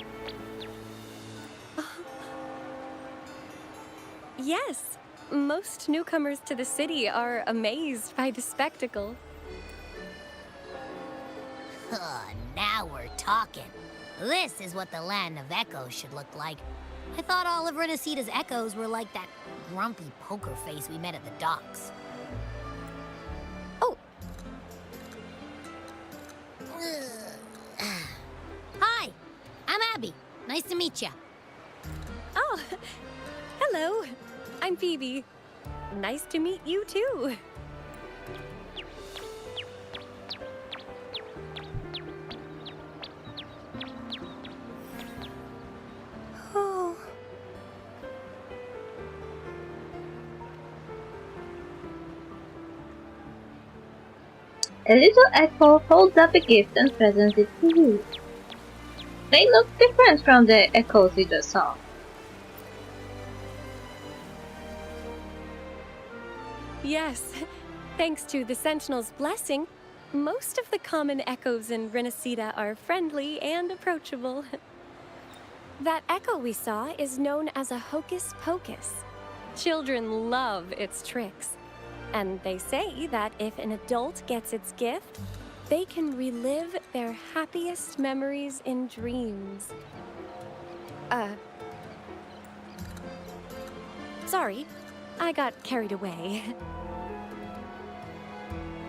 Yes, Most newcomers to the city are amazed by the spectacle. Now we're talking. This is what the land of echoes should look like. I thought all of Renacita's echoes were like that grumpy poker face we met at the docks. Oh! Hi, I'm Abby. Nice to meet ya. Oh, hello. I'm Phoebe. Nice to meet you too. Oh. A little echo holds up a gift and presents it to you. They look different from the echoes you just saw. Yes, thanks to the Sentinel's blessing, most of the common echoes in Renacita are friendly and approachable. That echo we saw is known as a hocus pocus. Children love its tricks, and they say that if an adult gets its gift, they can relive their happiest memories in dreams. Sorry, I got carried away.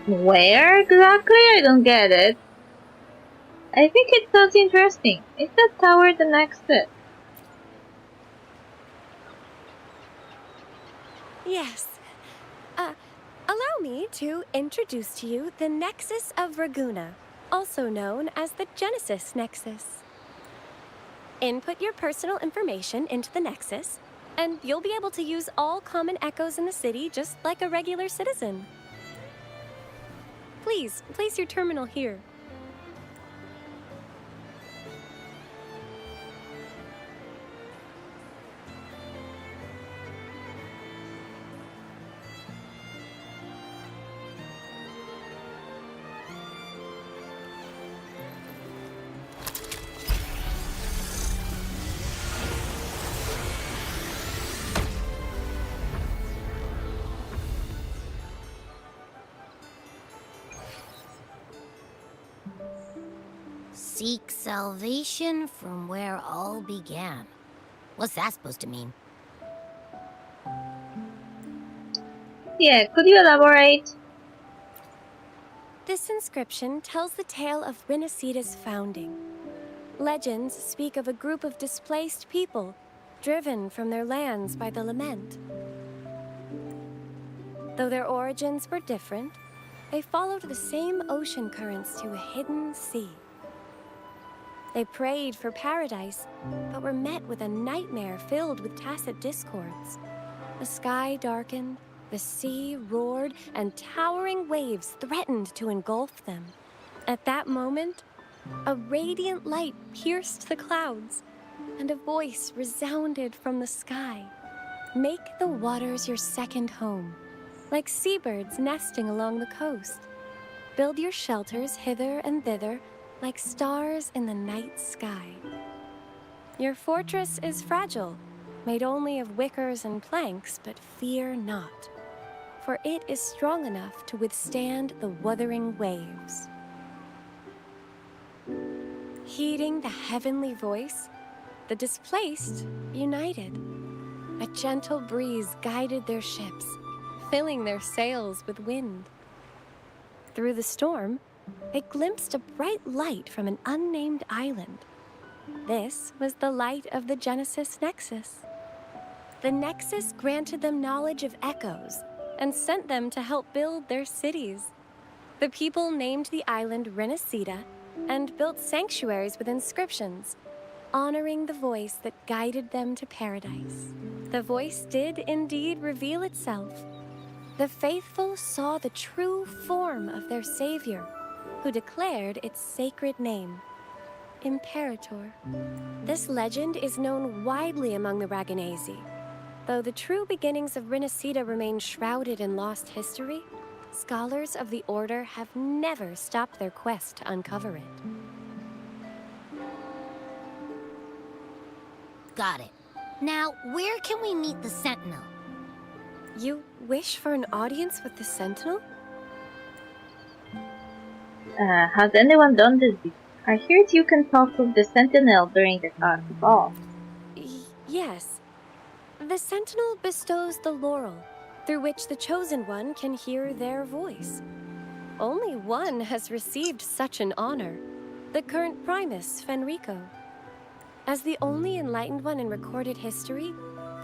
Where exactly? I don't get it. I think it sounds interesting. Is that tower the next step? Yes. Allow me to introduce to you the Nexus of Raguna, also known as the Genesis Nexus. Input your personal information into the Nexus, and you'll be able to use all common echoes in the city just like a regular citizen. Please, place your terminal here. Seek salvation from where all began. What's that supposed to mean? Yeah, could you elaborate? This inscription tells the tale of Renacita's founding. Legends speak of a group of displaced people, driven from their lands by the lament. Though their origins were different, they followed the same ocean currents to a hidden sea. They prayed for paradise, but were met with a nightmare filled with tacit discords. The sky darkened, the sea roared, and towering waves threatened to engulf them. At that moment, a radiant light pierced the clouds, and a voice resounded from the sky. Make the waters your second home, like seabirds nesting along the coast. Build your shelters hither and thither, like stars in the night sky. Your fortress is fragile, made only of wickers and planks, but fear not, for it is strong enough to withstand the wuthering waves. Heeding the heavenly voice, the displaced united. A gentle breeze guided their ships, filling their sails with wind. Through the storm, they glimpsed a bright light from an unnamed island. This was the light of the Genesis Nexus. The Nexus granted them knowledge of echoes and sent them to help build their cities. The people named the island Renacita and built sanctuaries with inscriptions, honoring the voice that guided them to paradise. The voice did indeed reveal itself. The faithful saw the true form of their savior, who declared its sacred name, Imperator. This legend is known widely among the Ragonesi. Though the true beginnings of Renacita remain shrouded in lost history, scholars of the Order have never stopped their quest to uncover it. Got it. Now, where can we meet the Sentinel? You wish for an audience with the Sentinel? Has anyone done this before? I heard you can talk with the Sentinel during the carnival. Yes. The Sentinel bestows the laurel, through which the Chosen One can hear their voice. Only one has received such an honor, the current Primus, Fenrico. As the only enlightened one in recorded history,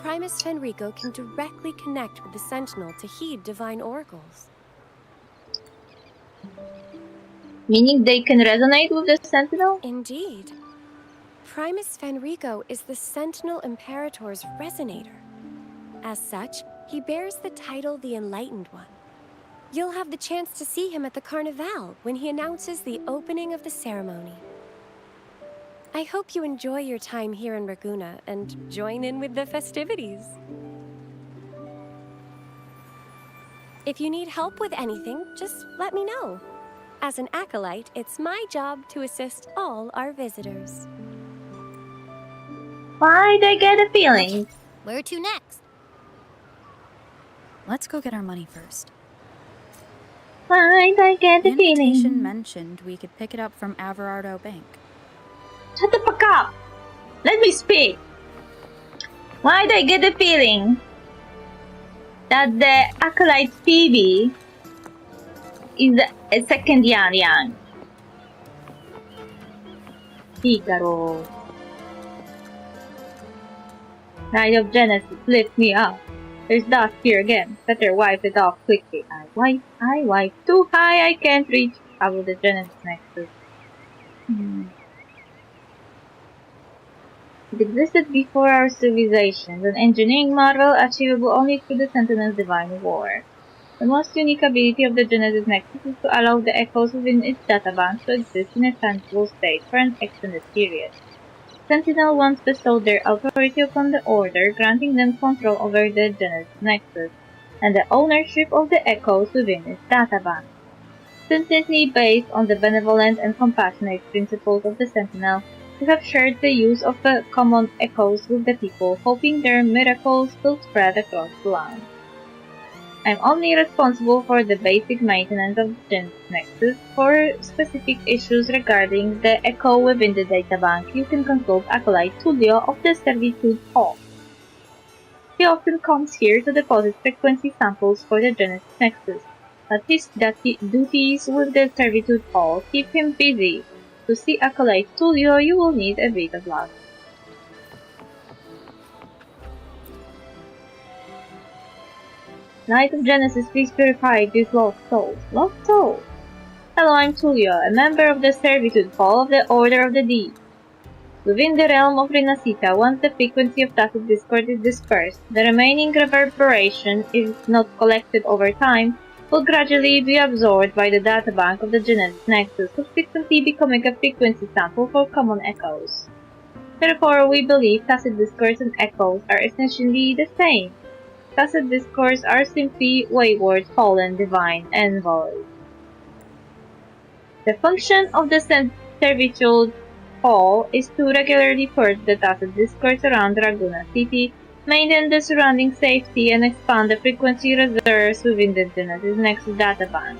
Primus Fenrico can directly connect with the Sentinel to heed divine oracles. Meaning they can resonate with the Sentinel? Indeed. Primus Fenrico is the Sentinel Imperator's resonator. As such, he bears the title the Enlightened One. You'll have the chance to see him at the Carnival when he announces the opening of the ceremony. I hope you enjoy your time here in Raguna and join in with the festivities. If you need help with anything, just let me know. As an acolyte, it's my job to assist all our visitors. Why'd I get a feeling? Okay, where to next? Let's go get our money first. Why'd I get The a feeling? invitation mentioned we could pick it up from Everardo Bank. Shut the fuck up! Let me speak! Why'd I get the feeling that the acolyte Phoebe is a second Yang? Figaro. Night of Genesis, lift me up. There's dust here again. Better wipe it off quickly. I wipe. Too high, I can't reach. How will the Genesis nexus? It existed before our civilizations, an engineering marvel achievable only through the Sentinel's divine war. The most unique ability of the Genesis Nexus is to allow the echoes within its databank to exist in a tangible state for an extended period. Sentinel once bestowed their authority upon the Order, granting them control over the Genesis Nexus, and the ownership of the echoes within its databank. Simply based on the benevolent and compassionate principles of the Sentinel, we have shared the use of the common echoes with the people, hoping their miracles will spread across the land. I am only responsible for the basic maintenance of the Genesis Nexus. For specific issues regarding the echo within the databank, you can consult Acolyte Tullio of the Servitude Hall. He often comes here to deposit frequency samples for the Genesis Nexus, but his duties with the Servitude Hall keep him busy. To see Acolyte Tullio, you will need a bit of luck. Light of Genesis, please purify these lost souls. Lost souls? Hello, I'm Tullio, a member of the Servitude Hall of the Order of the Deep. Within the realm of Renacita, once the frequency of tacit discord is dispersed, the remaining reverberation, if not collected over time, will gradually be absorbed by the databank of the Genesis Nexus, subsequently becoming a frequency sample for common echoes. Therefore, we believe tacit discords and echoes are essentially the same. Tacit discords are simply wayward, fallen divine envoys. The function of the Servitude Hall is to regularly purge the tacit discords around Raguna City, maintain the surrounding safety, and expand the frequency reserves within the Genesis Nexus databank.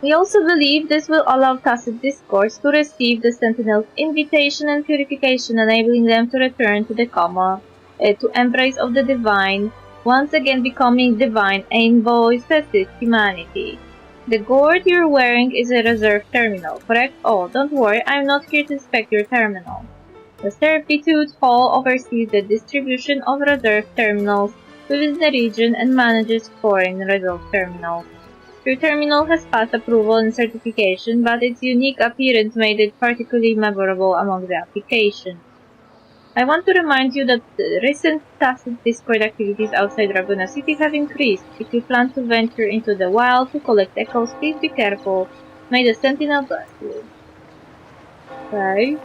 We also believe this will allow tacit discords to receive the Sentinel's invitation and purification, enabling them to return to the coma, to embrace of the divine, once again becoming divine envoys to assist humanity. The gourd you're wearing is a reserve terminal, correct? Oh, don't worry, I'm not here to inspect your terminal. The Servitude Hall oversees the distribution of reserve terminals within the region and manages foreign reserve terminals. Your terminal has passed approval and certification, but its unique appearance made it particularly memorable among the applications. I want to remind you that the recent tacit discord activities outside Raguna City have increased. If you plan to venture into the wild to collect echoes, please be careful. May the Sentinel bless you. Okay.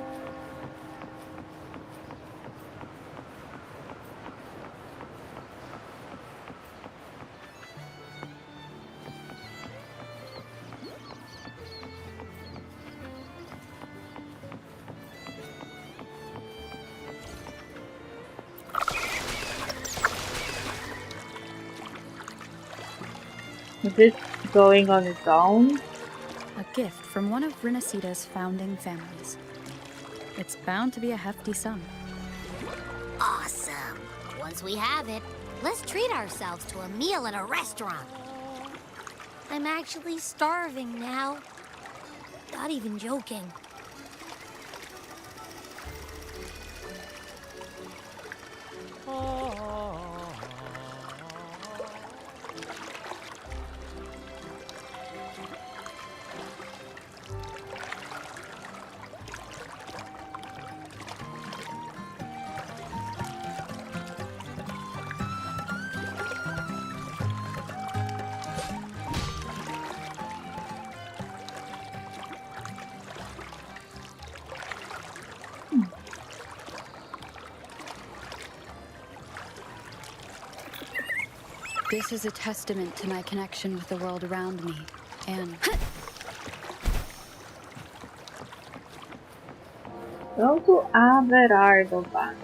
this going on its own? A gift from one of Renacita's founding families. It's bound to be a hefty sum. Awesome. Once we have it, let's treat ourselves to a meal at a restaurant. I'm actually starving now. Not even joking. This is a testament to my connection with the world around me, and Go to Averardo Bank.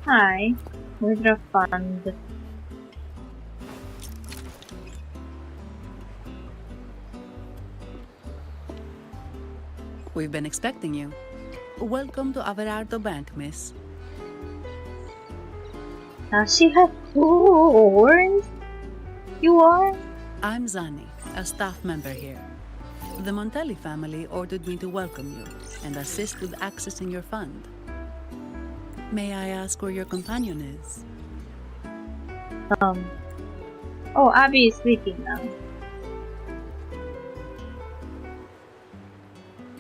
Hi, withdraw fund. We've been expecting you. Welcome to Averardo Bank, miss. Now she has horns. You are? I'm Zani, a staff member here. The Montelli family ordered me to welcome you and assist with accessing your fund. May I ask where your companion is? Oh, Abby is sleeping now.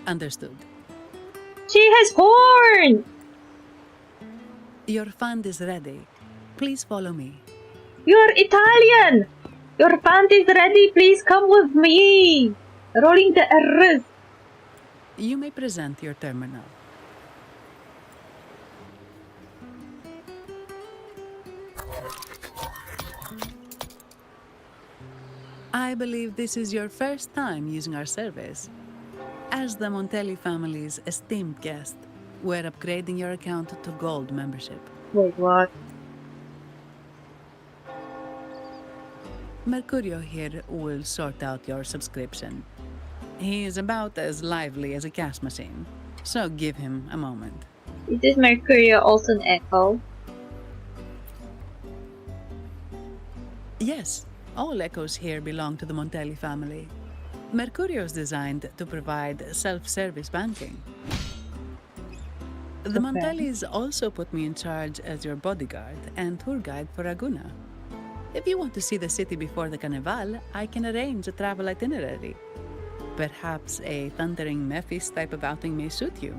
Understood. She has horns! Your fund is ready. Please follow me. You're Italian! Your fund is ready, please come with me! Rolling the R's. You may present your terminal. I believe this is your first time using our service. As the Montelli family's esteemed guest, we're upgrading your account to Gold membership. Wait, what? Mercurio here will sort out your subscription. He is about as lively as a cash machine, so give him a moment. Is this Mercurio also an echo? Yes, all echoes here belong to the Montelli family. Mercurio is designed to provide self-service banking. The Montellis also put me in charge as your bodyguard and tour guide for Ragusa. If you want to see the city before the Carnival, I can arrange a travel itinerary. Perhaps a thundering Memphis type of outing may suit you,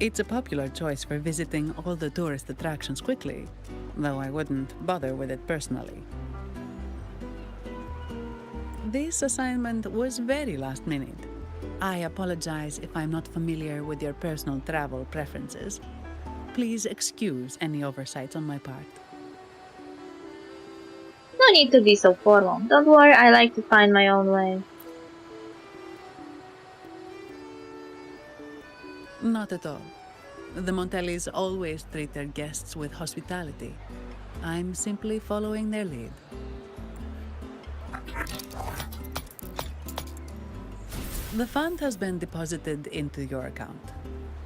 It's a popular choice for visiting all the tourist attractions quickly, though I wouldn't bother with it personally. This assignment was very last minute. I apologize if I'm not familiar with your personal travel preferences. Please excuse any oversights on my part. No need to be so formal. Don't worry, I like to find my own way. Not at all. The Montellis always treat their guests with hospitality. I'm simply following their lead. The fund has been deposited into your account.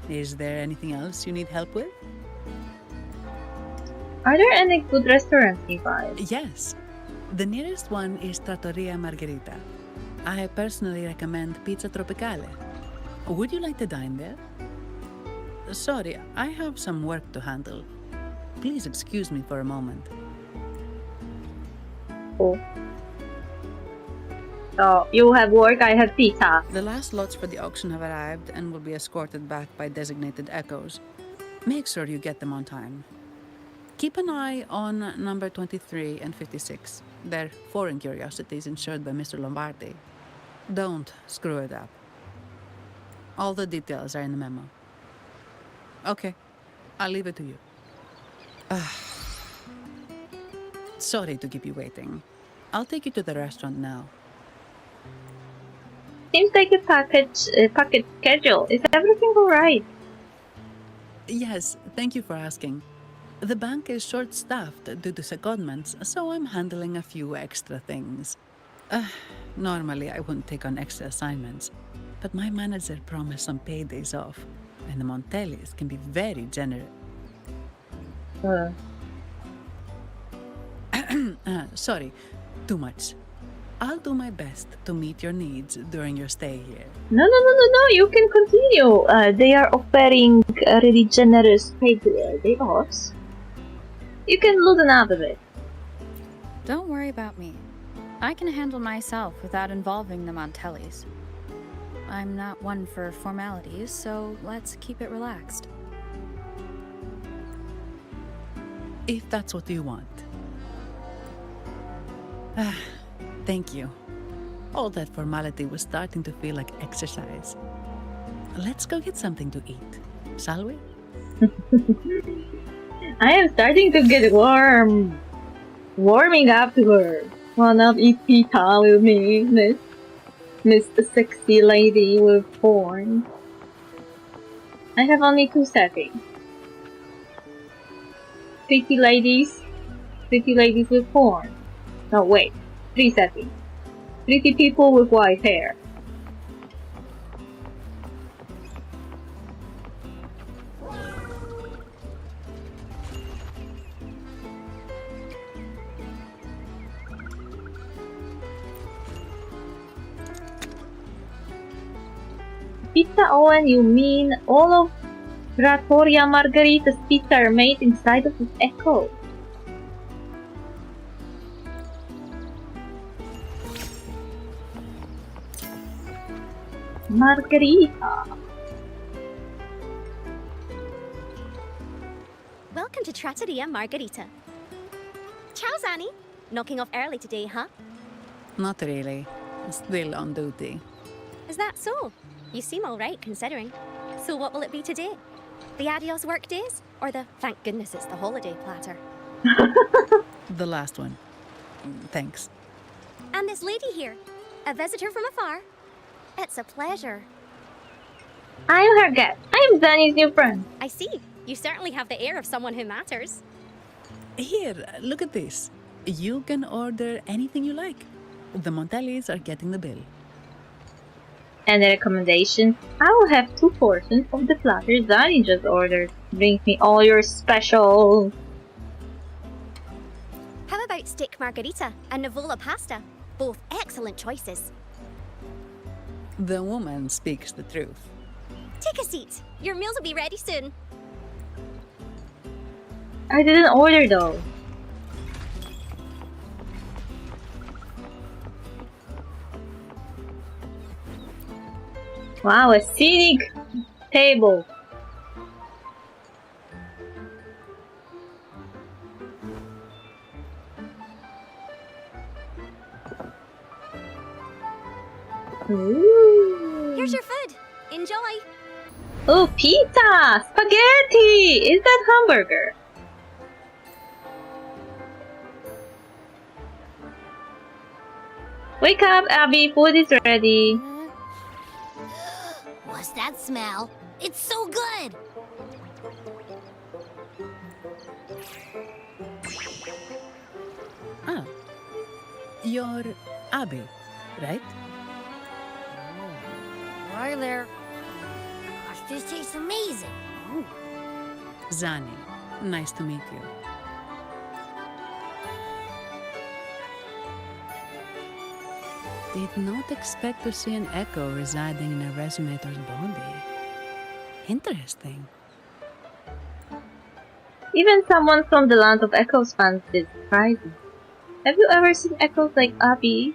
Is there anything else you need help with? Are there any good restaurants nearby? Yes. The nearest one is Trattoria Margherita. I personally recommend Pizza Tropicale. Would you like to dine there? Sorry, I have some work to handle. Please excuse me for a moment. Oh. So, you have work, I have pizza. The last lots for the auction have arrived and will be escorted back by designated echoes. Make sure you get them on time. Keep an eye on number 23 and 56. They're foreign curiosities insured by Mr. Lombardi. Don't screw it up. All the details are in the memo. Okay, I'll leave it to you. Sorry to keep you waiting. I'll take you to the restaurant now. Seems like a package schedule. Is everything alright? Yes, thank you for asking. The bank is short-staffed due to secondments, so I'm handling a few extra things. Normally, I wouldn't take on extra assignments, but my manager promised some paydays off, and the Montellis can be very generous. Sorry, too much. I'll do my best to meet your needs during your stay here. No, you can continue. They are offering really generous paid day offs. You can loosen up a bit. Don't worry about me. I can handle myself without involving the Montellis. I'm not one for formalities, so let's keep it relaxed. If that's what you want. Thank you. All that formality was starting to feel like exercise. Let's go get something to eat, shall we? I am starting to get warm. Warming up to her. Wanna not eat pita with me, Miss Sexy Lady with porn. I have only 2 settings. Pretty ladies with porn. No, wait. 3 settings. Pretty people with white hair. Pizza Owen, you mean all of Trattoria Margherita's pizza are made inside of this Echo? Margherita. Welcome to Trattoria Margherita. Ciao, Zanni. Knocking off early today, huh? Not really. Still on duty. Is that so? You seem alright considering. So what will it be today? The adios work days? Or the thank goodness it's the holiday platter? The last one. Thanks. And this lady here, a visitor from afar. It's a pleasure. I'm her guest. I'm Zanni's new friend. I see. You certainly have the air of someone who matters. Here, look at this. You can order anything you like. The Montellis are getting the bill. And a recommendation, I will have 2 portions of the platter Zanni just ordered. Bring me all your specials. How about steak margherita and Nivola pasta? Both excellent choices. The woman speaks the truth. Take a seat. Your meals will be ready soon. I didn't order though. Wow, a scenic table. Ooh. Here's your food. Enjoy. Oh, pizza! Spaghetti! Is that hamburger? Wake up, Abby. Food is ready. What's that smell? It's so good! Ah, you're Abby, right? Hi there. Gosh, this tastes amazing. Ooh. Zanni, nice to meet you. Did not expect to see an echo residing in a resumator's body. Interesting. Even someone from the land of echoes finds this surprising. Have you ever seen echoes like Abby?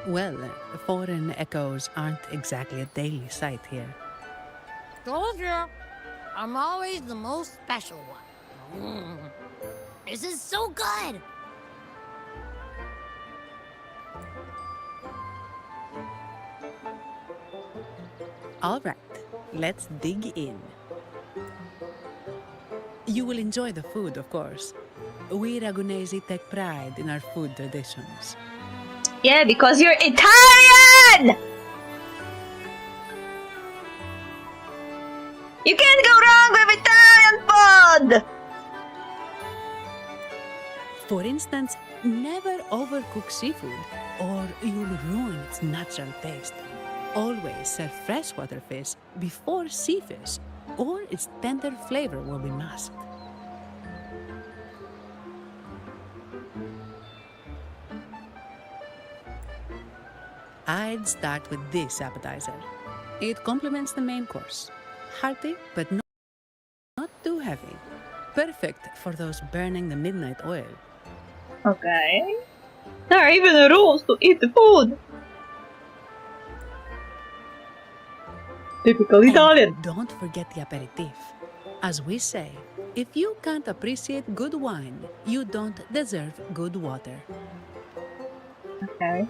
Well, foreign echoes aren't exactly a daily sight here. Told you. I'm always the most special one. This is so good! All right, let's dig in. You will enjoy the food, of course. We Ragunesi take pride in our food traditions. Yeah, because you're Italian! You can't go wrong with Italian food! For instance, never overcook seafood, or you'll ruin its natural taste. Always serve freshwater fish before sea fish, or its tender flavor will be masked. I'd start with this appetizer. It complements the main course. Hearty, but not too heavy. Perfect for those burning the midnight oil. Okay. There are even rules to eat the food. Typical Italian. And don't forget the aperitif. As we say, if you can't appreciate good wine, you don't deserve good water. Okay.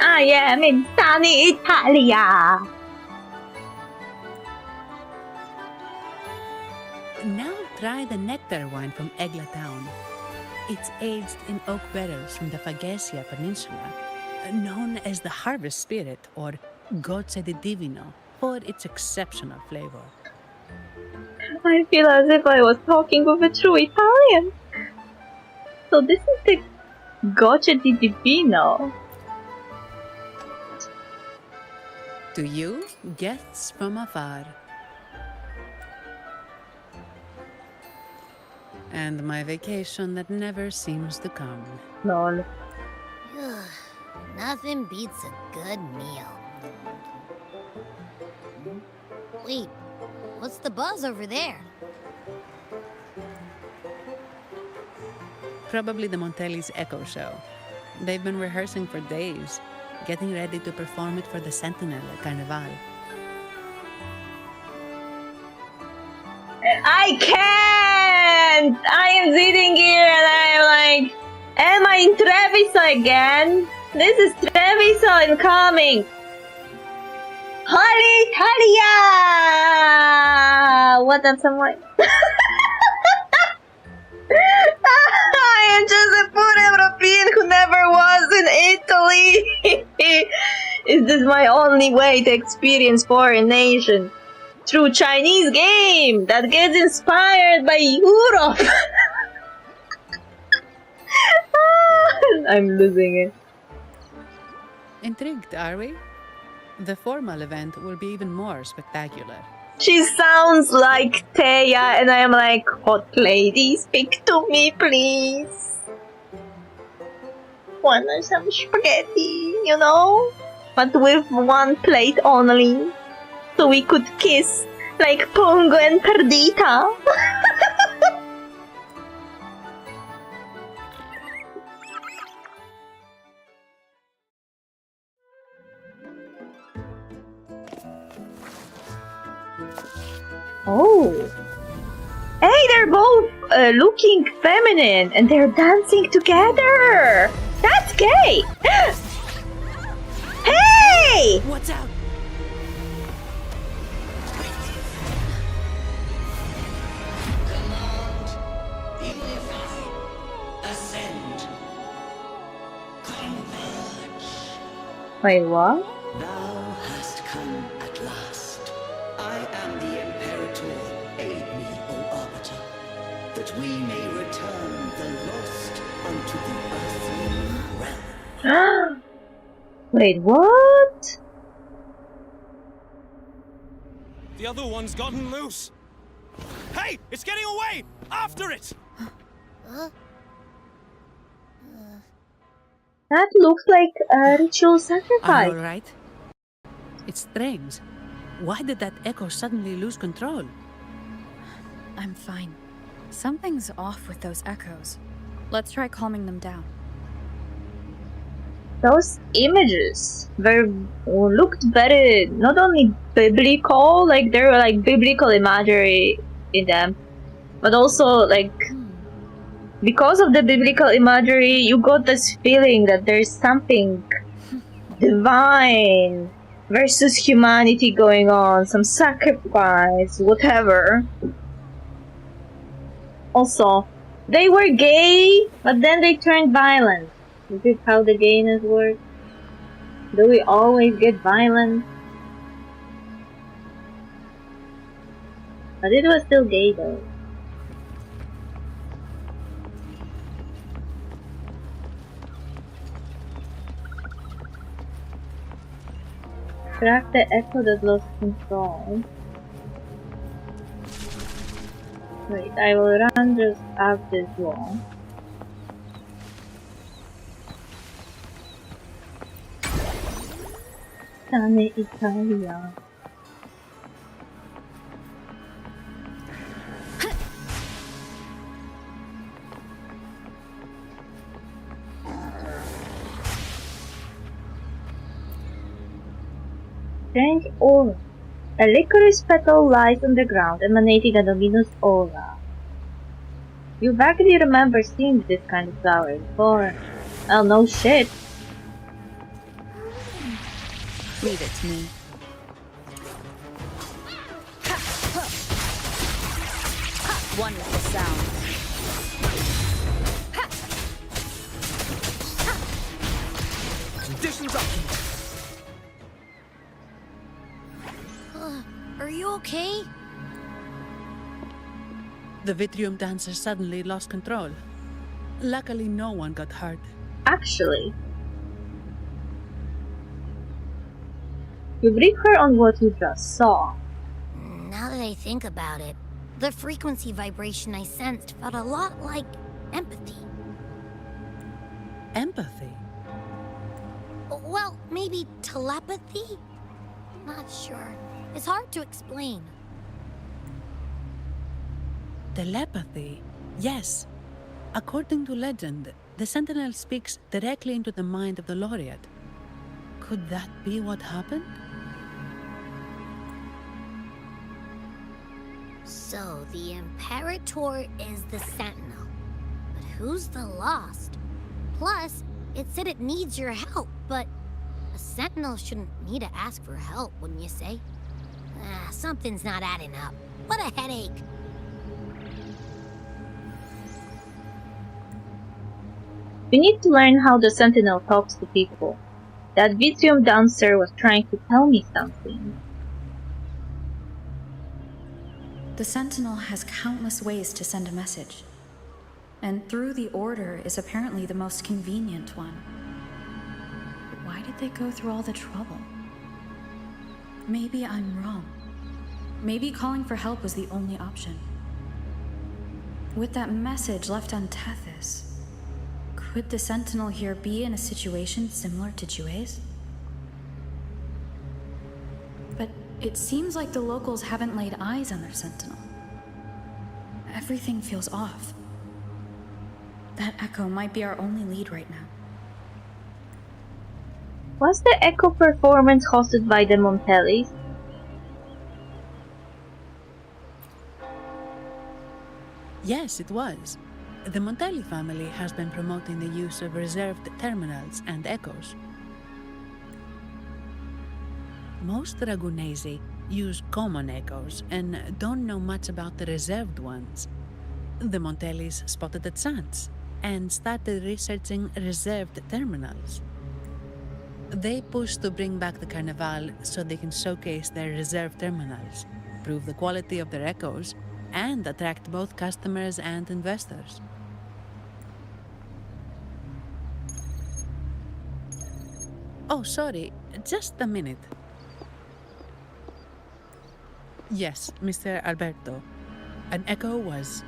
I am in sunny Italia. Now try the nectar wine from Egla town. It's aged in oak barrels from the Faghesia Peninsula, known as the harvest spirit or Gocce di Divino for its exceptional flavor. I feel as if I was talking with a true Italian. So this is the Gocce di Divino. To you, guests from afar. And my vacation that never seems to come. Lol. Nothing beats a good meal. Wait, what's the buzz over there? Probably the Montelli's Echo Show. They've been rehearsing for days, getting ready to perform it for the Sentinel at Carnival. I can't! I am sitting here and I am like, am I in Treviso again? This is Treviso incoming! Holy Italia! What up, someone? I am just a poor European who never was in Italy! Is this my only way to experience foreign nation? Through Chinese game that gets inspired by Europe. I'm losing it. Intrigued, are we? The formal event will be even more spectacular. She sounds like Teya, and I am like, hot lady, speak to me, please. Want some spaghetti, you know? But with one plate only. So we could kiss like Pongo and Perdita. Oh. Hey, they're both looking feminine and they're dancing together. That's gay. Hey! What's up? Wait, what? Thou hast come at last. I am the Imperator. Aid me, O Arbiter, that we may return the lost unto the earthly realm. Wait, what? The other one's gotten loose. Hey, it's getting away! After it! That looks like a ritual sacrifice. Are you alright? It's strange. Why did that echo suddenly lose control? I'm fine. Something's off with those echoes. Let's try calming them down. Those images looked very not only biblical, like there were like biblical imagery in them, but also like because of the biblical imagery, you got this feeling that there's something divine versus humanity going on, some sacrifice, whatever. Also, they were gay, but then they turned violent. Is this how the gayness works? Do we always get violent? But it was still gay though. Track the echo that lost control. Wait, I will run just up this wall. Stane Italia. Strange aura. A licorice petal lies on the ground, emanating a luminous aura. You vaguely remember seeing this kind of flower before. Well, no shit. Leave it to me. Wonderful sound. Conditions optimal. Are you okay? The Vitrium dancer suddenly lost control. Luckily, no one got hurt. Actually, you brief her on what you just saw. Now that I think about it, the frequency vibration I sensed felt a lot like empathy. Empathy? Well, maybe telepathy? Not sure. It's hard to explain. Telepathy? Yes. According to legend, the Sentinel speaks directly into the mind of the laureate. Could that be what happened? So, the Imperator is the Sentinel. But who's the Lost? Plus, it said it needs your help, but a Sentinel shouldn't need to ask for help, wouldn't you say? Something's not adding up. What a headache. We need to learn how the Sentinel talks to people. That Vitrium dancer was trying to tell me something. The Sentinel has countless ways to send a message. And through the Order is apparently the most convenient one. Why did they go through all the trouble? Maybe I'm wrong. Maybe calling for help was the only option. With that message left on Tethys, could the Sentinel here be in a situation similar to Jue's? But it seems like the locals haven't laid eyes on their Sentinel. Everything feels off. That echo might be our only lead right now. Was the Echo performance hosted by the Montellis? Yes, it was. The Montelli family has been promoting the use of reserved terminals and echoes. Most Ragunesi use common echoes and don't know much about the reserved ones. The Montellis spotted a chance and started researching reserved terminals. They pushed to bring back the Carnival so they can showcase their reserved terminals, prove the quality of their echoes, and attract both customers and investors. Oh, sorry, just a minute. Yes, Mr. Alberto. An echo was...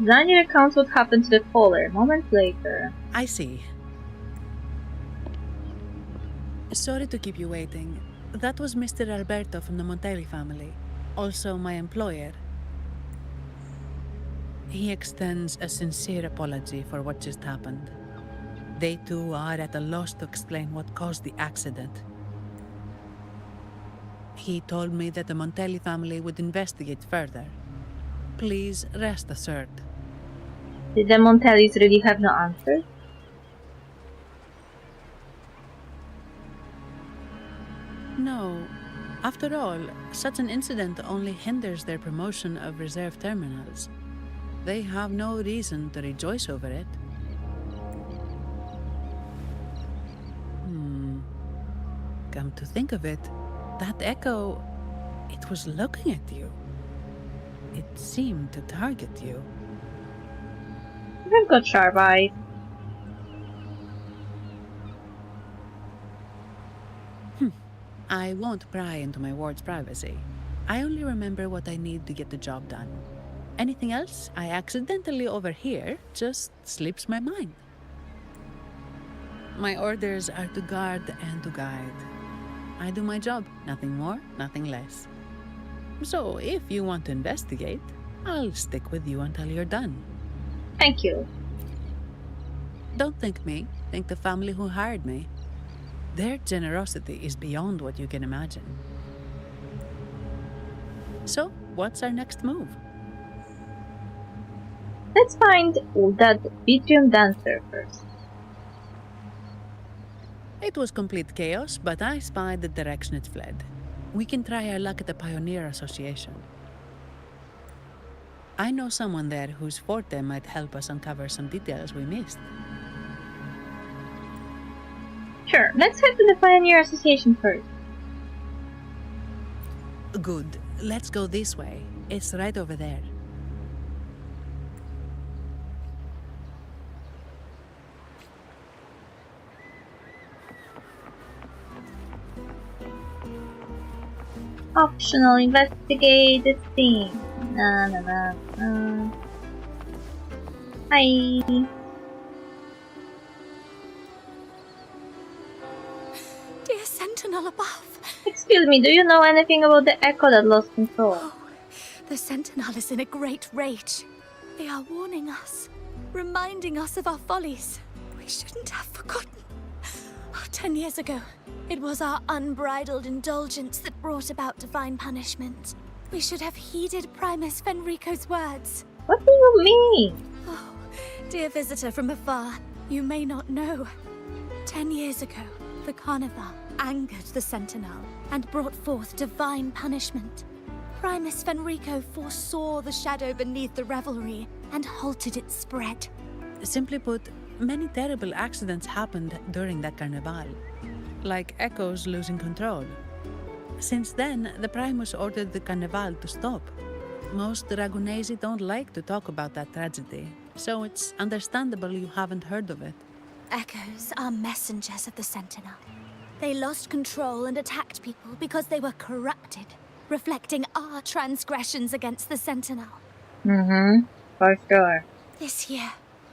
Daniel recounts what happened to the caller moments later. I see. Sorry to keep you waiting. That was Mr. Alberto from the Montelli family, also my employer. He extends a sincere apology for what just happened. They too are at a loss to explain what caused the accident. He told me that the Montelli family would investigate further. Please rest assured. Did the Montellis really have no answers? No. After all, such an incident only hinders their promotion of reserve terminals. They have no reason to rejoice over it. Come to think of it, that echo, it was looking at you. It seemed to target you. I've got sharp eyes. I won't pry into my ward's privacy. I only remember what I need to get the job done. Anything else I accidentally overhear just slips my mind. My orders are to guard and to guide. I do my job, nothing more, nothing less. So if you want to investigate, I'll stick with you until you're done. Thank you. Don't thank me, thank the family who hired me. Their generosity is beyond what you can imagine. So, what's our next move? Let's find that Vitrium dancer first. It was complete chaos, but I spied the direction it fled. We can try our luck at the Pioneer Association. I know someone there whose forte might help us uncover some details we missed. Sure, let's head to the Pioneer Association first. Good. Let's go this way. It's right over there. Optional, investigate the scene. Na na na na. Hi. Dear Sentinel above. Excuse me, do you know anything about the echo that lost control? Oh, the Sentinel is in a great rage. They are warning us, reminding us of our follies. We shouldn't have forgotten. 10 years ago, it was our unbridled indulgence that brought about divine punishment. We should have heeded Primus Fenrico's words. What do you mean? Oh, dear visitor from afar, you may not know. 10 years ago, the Carnival angered the Sentinel and brought forth divine punishment. Primus Fenrico foresaw the shadow beneath the revelry and halted its spread. Simply put, many terrible accidents happened during that Carnival, like echoes losing control. Since then, the Primus ordered the Carnival to stop. Most Ragunesi don't like to talk about that tragedy, so it's understandable you haven't heard of it. Echoes are messengers of the Sentinel. They lost control and attacked people because they were corrupted, reflecting our transgressions against the Sentinel. For sure. This year,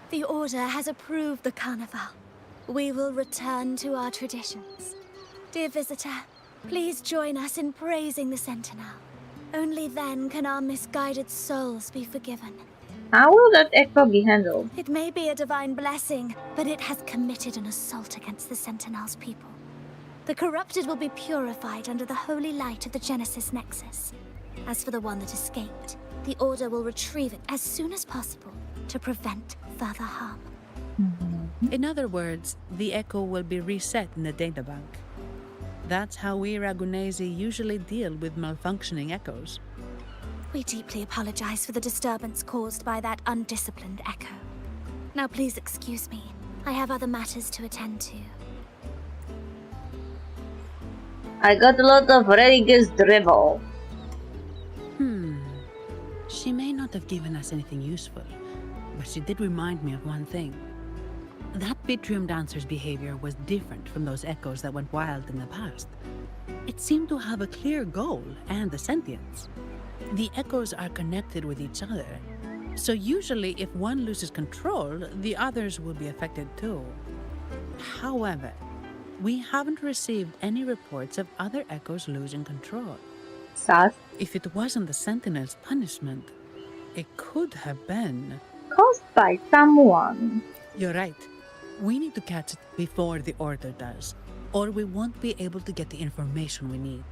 the Order has approved the Carnival. We will return to our traditions. Dear visitor, please join us in praising the Sentinel. Only then can our misguided souls be forgiven. How will that echo be handled? It may be a divine blessing, but it has committed an assault against the Sentinel's people. The corrupted will be purified under the holy light of the Genesis Nexus. As for the one that escaped, the Order will retrieve it as soon as possible to prevent further harm. In other words, the echo will be reset in the databank. That's how we Ragunesi usually deal with malfunctioning echoes. We deeply apologize for the disturbance caused by that undisciplined echo. Now please excuse me. I have other matters to attend to. I got a lot of religious drivel. She may not have given us anything useful, but she did remind me of one thing. That Vitrium dancer's behavior was different from those echoes that went wild in the past. It seemed to have a clear goal and a sentience. The echoes are connected with each other, so usually if one loses control, the others will be affected too. However, we haven't received any reports of other echoes losing control. Sus. If it wasn't the Sentinel's punishment, it could have been caused by someone. You're right. We need to catch it before the Order does, or we won't be able to get the information we need.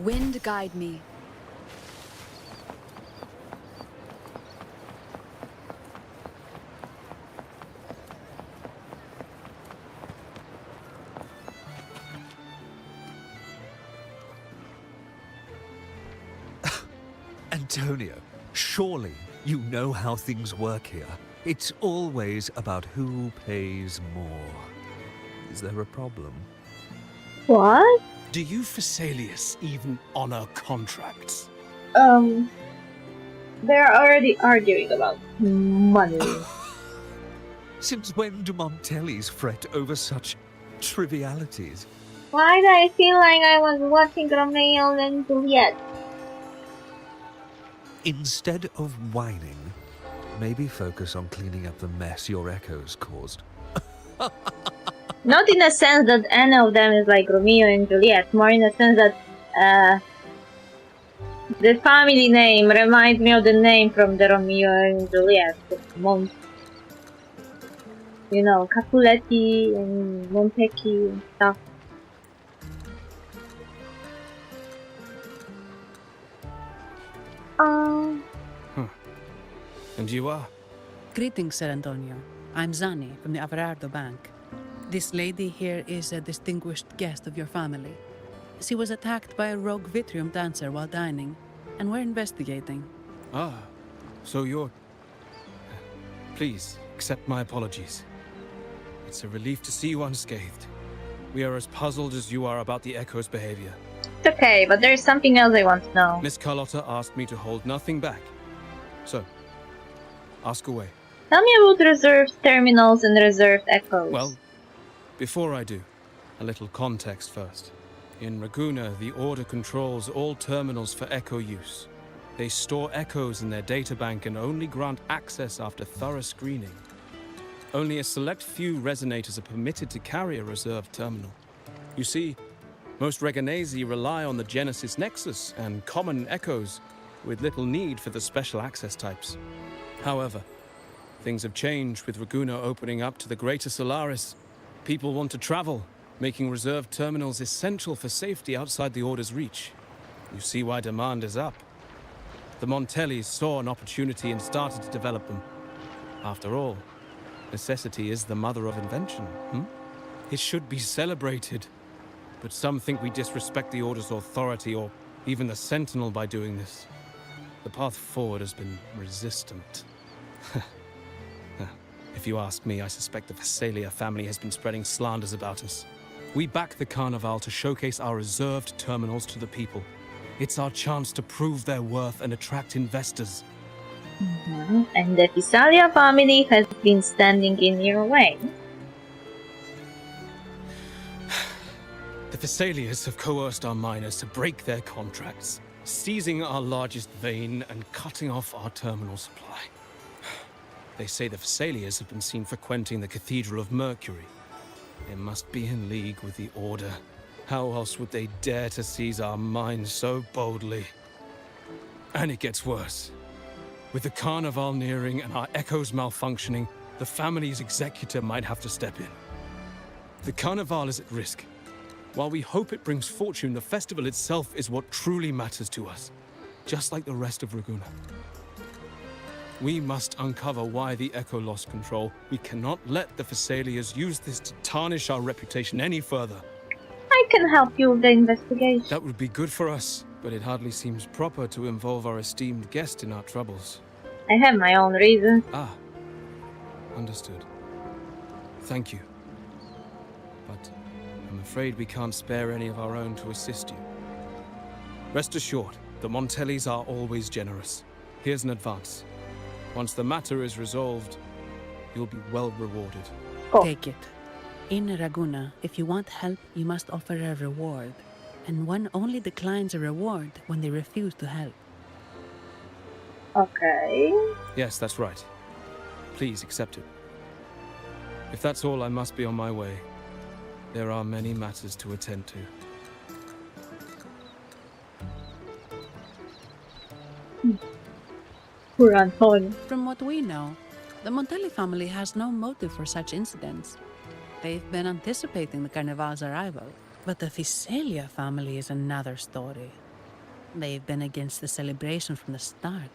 Wind guide me. Antonio, surely you know how things work here. It's always about who pays more. Is there a problem? What? Do you Phasaelius even honor contracts? They're already arguing about money. Since when do Montellis fret over such trivialities? Why did I feel like I was watching Romeo and Juliet? Instead of whining, maybe focus on cleaning up the mess your echoes caused. Not in the sense that any of them is like Romeo and Juliet, more in the sense that the family name reminds me of the name from the Romeo and Juliet. You know, Capuletti and Montecchi and stuff. And you are? Greetings, Sir Antonio. I'm Zani from the Averardo Bank. This lady here is a distinguished guest of your family. She was attacked by a rogue Vitrium dancer while dining, and we're investigating. Ah, so you're... Please, accept my apologies. It's a relief to see you unscathed. We are as puzzled as you are about the Echo's behavior. It's okay, but there's something else I want to know. Miss Carlotta asked me to hold nothing back. So, ask away. Tell me about reserved terminals and reserved echoes. Well, before I do, a little context first. In Raguna, the Order controls all terminals for echo use. They store echoes in their databank and only grant access after thorough screening. Only a select few resonators are permitted to carry a reserved terminal. You see, most Reganesi rely on the Genesis Nexus and common echoes, with little need for the special access types. However, things have changed with Raguna opening up to the greater Solaris. People want to travel, making reserved terminals essential for safety outside the Order's reach. You see why demand is up. The Montellis saw an opportunity and started to develop them. After all, necessity is the mother of invention, It should be celebrated. But some think we disrespect the Order's authority or even the Sentinel by doing this. The path forward has been resistant. If you ask me, I suspect the Phasaelia family has been spreading slanders about us. We back the Carnival to showcase our reserved terminals to the people. It's our chance to prove their worth and attract investors. And the Phasaelia family has been standing in your way. The Phasaelias have coerced our miners to break their contracts, seizing our largest vein and cutting off our terminal supply. They say the Phasaelias have been seen frequenting the Cathedral of Mercury. They must be in league with the Order. How else would they dare to seize our mines so boldly? And it gets worse. With the Carnival nearing and our echoes malfunctioning, the family's executor might have to step in. The Carnival is at risk. While we hope it brings fortune, the festival itself is what truly matters to us, just like the rest of Raguna. We must uncover why the Echo lost control. We cannot let the Phasaelias use this to tarnish our reputation any further. I can help you with the investigation. That would be good for us, but it hardly seems proper to involve our esteemed guest in our troubles. I have my own reasons. Ah, understood. Thank you. But I'm afraid we can't spare any of our own to assist you. Rest assured, the Montellis are always generous. Here's an advance. Once the matter is resolved, you'll be well rewarded. Take it. In Raguna, if you want help, you must offer a reward. And one only declines a reward when they refuse to help. Okay. Yes, that's right. Please accept it. If that's all, I must be on my way. There are many matters to attend to. Poor Antonio. From what we know, the Montelli family has no motive for such incidents. They've been anticipating the Carnival's arrival. But the Phasaelia family is another story. They've been against the celebration from the start.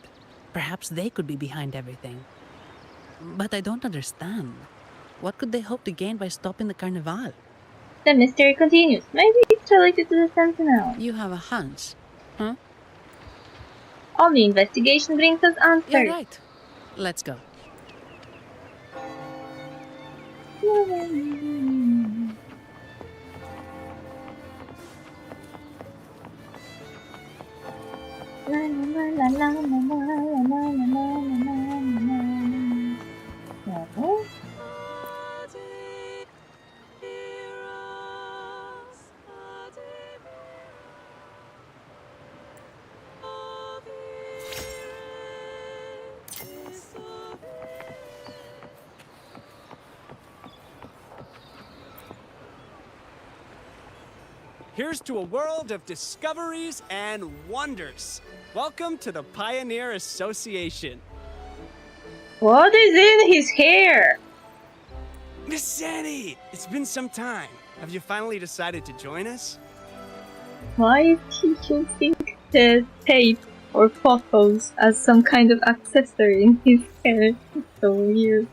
Perhaps they could be behind everything. But I don't understand. What could they hope to gain by stopping the Carnival? The mystery continues. Maybe it's related to the Sentinel. You have a hunch, huh? Only investigation brings us answers. You're right. Let's go. Here's to a world of discoveries and wonders. Welcome to the Pioneer Association. What is in his hair? Miss Sandy, it's been some time. Have you finally decided to join us? Why is he using the tape or photos as some kind of accessory in his hair? It's so weird.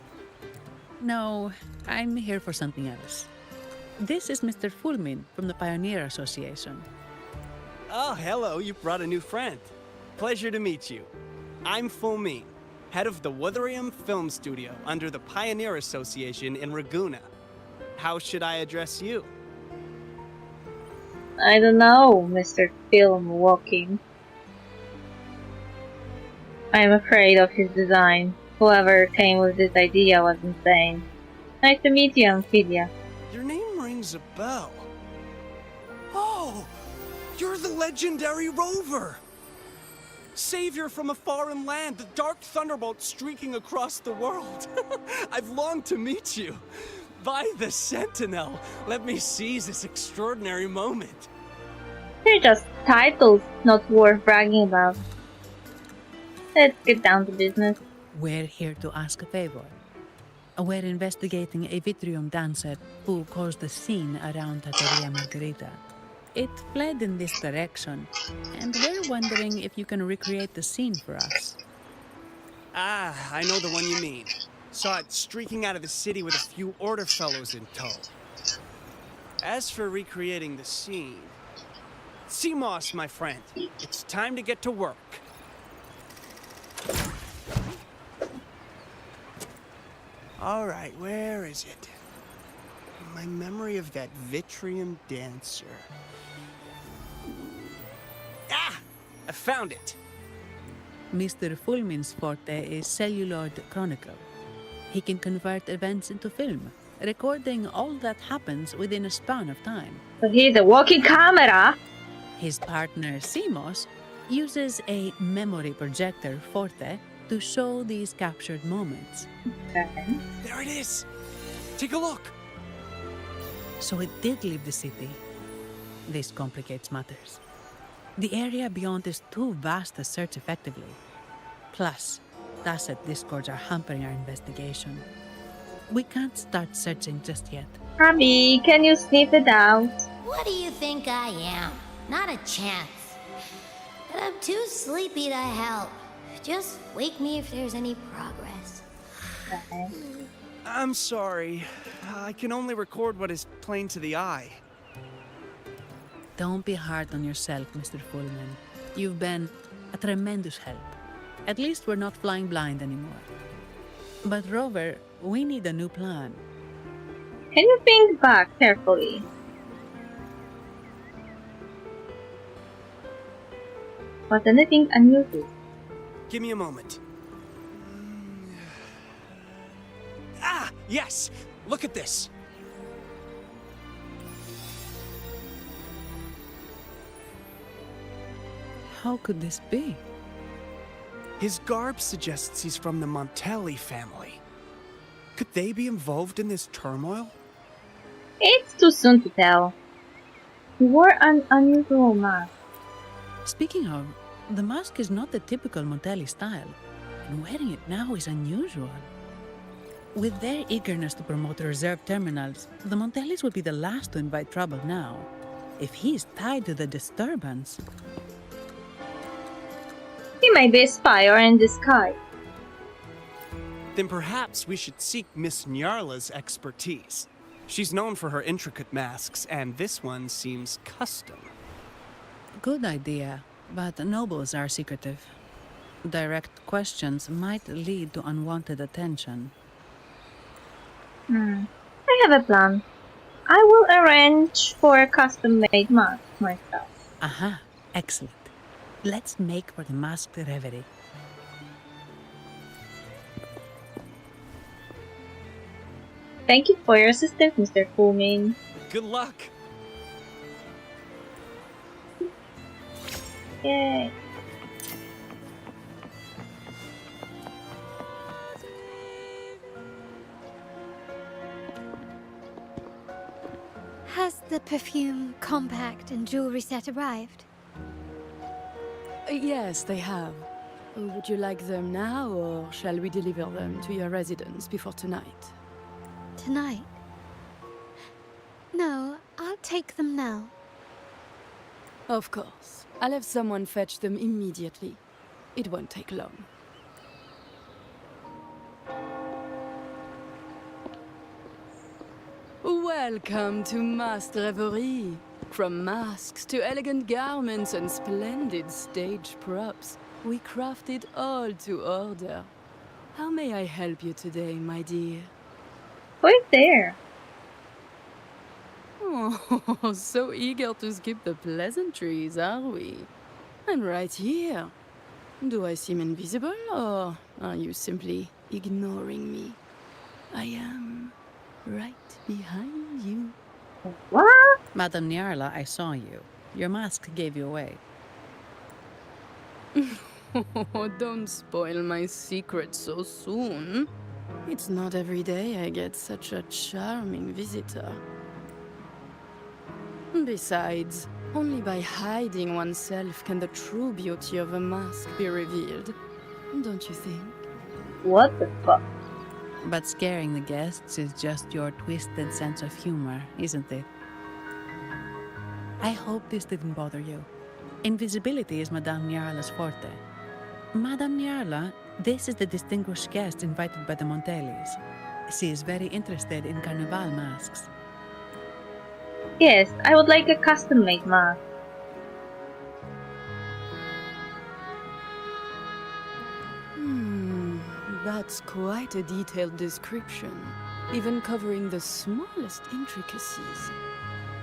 No, I'm here for something else. This is Mr. Fulmin from the Pioneer Association. Oh, hello, you brought a new friend. Pleasure to meet you. I'm Fulmin, head of the Wutherium Film Studio under the Pioneer Association in Raguna. How should I address you? I don't know, Mr. Film Walking. I'm afraid of his design. Whoever came with this idea was insane. Nice to meet you, Amphidia. Your name rings a bell. Oh, you're the legendary Rover! Savior from a foreign land, the dark thunderbolt streaking across the world. I've longed to meet you. By the Sentinel, let me seize this extraordinary moment. They're just titles, not worth bragging about. Let's get down to business. We're here to ask a favor. We're investigating a Vitrium dancer who caused a scene around Trattoria Margherita. It fled in this direction, and we're wondering if you can recreate the scene for us. Ah, I know the one you mean. Saw it streaking out of the city with a few order fellows in tow. As for recreating the scene... Seamoss, my friend, it's time to get to work. All right, where is it? My memory of that Vitrium dancer. Ah! I found it! Mr. Fulmin's forte is celluloid chronicle. He can convert events into film, recording all that happens within a span of time. So he's a walking camera? His partner, Seamoss, uses a memory projector, Forte, to show these captured moments. Okay. There it is! Take a look! So it did leave the city. This complicates matters. The area beyond is too vast to search effectively. Plus, Tacet discords are hampering our investigation. We can't start searching just yet. Abby, can you sniff it out? What do you think I am? Not a chance. But I'm too sleepy to help. Just wake me if there's any progress. Okay. I'm sorry. I can only record what is plain to the eye. Don't be hard on yourself, Mr. Fulmin. You've been a tremendous help. At least we're not flying blind anymore. But Rover, we need a new plan. Can you think back carefully? Was anything unusual? Give me a moment. Ah, yes! Look at this! How could this be? His garb suggests he's from the Montelli family. Could they be involved in this turmoil? It's too soon to tell. He wore an unusual mask. Speaking of, the mask is not the typical Montelli style, and wearing it now is unusual. With their eagerness to promote reserve terminals, the Montellis would be the last to invite trouble now. If he's tied to the disturbance... may be a spy or in disguise. Then perhaps we should seek Miss Nyarla's expertise. She's known for her intricate masks, and this one seems custom. Good idea, but nobles are secretive. Direct questions might lead to unwanted attention. I have a plan. I will arrange for a custom-made mask myself. Aha, excellent. Let's make for the masked reverie. Thank you for your assistance, Mr. Coolman. Good luck! Yay! Has the perfume, compact, and jewelry set arrived? Yes, they have. Would you like them now, or shall we deliver them to your residence before tonight? Tonight? No, I'll take them now. Of course. I'll have someone fetch them immediately. It won't take long. Welcome to Masked Reverie. From masks to elegant garments and splendid stage props, we craft it all to order. How may I help you today, my dear? Who is there? Oh, so eager to skip the pleasantries, are we? I'm right here. Do I seem invisible, or are you simply ignoring me? I am right behind you. What? Madame Nyarla, I saw you. Your mask gave you away. Oh, don't spoil my secret so soon. It's not every day I get such a charming visitor. Besides, only by hiding oneself can the true beauty of a mask be revealed. Don't you think? What the fuck? But scaring the guests is just your twisted sense of humor, isn't it? I hope this didn't bother you. Invisibility is Madame Nyarla's forte. Madame Nyarla, this is the distinguished guest invited by the Montellis. She is very interested in carnival masks. Yes, I would like a custom-made mask. That's quite a detailed description, even covering the smallest intricacies.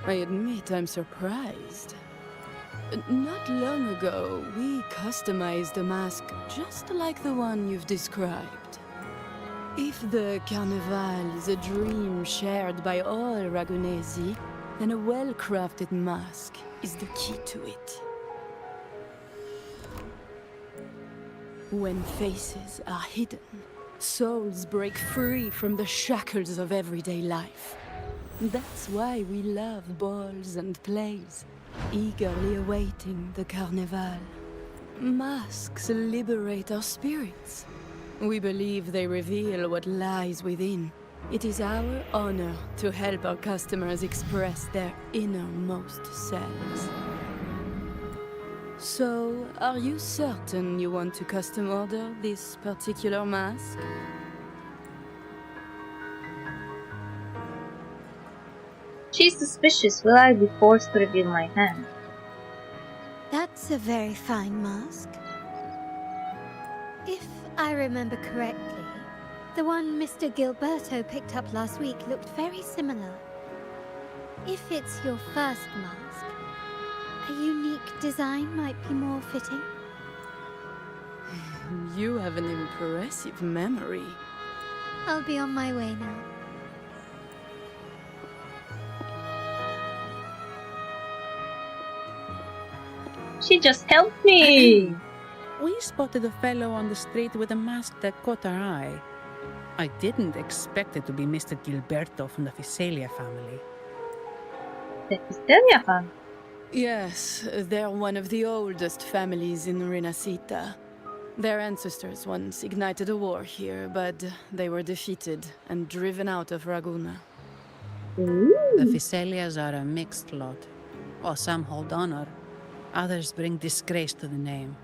I admit I'm surprised. Not long ago, we customized a mask just like the one you've described. If the Carnival is a dream shared by all Ragunesi, then a well-crafted mask is the key to it. When faces are hidden, souls break free from the shackles of everyday life. That's why we love balls and plays, eagerly awaiting the Carnival. Masks liberate our spirits. We believe they reveal what lies within. It is our honor to help our customers express their innermost selves. So, are you certain you want to custom order this particular mask? She's suspicious. Will I be forced to reveal my hand? That's a very fine mask. If I remember correctly, the one Mr. Gilberto picked up last week looked very similar. If it's your first mask, a unique design might be more fitting. You have an impressive memory. I'll be on my way now. She just helped me! We spotted a fellow on the street with a mask that caught our eye. I didn't expect it to be Mr. Gilberto from the Fisalia family. The Fisalia family? Yes, they're one of the oldest families in Renacita. Their ancestors once ignited a war here, but they were defeated and driven out of Raguna. The Fisalias are a mixed lot. While some hold honor, others bring disgrace to the name.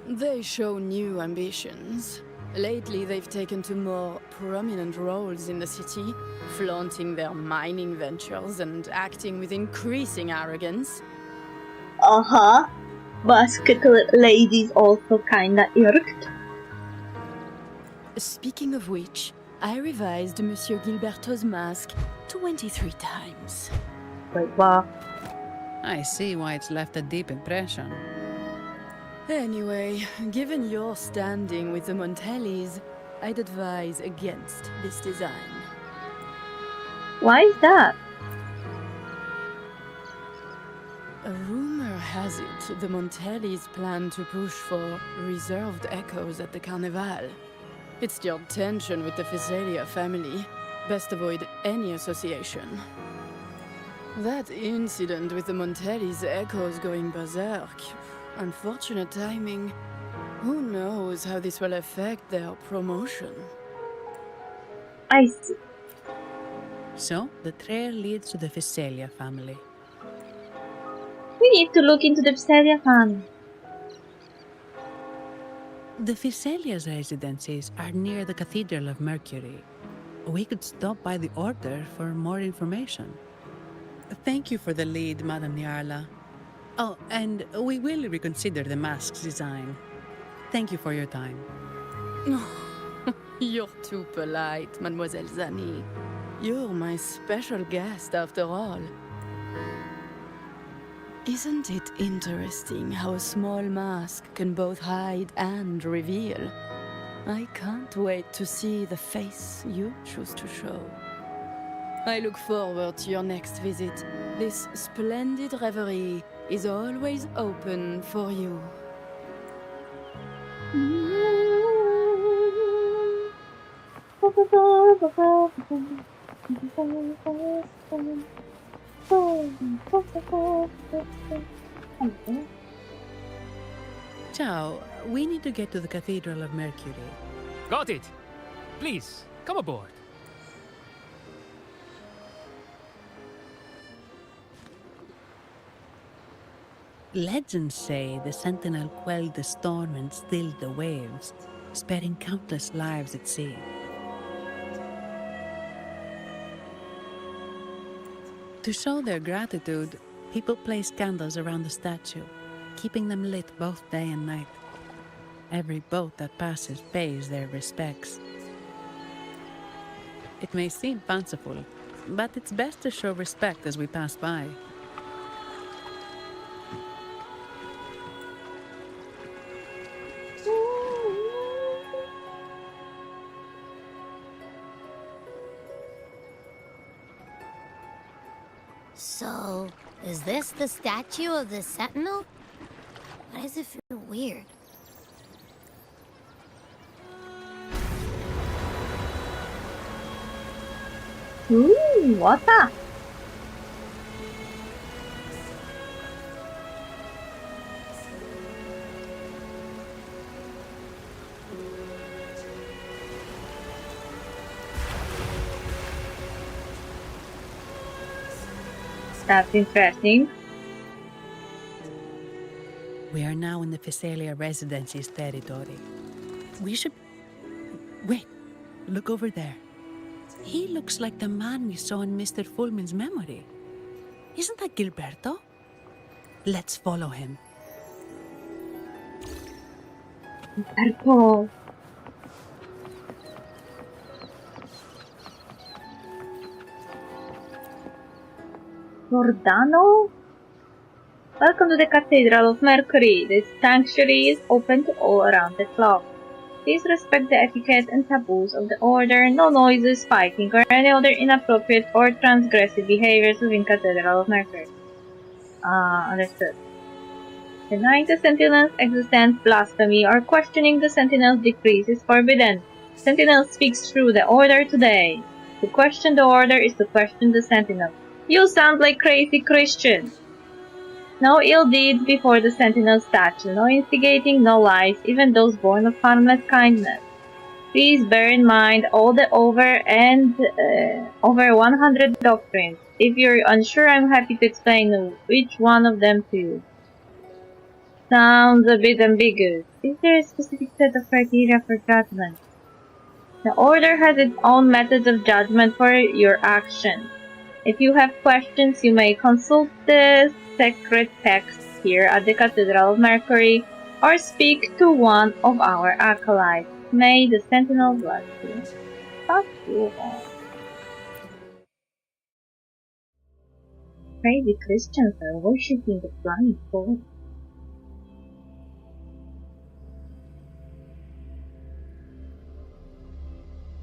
They show new ambitions. Lately, they've taken to more prominent roles in the city, flaunting their mining ventures and acting with increasing arrogance. Uh-huh. Basket ladies also kinda irked. Speaking of which, I revised Monsieur Gilberto's mask 23 times. Wait, what? I see why it's left a deep impression. Anyway, given your standing with the Montellis, I'd advise against this design. Why is that? A rumor has it the Montellis plan to push for reserved echoes at the Carnival. It stirred tension with the Physalia family. Best avoid any association. That incident with the Montellis' echoes going berserk. Unfortunate timing. Who knows how this will affect their promotion? I see. So, the trail leads to the Physalia family. We need to look into the Physalia family. The Physalia's residences are near the Cathedral of Mercury. We could stop by the Order for more information. Thank you for the lead, Madame Nyarla. Oh, and we will reconsider the mask's design. Thank you for your time. You're too polite, Mademoiselle Zani. You're my special guest, after all. Isn't it interesting how a small mask can both hide and reveal? I can't wait to see the face you choose to show. I look forward to your next visit. This splendid reverie is always open for you. Ciao, we need to get to the Cathedral of Mercury. Got it! Please, come aboard. Legends say the Sentinel quelled the storm and stilled the waves, sparing countless lives at sea. To show their gratitude, people place candles around the statue, keeping them lit both day and night. Every boat that passes pays their respects. It may seem fanciful, but it's best to show respect as we pass by. So, is this the statue of the Sentinel? Why does it feel weird? Ooh, what the? That's interesting. We are now in the Physalia Residency's territory. We should... Wait, look over there. He looks like the man we saw in Mr. Fulmin's memory. Isn't that Gilberto? Let's follow him. Gilberto. Giordano? Welcome to the Cathedral of Mercury. This sanctuary is open to all around the clock. Please respect the etiquette and taboos of the order. No noises, fighting, or any other inappropriate or transgressive behaviors within Cathedral of Mercury. Understood. Denying the Sentinel's existence, blasphemy, or questioning the Sentinel's decrees is forbidden. Sentinel speaks through the order today. To question the order is to question the Sentinel. You sound like crazy Christian. No ill deeds before the Sentinel statue, no instigating, no lies, even those born of harmless kindness. Please bear in mind all the over 100 doctrines. If you're unsure, I'm happy to explain which one of them to you. Sounds a bit ambiguous. Is there a specific set of criteria for judgment? The Order has its own methods of judgment for your actions. If you have questions, you may consult the sacred text here at the Cathedral of Mercury, or speak to one of our acolytes. May the Sentinel bless you. That's cool. Crazy Christians are worshipping the flying sword.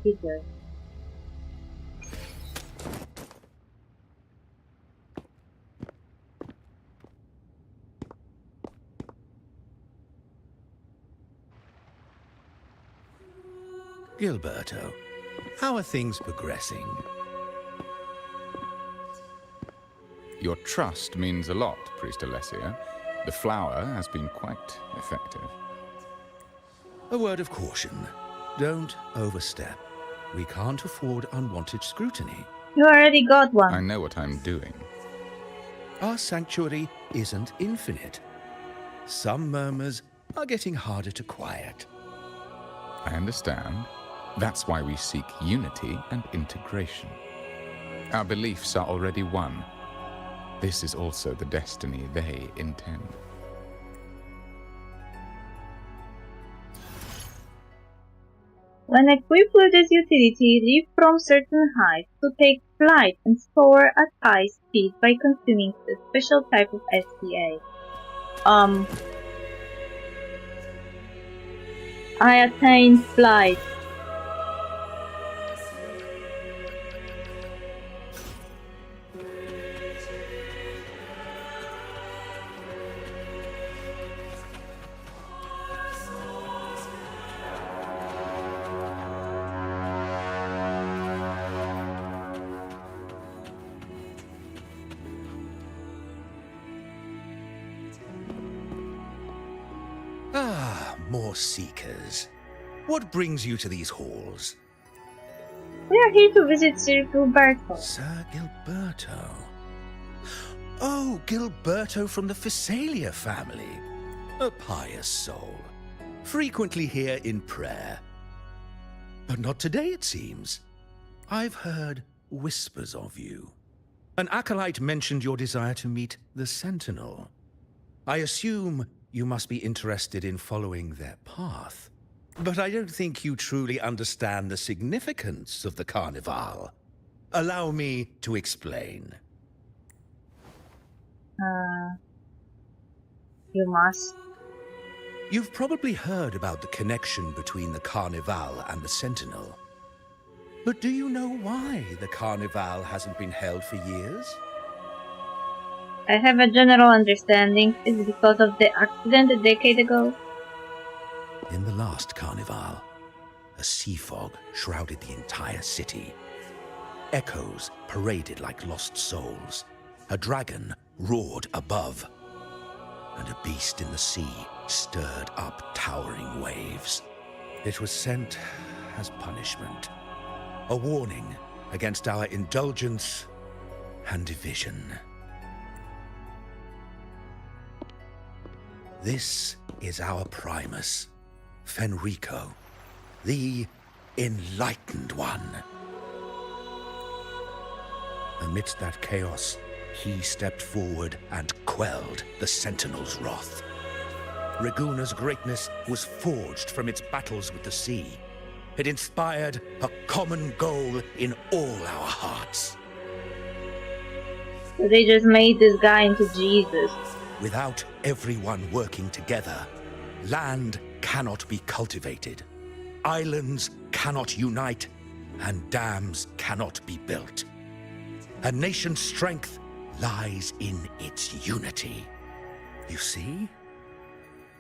Peter. Gilberto, how are things progressing? Your trust means a lot, Priest Alessia. The flower has been quite effective. A word of caution. Don't overstep. We can't afford unwanted scrutiny. You already got one. I know what I'm doing. Our sanctuary isn't infinite. Some murmurs are getting harder to quiet. I understand. That's why we seek unity and integration. Our beliefs are already one. This is also the destiny they intend. When equipped with this utility, leap from certain heights to take flight and soar at high speed by consuming a special type of SCA. I attained flight. Ah, more seekers. What brings you to these halls? We are here to visit Sir Gilberto. Sir Gilberto. Oh, Gilberto from the Physalia family. A pious soul. Frequently here in prayer. But not today, it seems. I've heard whispers of you. An acolyte mentioned your desire to meet the Sentinel. I assume you must be interested in following their path. But I don't think you truly understand the significance of the Carnival. Allow me to explain. You must. You've probably heard about the connection between the Carnival and the Sentinel. But do you know why the Carnival hasn't been held for years? I have a general understanding. It's because of the accident a decade ago. In the last Carnival, a sea fog shrouded the entire city. Echoes paraded like lost souls. A dragon roared above. And a beast in the sea stirred up towering waves. It was sent as punishment. A warning against our indulgence and division. This is our Primus, Fenrico, the Enlightened One. Amidst that chaos, he stepped forward and quelled the Sentinel's wrath. Raguna's greatness was forged from its battles with the sea. It inspired a common goal in all our hearts. So they just made this guy into Jesus. Without everyone working together, land cannot be cultivated, islands cannot unite, and dams cannot be built. A nation's strength lies in its unity. You see?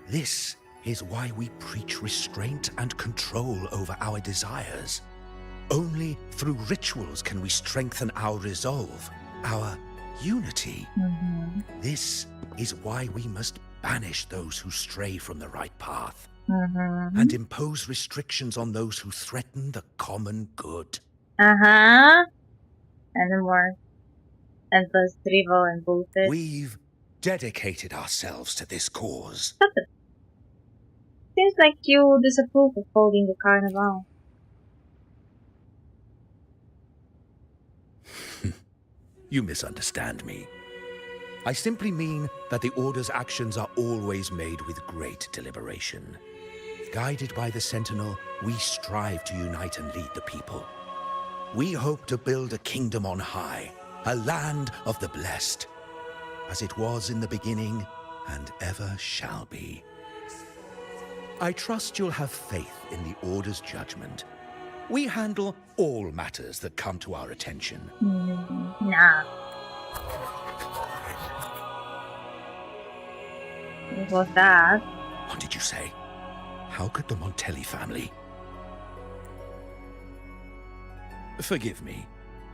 This is why we preach restraint and control over our desires. Only through rituals can we strengthen our resolve, our unity. This is why we must banish those who stray from the right path and impose restrictions on those who threaten the common good. And more endless drivel and bullshit. We've dedicated ourselves to this cause. Seems like you disapprove of holding the carnival. You misunderstand me. I simply mean that the Order's actions are always made with great deliberation. Guided by the Sentinel, we strive to unite and lead the people. We hope to build a kingdom on high, a land of the blessed, as it was in the beginning and ever shall be. I trust you'll have faith in the Order's judgment. We handle all matters that come to our attention. Nah. What was that? What did you say? How could the Montelli family? Forgive me.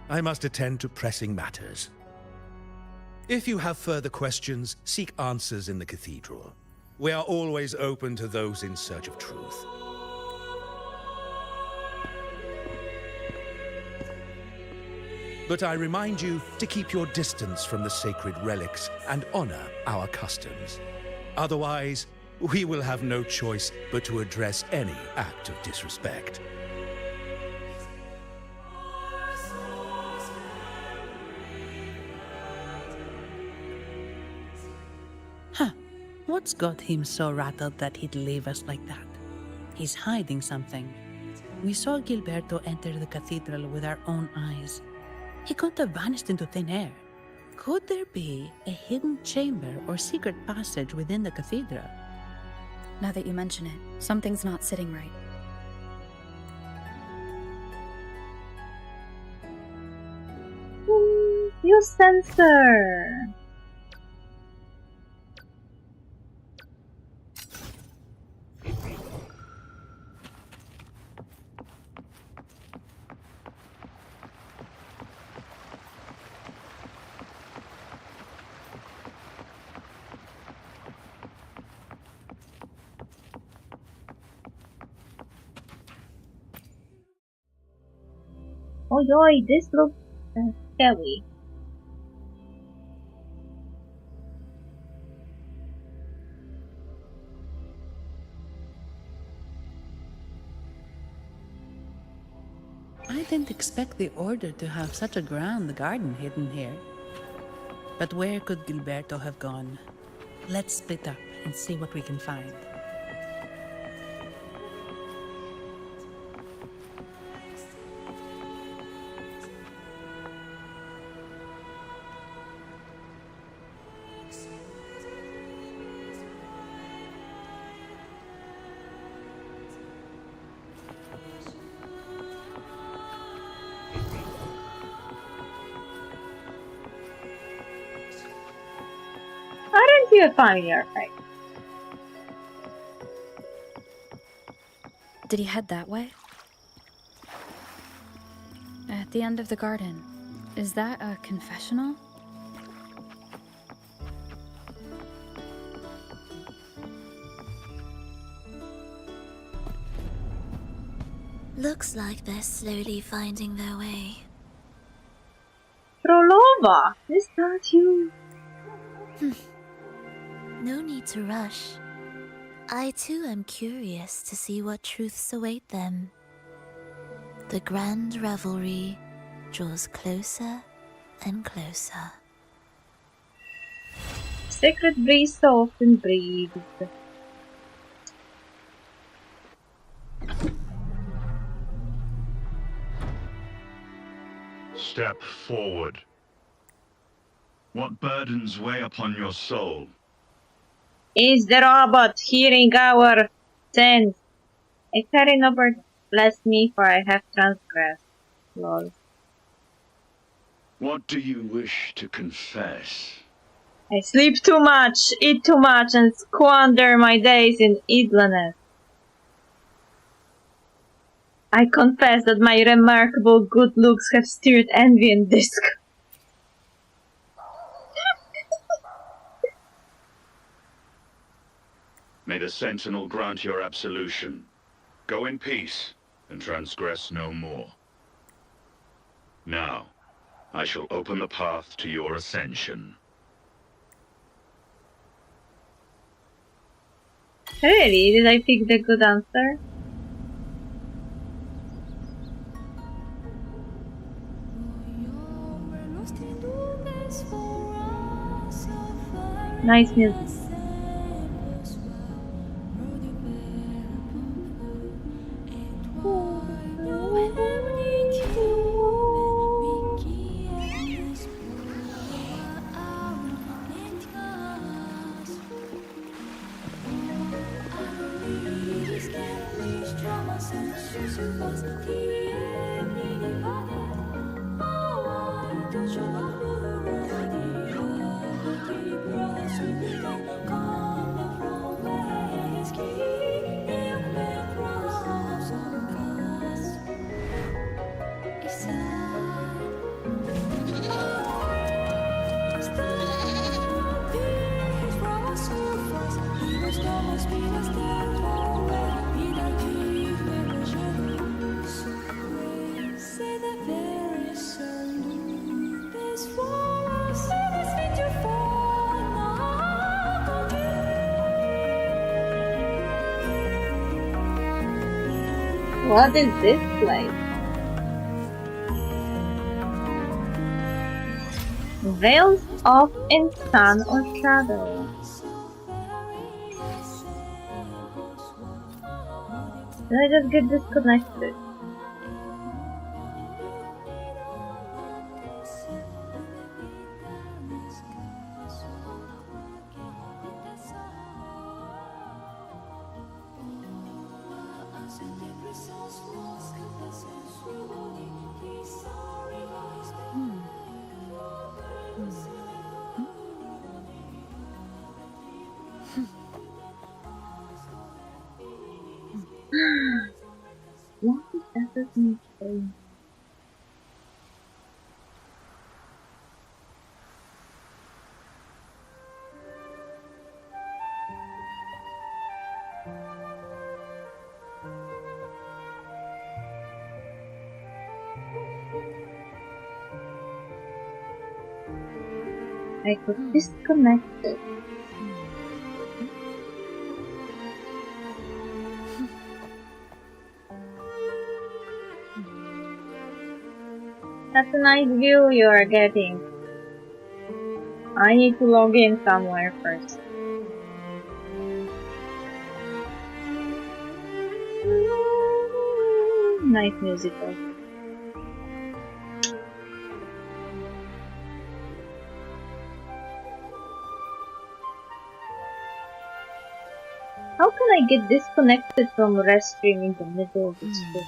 I must attend to pressing matters. If you have further questions, seek answers in the cathedral. We are always open to those in search of truth. But I remind you to keep your distance from the sacred relics and honor our customs. Otherwise, we will have no choice but to address any act of disrespect. Huh. What's got him so rattled that he'd leave us like that? He's hiding something. We saw Gilberto enter the cathedral with our own eyes. He couldn't have vanished into thin air. Could there be a hidden chamber or secret passage within the cathedral? Now that you mention it, something's not sitting right. You censor! Oh yoy, this looks scary. I didn't expect the Order to have such a grand garden hidden here. But where could Gilberto have gone? Let's split up and see what we can find. Aren't you a pioneer, right? Did he head that way? At the end of the garden. Is that a confessional? Looks like they're slowly finding their way. Trolova, is that you? No need to rush. I too am curious to see what truths await them. The grand revelry draws closer and closer. Sacred breeze so often breathes. Step forward. What burdens weigh upon your soul? Is the robot hearing our sins? I carry no burden. Bless me, for I have transgressed. Lol. What do you wish to confess? I sleep too much, eat too much, and squander my days in idleness. I confess that my remarkable good looks have stirred envy and disgust. May the Sentinel grant your absolution. Go in peace, and transgress no more. Now, I shall open the path to your ascension. Really? Did I pick the good answer? Nice music. What is this place? Veils off in sun or shadow. Did I just get disconnected? What is everything saying? I got disconnected. That's a nice view you are getting. I need to log in somewhere first. Nice musical. How can I get disconnected from Restream in the middle of the street?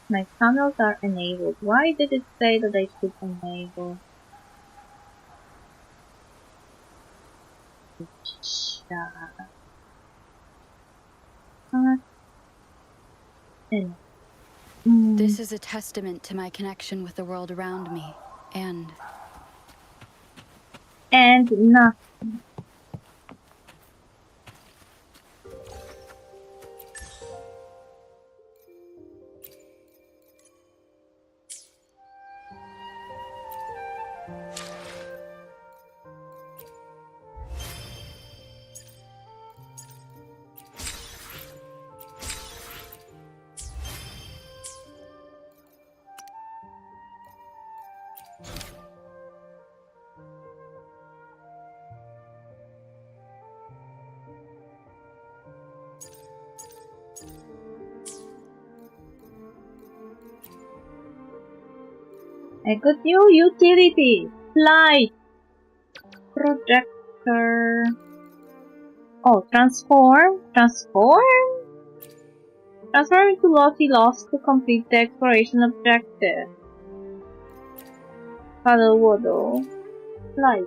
My tunnels are enabled. Why did it say that I should enable? This is a testament to my connection with the world around me, and nothing. I got new utility. Light. Projector. Oh, transform. Transform? Transferring to Lottie Lost to complete the exploration objective. Paddle waddle. Light.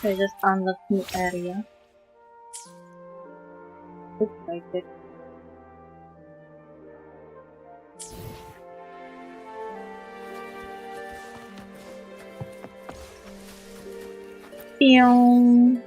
I just unlocked new area. Looks like it. Pew.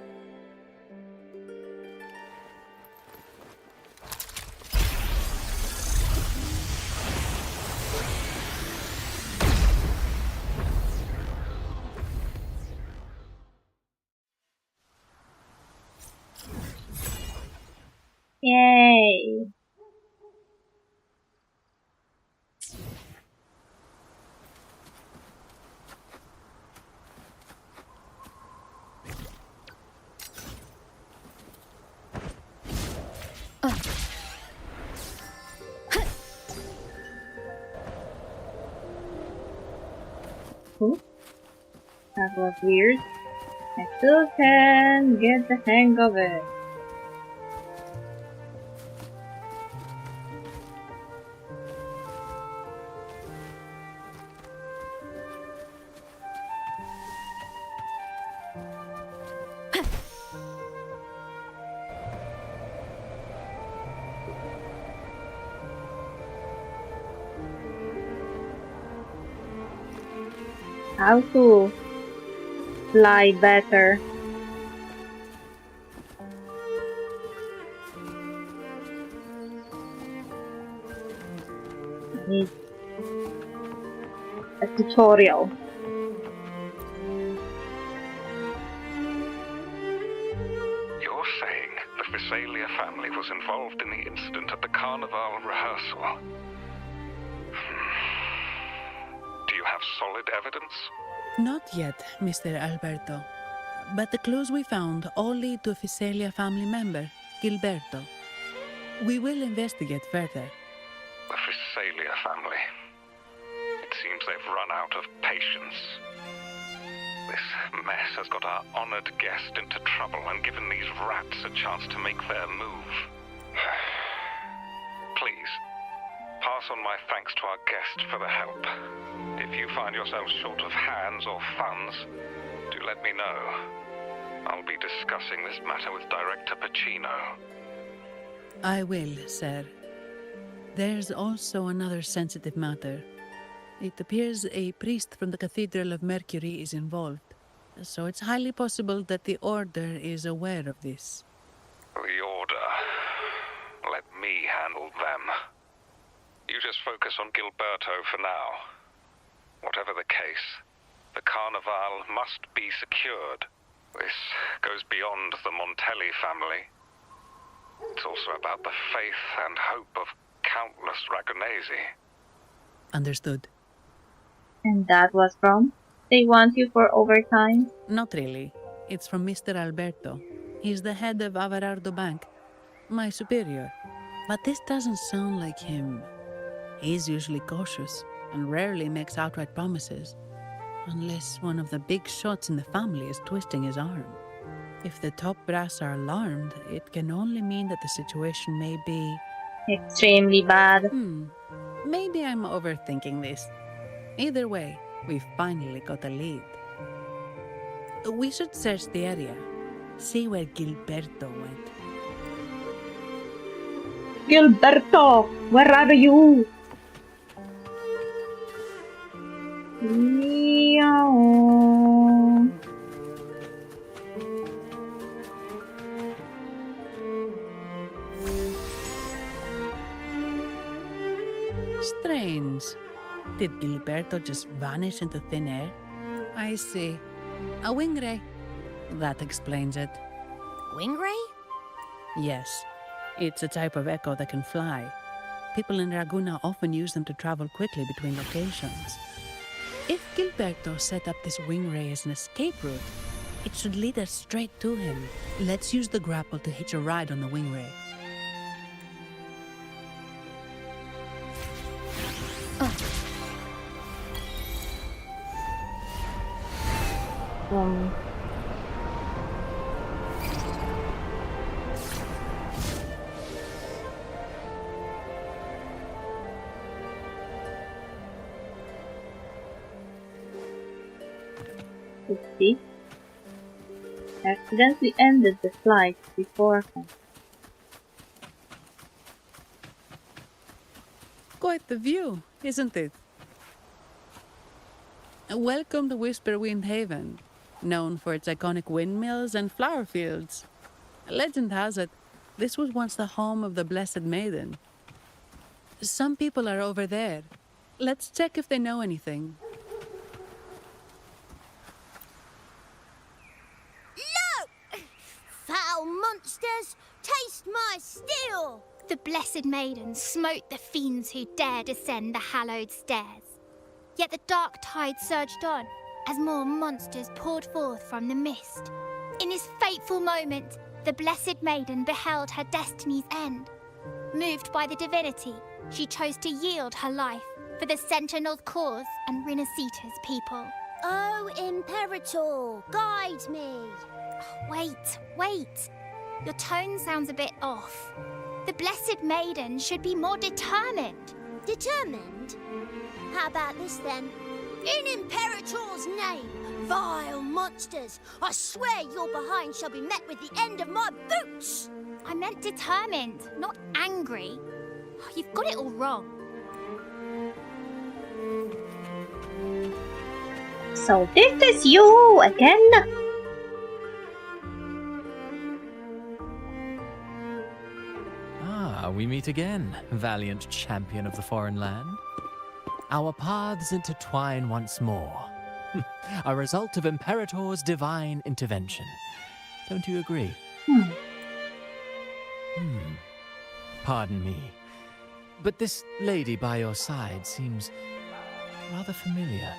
Yay! Ooh, that was weird. I still can get the hang of it. How to fly better. Need a tutorial. You're saying the Visalia family was involved in the incident at the Carnival rehearsal? Do you have solid evidence? Not yet, Mr. Alberto. But the clues we found all lead to a Visalia family member, Gilberto. We will investigate further. The Visalia family. It seems they've run out of patience. This mess has got our honored guest into trouble and given these rats a chance to make their move. Please, pass on my thanks to our guest for the help. If you find yourselves short of hands or funds, do let me know. I'll be discussing this matter with Director Pacino. I will, sir. There's also another sensitive matter. It appears a priest from the Cathedral of Mercury is involved, so it's highly possible that the Order is aware of this. The Order. Let me handle them. You just focus on Gilberto for now. Whatever the case, the Carnival must be secured. This goes beyond the Montelli family. It's also about the faith and hope of countless Ragonesi. Understood. And that was from? They want you for overtime? Not really. It's from Mr. Alberto. He's the head of Averardo Bank, my superior. But this doesn't sound like him. He's usually cautious and rarely makes outright promises, unless one of the big shots in the family is twisting his arm. If the top brass are alarmed, it can only mean that the situation may be... extremely bad. Maybe I'm overthinking this. Either way, we've finally got a lead. We should search the area, see where Gilberto went. Gilberto, where are you? Meow. Strange. Did Gilberto just vanish into thin air? I see. A wing ray. That explains it. Wing ray? Yes, it's a type of echo that can fly. People in Raguna often use them to travel quickly between locations. If Gilberto set up this wing ray as an escape route, it should lead us straight to him. Let's use the grapple to hitch a ride on the wing ray. Let's see. Accidentally ended the flight beforehand. Quite the view, isn't it? Welcome to Whisperwind Haven, known for its iconic windmills and flower fields. Legend has it, this was once the home of the Blessed Maiden. Some people are over there. Let's check if they know anything. Look! Foul monsters, taste my steel! The Blessed Maiden smote the fiends who dared ascend the hallowed stairs. Yet the dark tide surged on as more monsters poured forth from the mist. In this fateful moment, the Blessed Maiden beheld her destiny's end. Moved by the divinity, she chose to yield her life for the Sentinel's cause and Renacita's people. Oh, Imperator, guide me! Wait. Your tone sounds a bit off. The Blessed Maiden should be more determined. Determined? How about this then? In Imperator's name, vile monsters, I swear your behind shall be met with the end of my boots! I meant determined, not angry. You've got it all wrong. So this is you again? Ah, we meet again, valiant champion of the foreign land. Our paths intertwine once more. A result of Imperator's divine intervention. Don't you agree? Pardon me. But this lady by your side seems rather familiar.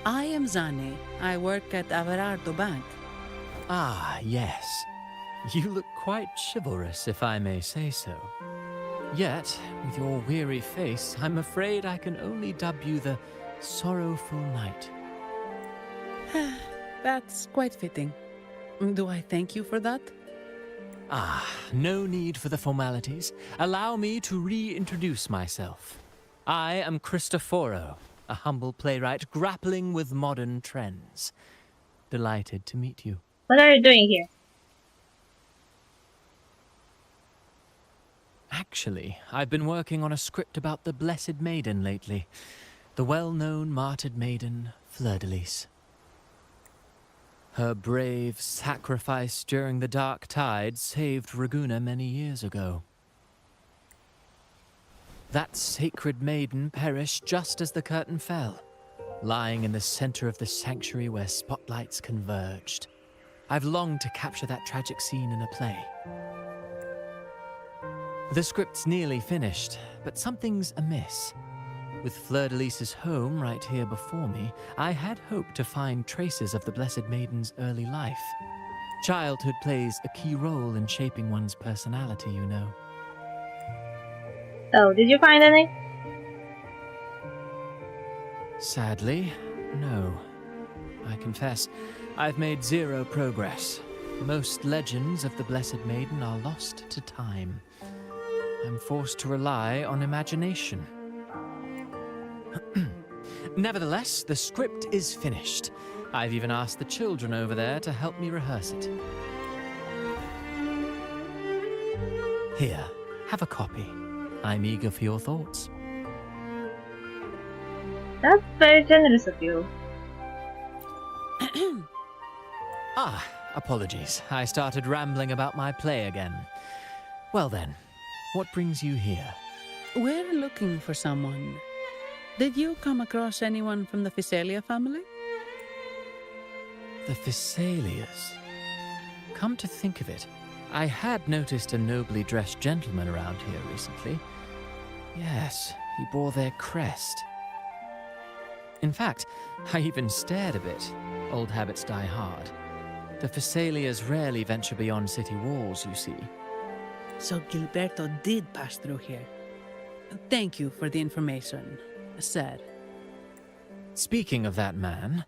I am Zani. I work at Averardo Bank. Ah, yes. You look quite chivalrous, if I may say so. Yet, with your weary face, I'm afraid I can only dub you the Sorrowful Knight. That's quite fitting. Do I thank you for that? Ah, no need for the formalities. Allow me to reintroduce myself. I am Cristoforo, a humble playwright grappling with modern trends. Delighted to meet you. What are you doing here? Actually, I've been working on a script about the Blessed Maiden lately. The well-known martyred maiden, Fleur-de-Lis. Her brave sacrifice during the Dark Tide saved Raguna many years ago. That sacred maiden perished just as the curtain fell, lying in the center of the sanctuary where spotlights converged. I've longed to capture that tragic scene in a play. The script's nearly finished, but something's amiss. With Fleur-de-Lis's home right here before me, I had hoped to find traces of the Blessed Maiden's early life. Childhood plays a key role in shaping one's personality, you know. Oh, did you find any? Sadly, no. I confess, I've made zero progress. Most legends of the Blessed Maiden are lost to time. I'm forced to rely on imagination. Nevertheless, the script is finished. I've even asked the children over there to help me rehearse it. Here, have a copy. I'm eager for your thoughts. That's very generous of you. Apologies. I started rambling about my play again. Well then, what brings you here? We're looking for someone. Did you come across anyone from the Physalia family? The Physalias? come to think of it, I had noticed a nobly dressed gentleman around here recently. Yes, he bore their crest. In fact, I even stared a bit. Old habits die hard. The Thessalias rarely venture beyond city walls, you see. So Gilberto did pass through here. Thank you for the information, sir. Speaking of that man,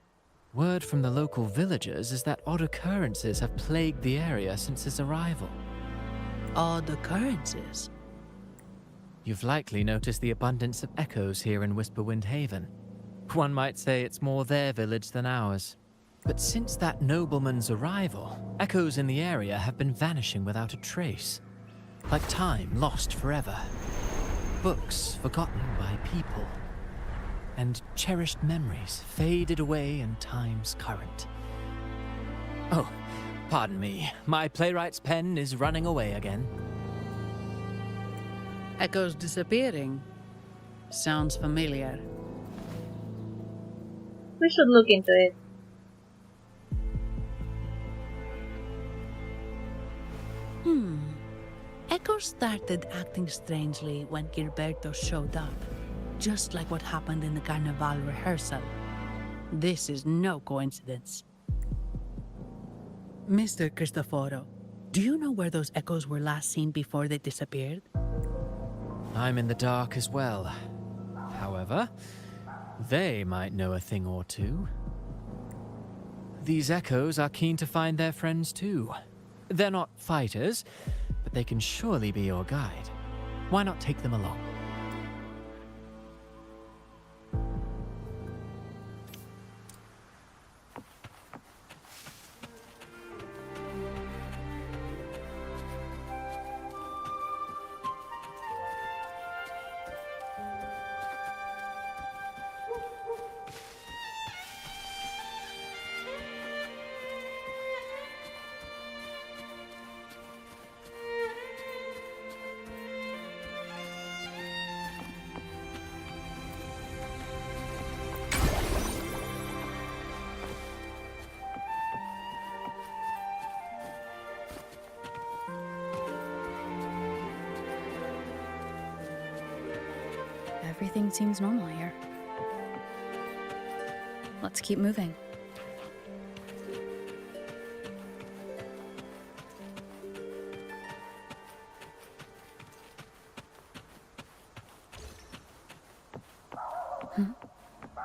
word from the local villagers is that odd occurrences have plagued the area since his arrival. Odd occurrences? You've likely noticed the abundance of echoes here in Whisperwind Haven. One might say it's more their village than ours. But since that nobleman's arrival, echoes in the area have been vanishing without a trace. Like time lost forever. Books forgotten by people. And cherished memories faded away in time's current. Oh, pardon me. My playwright's pen is running away again. Echoes disappearing. Sounds familiar. We should look into it. Echoes started acting strangely when Gilberto showed up, just like what happened in the Carnival rehearsal. This is no coincidence. Mr. Cristoforo, do you know where those echoes were last seen before they disappeared? I'm in the dark as well. However, they might know a thing or two. These echoes are keen to find their friends too. They're not fighters, but they can surely be your guide. Why not take them along? Everything seems normal here. Let's keep moving.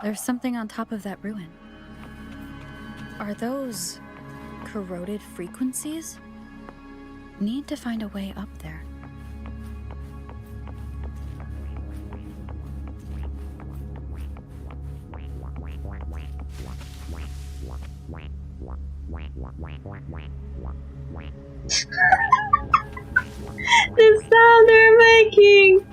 There's something on top of that ruin. Are those corroded frequencies? Need to find a way up there. The sound they're making!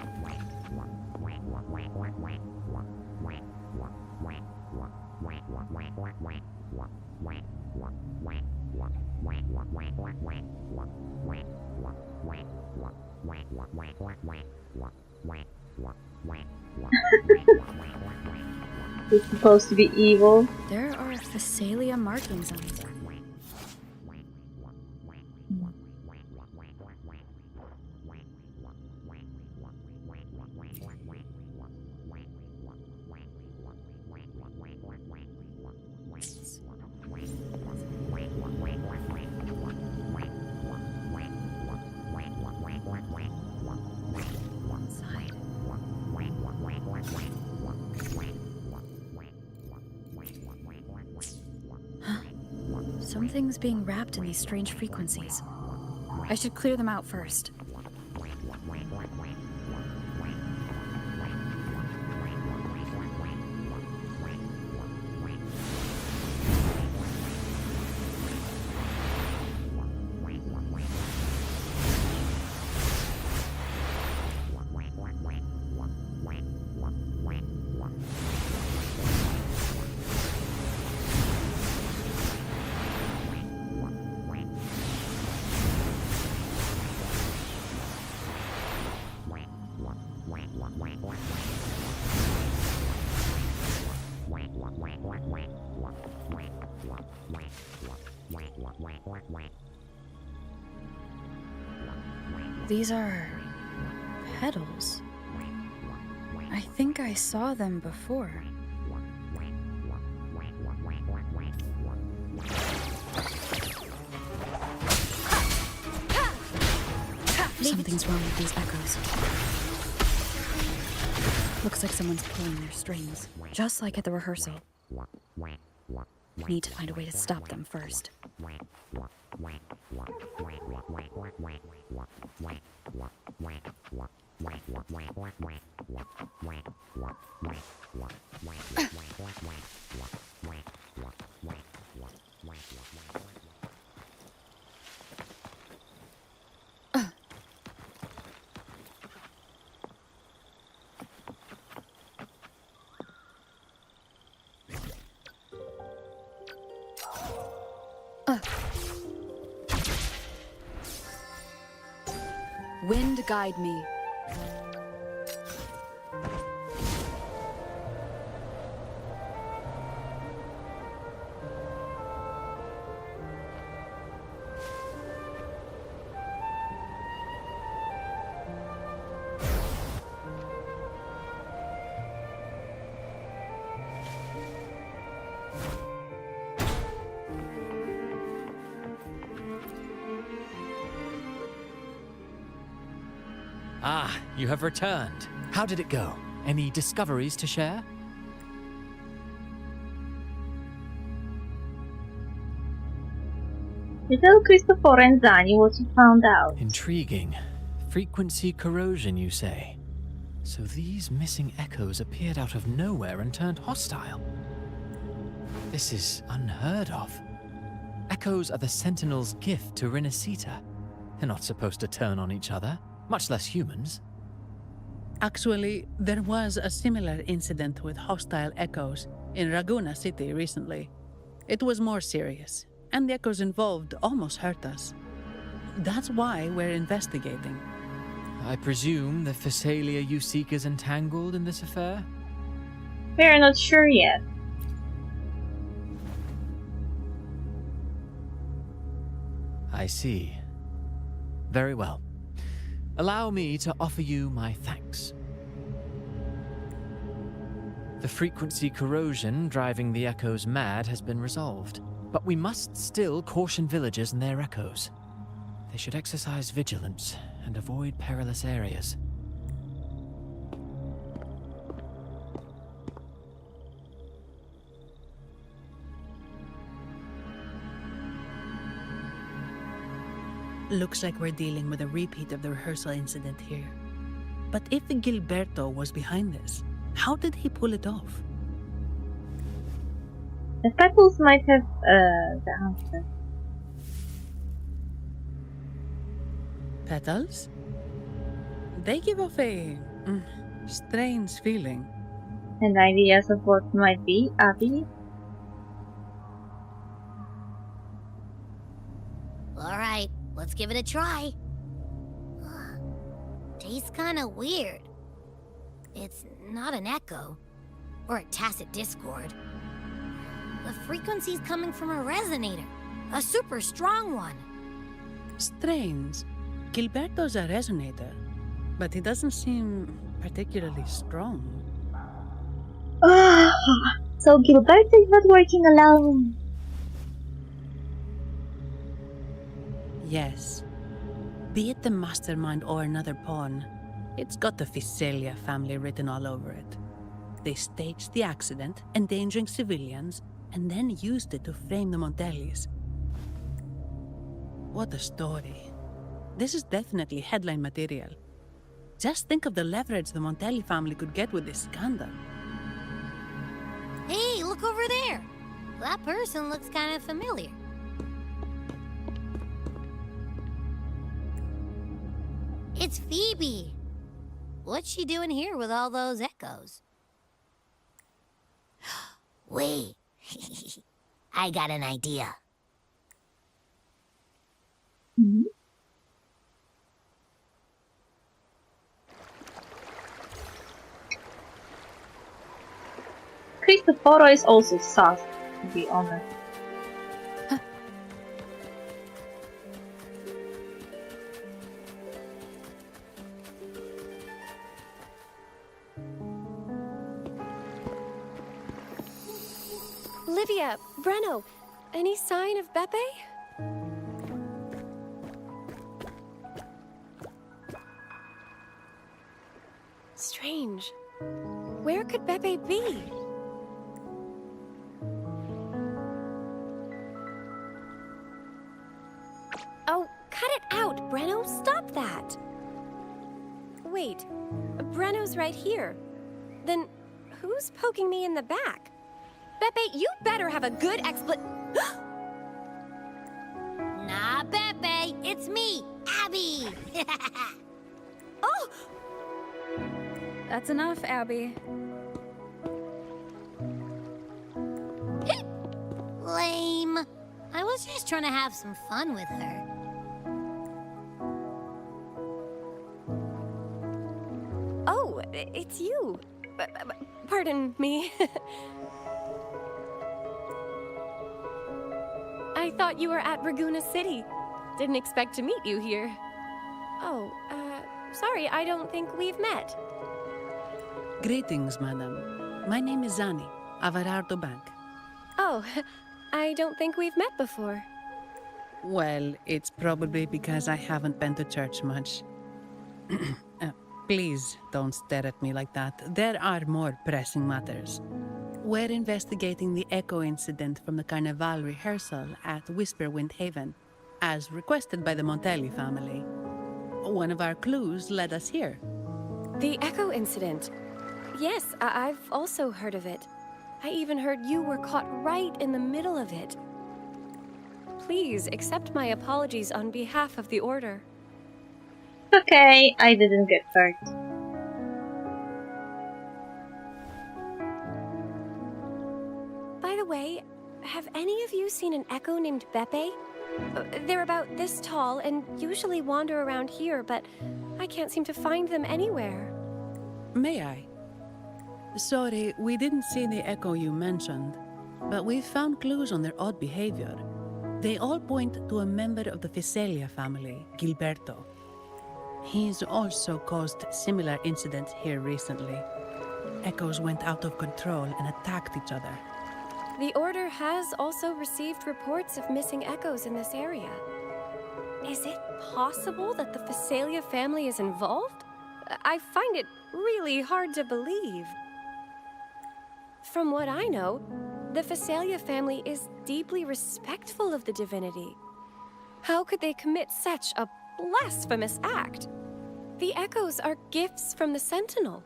It's supposed to be evil. There are Thessalia markings on it. Something's being wrapped in these strange frequencies. I should clear them out first. These are petals. I think I saw them before. Something's wrong with these echoes. Looks like someone's pulling their strings, just like at the rehearsal. Need to find a way to stop them first. Wind guide me. Ah, you have returned. How did it go? Any discoveries to share? Little Cristoforo Enzani was found out. Intriguing. Frequency corrosion, you say? So these missing echoes appeared out of nowhere and turned hostile. This is unheard of. Echoes are the Sentinel's gift to Renacita. They're not supposed to turn on each other, much less humans. Actually, there was a similar incident with hostile echoes in Raguna City recently. It was more serious, and the echoes involved almost hurt us. That's why we're investigating. I presume the Phasalia you seek is entangled in this affair? We're not sure yet. I see. Very well. Allow me to offer you my thanks. The frequency corrosion driving the echoes mad has been resolved, but we must still caution villagers and their echoes. They should exercise vigilance and avoid perilous areas. Looks like we're dealing with a repeat of the rehearsal incident here. But if Gilberto was behind this, how did he pull it off? The petals might have the answer. Petals? They give off a strange feeling. And ideas of what might be, Abby? Alright, let's give it a try. Tastes kinda weird. It's not an echo, or a tacit discord. The frequency's coming from a resonator, a super strong one. Strange. Gilberto's a resonator, but he doesn't seem particularly strong. So Gilberto is not working alone. Yes. Be it the mastermind or another pawn, it's got the Phasalia family written all over it. They staged the accident, endangering civilians, and then used it to frame the Montellis. What a story. This is definitely headline material. Just think of the leverage the Montelli family could get with this scandal. Hey, look over there! That person looks kinda familiar. It's Phoebe! What's she doing here with all those echoes? Wait, I got an idea. Cristoforo is also sus, to be honest. Livia, Breno, any sign of Beppe? Strange. Where could Beppe be? Oh, cut it out, Breno! Stop that! Wait, Breno's right here. Then who's poking me in the back? Beppe, you better have a good Nah, Beppe, it's me, Abby! Oh! That's enough, Abby. Lame. I was just trying to have some fun with her. Oh, it's you. Pardon me. I thought you were at Raguena City. Didn't expect to meet you here. Oh, sorry, I don't think we've met. Greetings, madam. My name is Zani, Avarardo Bank. Oh, I don't think we've met before. Well, it's probably because I haven't been to church much. Please don't stare at me like that. There are more pressing matters. We're investigating the Echo incident from the Carnival rehearsal at Whisperwind Haven, as requested by the Montelli family. One of our clues led us here. The Echo incident. Yes, I've also heard of it. I even heard you were caught right in the middle of it. Please accept my apologies on behalf of the Order. Okay, I didn't get hurt. By the way, have any of you seen an Echo named Beppe? They're about this tall and usually wander around here, but I can't seem to find them anywhere. May I? Sorry, we didn't see the Echo you mentioned, but we found clues on their odd behavior. They all point to a member of the Fiselia family, Gilberto. He's also caused similar incidents here recently. Echoes went out of control and attacked each other. The Order has also received reports of missing Echoes in this area. Is it possible that the Fiselia family is involved? I find it really hard to believe. From what I know, the Fiselia family is deeply respectful of the divinity. How could they commit such a blasphemous act? The Echoes are gifts from the Sentinel.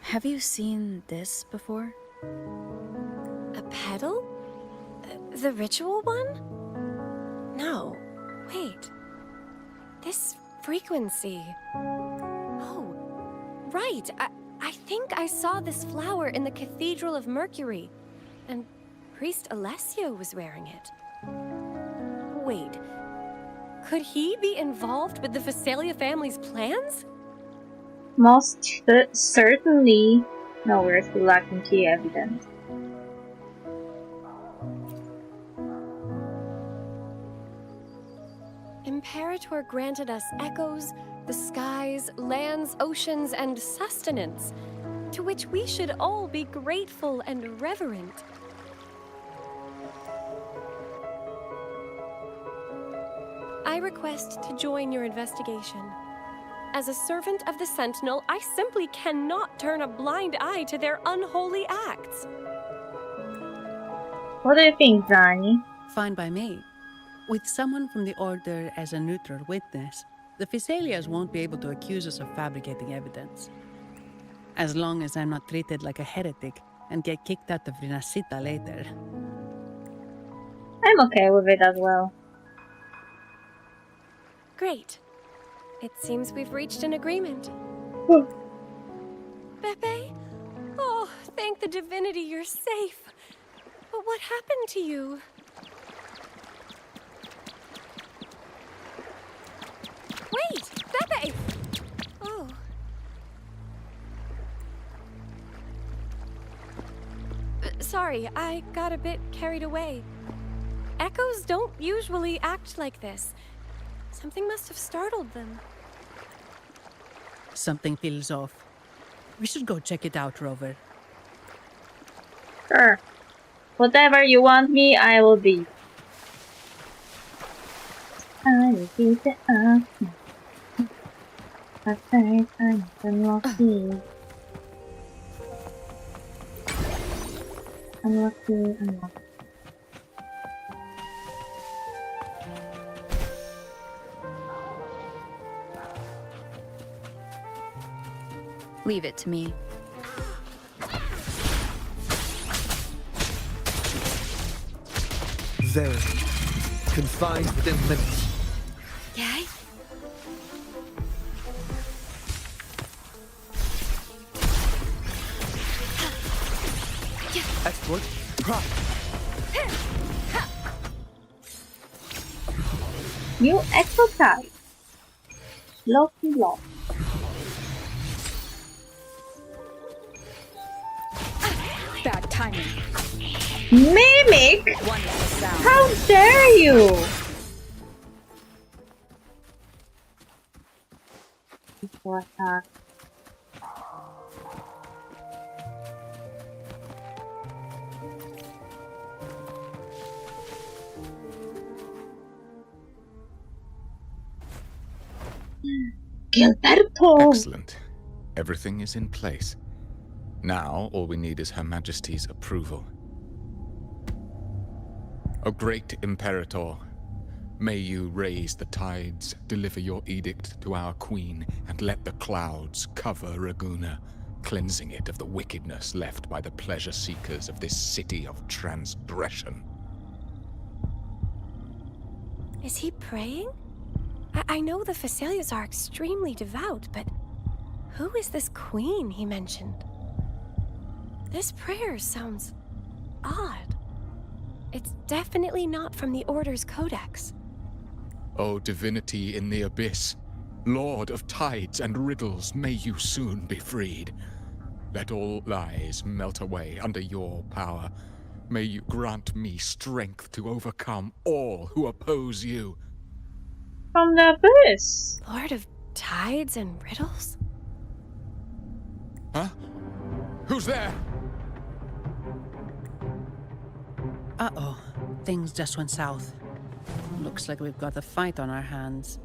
Have you seen this before? A pedal? The ritual one? No. Wait. This frequency. Oh, right. I think I saw this flower in the Cathedral of Mercury, and Priest Alessio was wearing it. Wait. Could he be involved with the Fiselia family's plans? Most certainly. No, we're still lacking key evidence. Imperator granted us echoes, the skies, lands, oceans, and sustenance, to which we should all be grateful and reverent. I request to join your investigation. As a servant of the Sentinel, I simply cannot turn a blind eye to their unholy acts. What do you think, Zani? Fine by me. With someone from the Order as a neutral witness, the Fiselias won't be able to accuse us of fabricating evidence. As long as I'm not treated like a heretic and get kicked out of Renacita later. I'm okay with it as well. Great. It seems we've reached an agreement. Beppe? Oh, thank the divinity you're safe. But what happened to you? Wait! Beppe! Oh. Sorry, I got a bit carried away. Echoes don't usually act like this. Something must have startled them. Something feels off. We should go check it out, Rover. Sure. Whatever you want me, I will be. I will be the answer. I think I'm unlucky. Unlucky. Leave it to me. Very. Confined within limits. Yay? Exploit. Pride. New exotype. Lucky Lock. Bad timing. Mimic? How dare you? What a... Gilberto! Excellent. Everything is in place. Now, all we need is Her Majesty's approval. O great Imperator, may you raise the tides, deliver your edict to our queen, and let the clouds cover Raguna, cleansing it of the wickedness left by the pleasure-seekers of this city of transgression. Is he praying? I know the Phasalias are extremely devout, but who is this queen he mentioned? This prayer sounds odd. It's definitely not from the Order's codex. O divinity in the abyss, Lord of tides and riddles, may you soon be freed. Let all lies melt away under your power. May you grant me strength to overcome all who oppose you. From the abyss. Lord of tides and riddles? Huh? Who's there? Uh-oh. Things just went south. Looks like we've got a fight on our hands.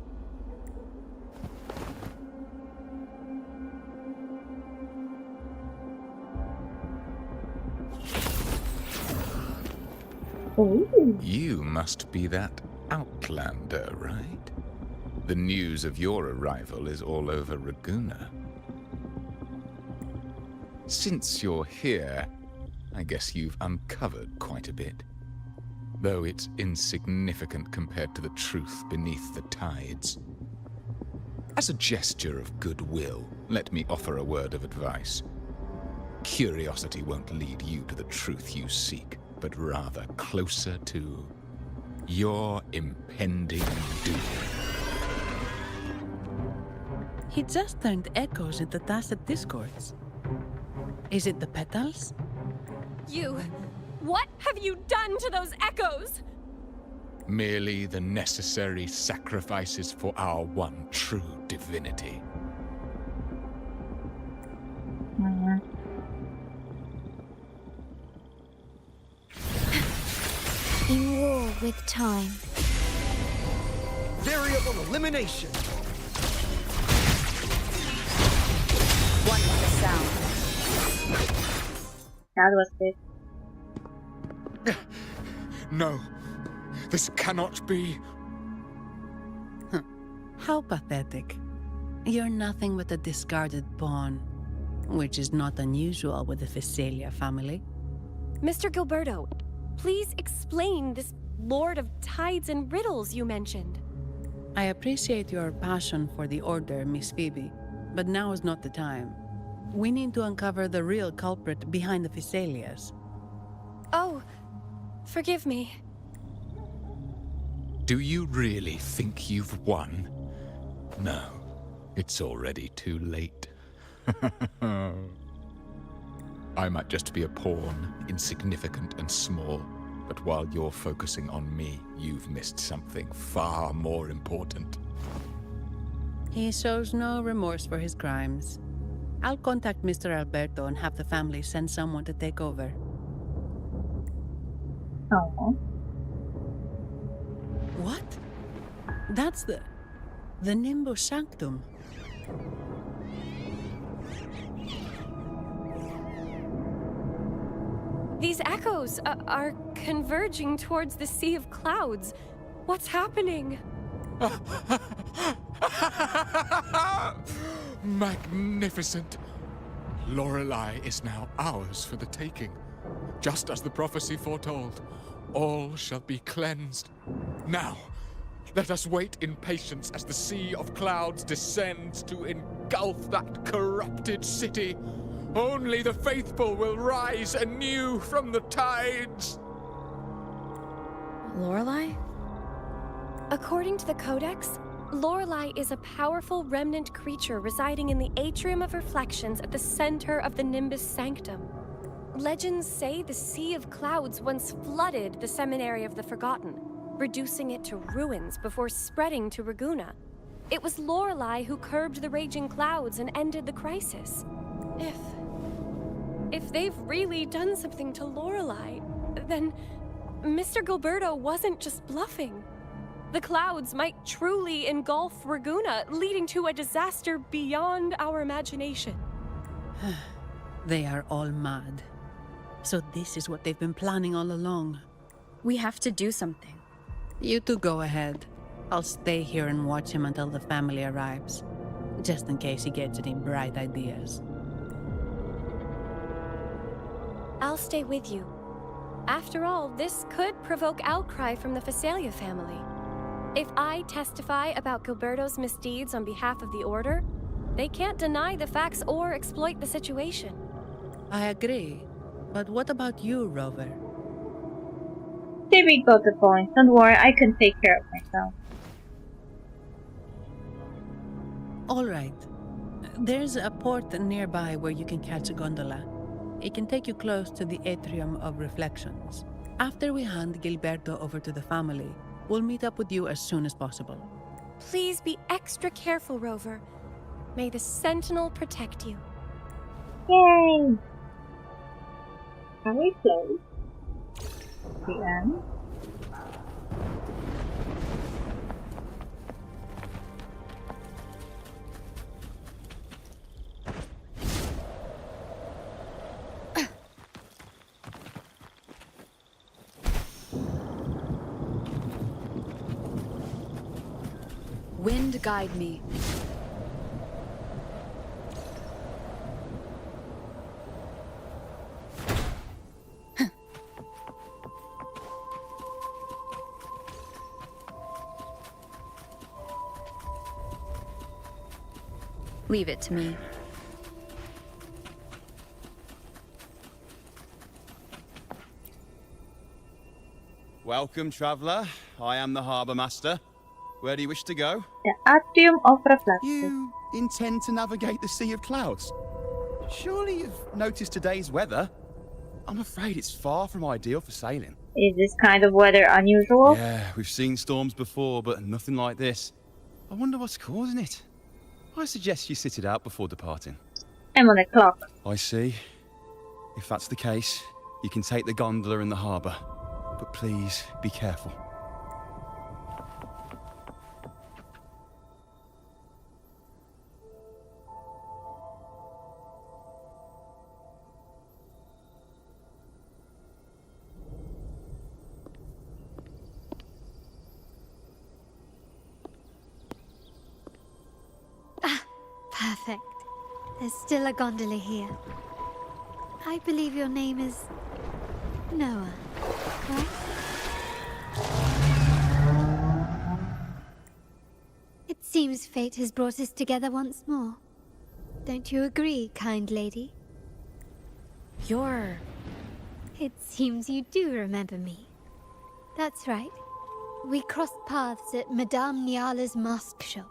Ooh. You must be that outlander, right? The news of your arrival is all over Raguna. Since you're here, I guess you've uncovered quite a bit. Though it's insignificant compared to the truth beneath the tides. As a gesture of goodwill, let me offer a word of advice. Curiosity won't lead you to the truth you seek, but rather closer to your impending doom. He just turned echoes into tacit discords. Is it the petals? You... What have you done to those echoes? Merely the necessary sacrifices for our one true divinity. In war with time. Variable elimination. One with the sound. That was it. No, this cannot be. How pathetic. You're nothing but a discarded pawn, which is not unusual with the Phasalia family. Mr. Gilberto, please explain this Lord of Tides and Riddles you mentioned. I appreciate your passion for the Order, Miss Phoebe, but now is not the time. We need to uncover the real culprit behind the Phasalias. Oh, forgive me. Do you really think you've won? No, it's already too late. I might just be a pawn, insignificant and small, but while you're focusing on me, you've missed something far more important. He shows no remorse for his crimes. I'll contact Mr. Alberto and have the family send someone to take over. Oh. What? That's the Nimbus Sanctum. These echoes are converging towards the Sea of Clouds. What's happening? Magnificent! Lorelei is now ours for the taking. Just as the prophecy foretold, all shall be cleansed. Now, let us wait in patience as the Sea of Clouds descends to engulf that corrupted city. Only the faithful will rise anew from the tides. Lorelei? According to the Codex, Lorelei is a powerful remnant creature residing in the Atrium of Reflections at the center of the Nimbus Sanctum. Legends say the Sea of Clouds once flooded the Seminary of the Forgotten, reducing it to ruins before spreading to Ragunna. It was Lorelei who curbed the raging clouds and ended the crisis. If they've really done something to Lorelei, then Mr. Gilberto wasn't just bluffing. The clouds might truly engulf Ragunna, leading to a disaster beyond our imagination. They are all mad. So this is what they've been planning all along. We have to do something. You two go ahead. I'll stay here and watch him until the family arrives, just in case he gets any bright ideas. I'll stay with you. After all, this could provoke outcry from the Phasalia family. If I testify about Gilberto's misdeeds on behalf of the Order, they can't deny the facts or exploit the situation. I agree. But what about you, Rover? David got the point. Don't worry, I can take care of myself. All right. There's a port nearby where you can catch a gondola. It can take you close to the Atrium of Reflections. After we hand Gilberto over to the family, we'll meet up with you as soon as possible. Please be extra careful, Rover. May the Sentinel protect you. Yay! Are we close? The end. Wind guide me. Leave it to me. Welcome, traveller. I am the Harbour Master. Where do you wish to go? The Atrium of Reflections. You intend to navigate the Sea of Clouds? Surely you've noticed today's weather? I'm afraid it's far from ideal for sailing. Is this kind of weather unusual? Yeah, we've seen storms before, but nothing like this. I wonder what's causing it. I suggest you sit it out before departing. I'm on the clock. I see. If that's the case, you can take the gondola in the harbour. But please, be careful. Perfect. There's still a gondola here. I believe your name is Noah, correct? It seems fate has brought us together once more. Don't you agree, kind lady? You're... It seems you do remember me. That's right. We crossed paths at Madame Niala's mask shop.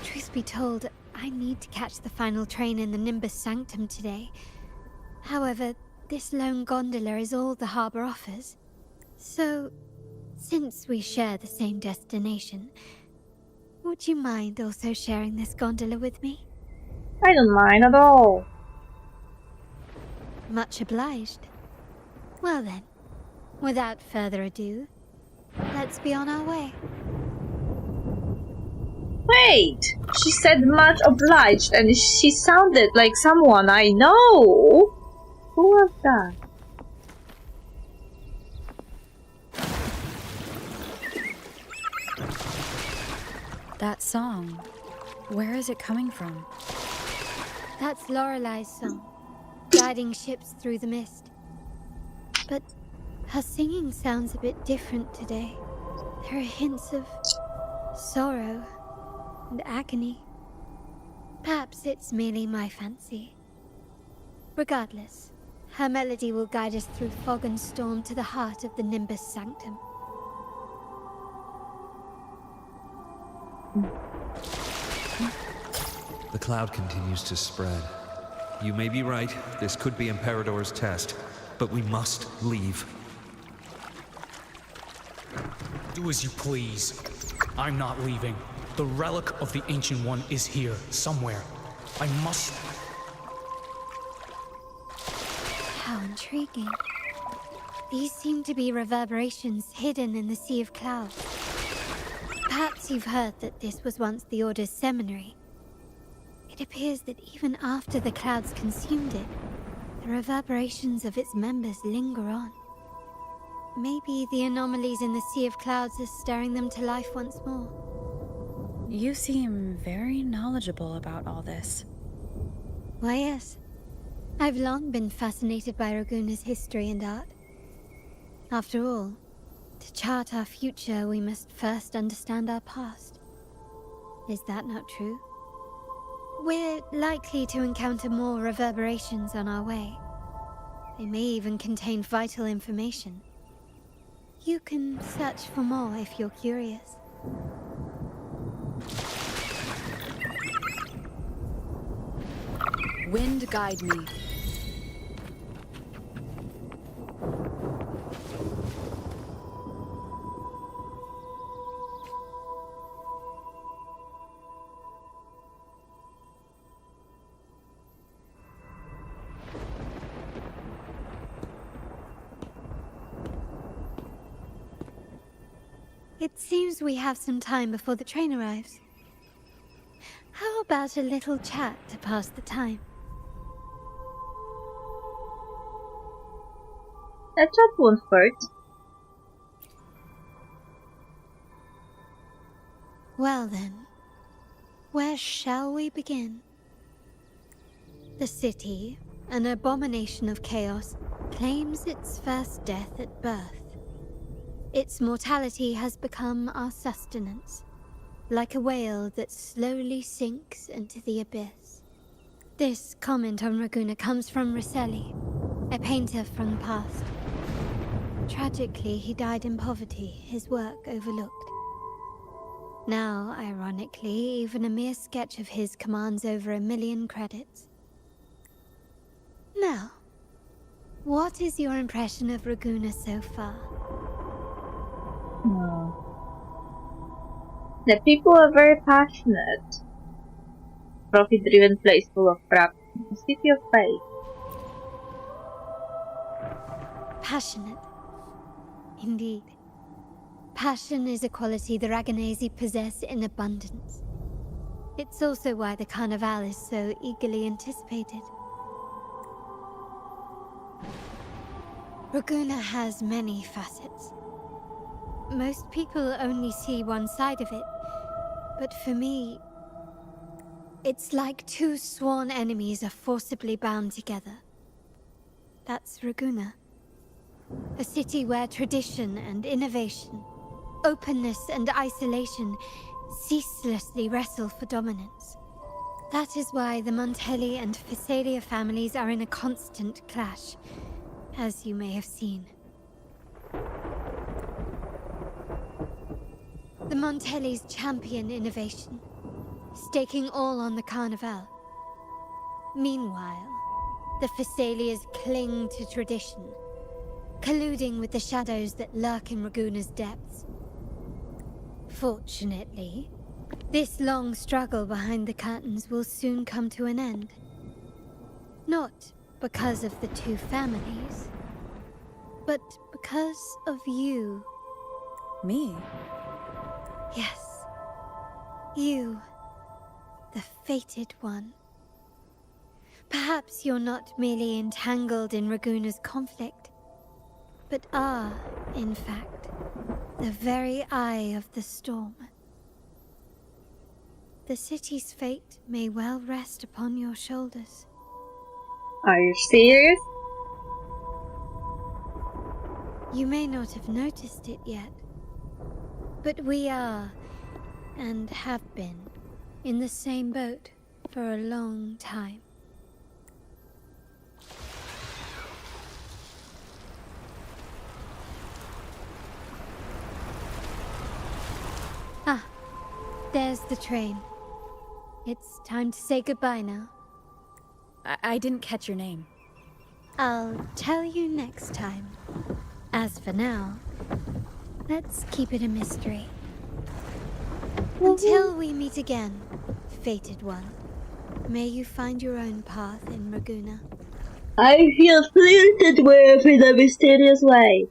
Truth be told, I need to catch the final train in the Nimbus Sanctum today. However, this lone gondola is all the harbour offers. So, since we share the same destination, would you mind also sharing this gondola with me? I don't mind at all. Much obliged. Well then, Without further ado, let's be on our way. Wait! She said much obliged and she sounded like someone I know! Who was that? That song, where is it coming from? That's Lorelai's song, guiding ships through the mist. But her singing sounds a bit different today. There are hints of sorrow and agony. Perhaps it's merely my fancy. Regardless, her melody will guide us through fog and storm to the heart of the Nimbus Sanctum. The cloud continues to spread. You may be right, this could be Imperador's test, but we must leave. Do as you please. I'm not leaving. The relic of the Ancient One is here, somewhere. I must... How intriguing. These seem to be reverberations hidden in the Sea of Clouds. Perhaps you've heard that this was once the Order's seminary. It appears that even after the clouds consumed it, the reverberations of its members linger on. Maybe the anomalies in the Sea of Clouds are stirring them to life once more. You seem very knowledgeable about all this. Why, yes. I've long been fascinated by Raguna's history and art. After all, to chart our future, we must first understand our past. Is that not true? We're likely to encounter more reverberations on our way. They may even contain vital information. You can search for more if you're curious. Wind guide me. It seems we have some time before the train arrives. How about a little chat to pass the time? That chat won't hurt. Well then, where shall we begin? The city, an abomination of chaos, claims its first death at birth. Its mortality has become our sustenance, like a whale that slowly sinks into the abyss. This comment on Raguna comes from Rosselli, a painter from the past. Tragically, he died in poverty, his work overlooked. Now, ironically, even a mere sketch of his commands over 1 million credits. Now, what is your impression of Raguna so far? The people are very passionate. Profit-driven place full of practice. A city of faith. Passionate. Indeed. Passion is a quality the Raganesi possess in abundance. It's also why the Carnival is so eagerly anticipated. Raguna has many facets. Most people only see one side of it, but for me, it's like two sworn enemies are forcibly bound together. That's Raguna. A city where tradition and innovation, openness and isolation ceaselessly wrestle for dominance. That is why the Montelli and Phasalia families are in a constant clash, as you may have seen. The Montellis champion innovation, staking all on the Carnival. Meanwhile, the Phasalias cling to tradition, colluding with the shadows that lurk in Raguna's depths. Fortunately, this long struggle behind the curtains will soon come to an end. Not because of the two families, but because of you. Me? Yes. You. The fated one. Perhaps you're not merely entangled in Raguna's conflict, but are, in fact, the very eye of the storm. The city's fate may well rest upon your shoulders. Are you serious? You may not have noticed it yet, but we are, and have been, in the same boat for a long time. Ah, there's the train. It's time to say goodbye now. I didn't catch your name. I'll tell you next time. As for now, let's keep it a mystery. Until we meet again, fated one, may you find your own path in Raguna. I feel flirted with in a mysterious way.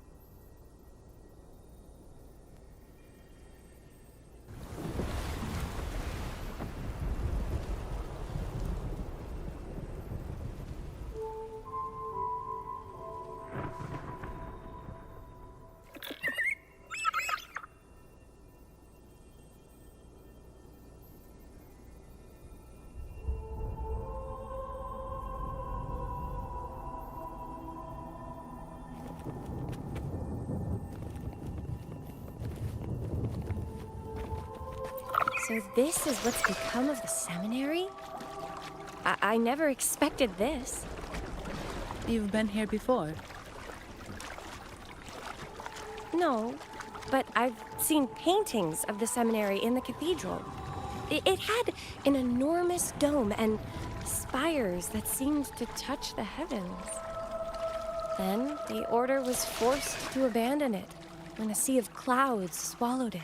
So this is what's become of the seminary? I never expected this. You've been here before? No, but I've seen paintings of the seminary in the cathedral. It had an enormous dome and spires that seemed to touch the heavens. Then the order was forced to abandon it when a sea of clouds swallowed it.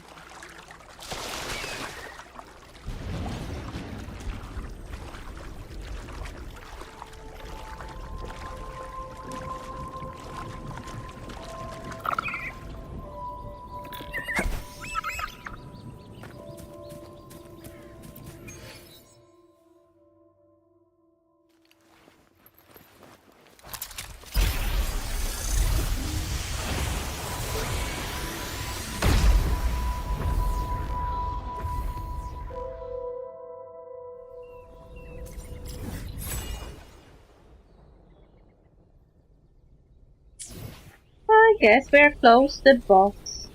I guess we're close to the box.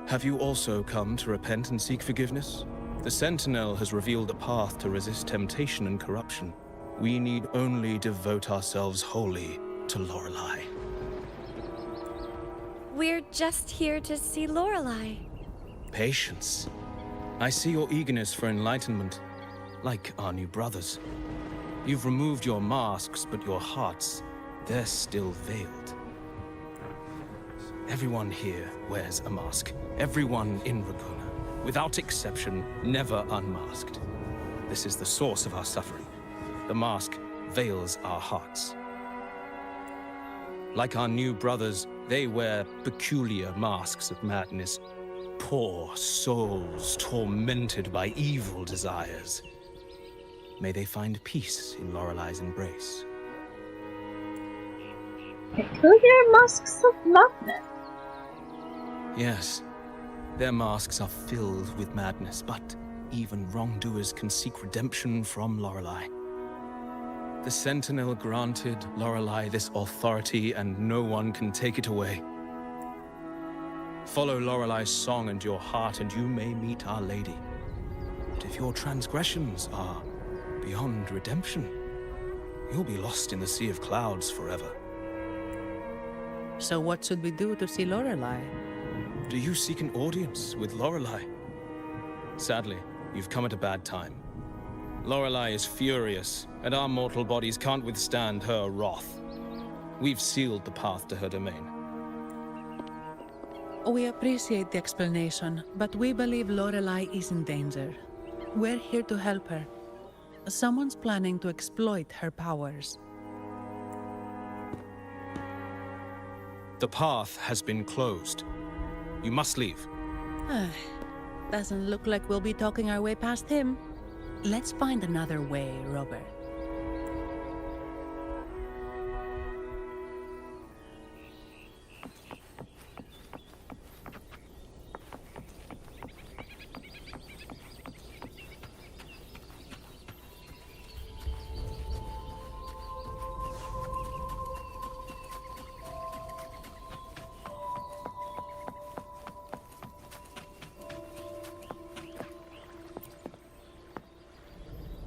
Have you also come to repent and seek forgiveness? The Sentinel has revealed a path to resist temptation and corruption. We need only devote ourselves wholly to Lorelei. We're just here to see Lorelei. Patience. I see your eagerness for enlightenment, like our new brothers. You've removed your masks, but your hearts, they're still veiled. Everyone here wears a mask. Everyone in Raguna, without exception, never unmasked. This is the source of our suffering. The mask veils our hearts. Like our new brothers, they wear peculiar masks of madness. Poor souls tormented by evil desires. May they find peace in Lorelei's embrace. Peculiar masks of madness. Yes, their masks are filled with madness, but even wrongdoers can seek redemption from Lorelei. The Sentinel granted Lorelei this authority, and no one can take it away. Follow Lorelei's song and your heart, and you may meet Our Lady. But if your transgressions are beyond redemption, you'll be lost in the sea of clouds forever. So what should we do to see Lorelei? Do you seek an audience with Lorelei? Sadly, you've come at a bad time. Lorelei is furious, and our mortal bodies can't withstand her wrath. We've sealed the path to her domain. We appreciate the explanation, but we believe Lorelei is in danger. We're here to help her. Someone's planning to exploit her powers. The path has been closed. You must leave. Doesn't look like we'll be talking our way past him. Let's find another way, Robert.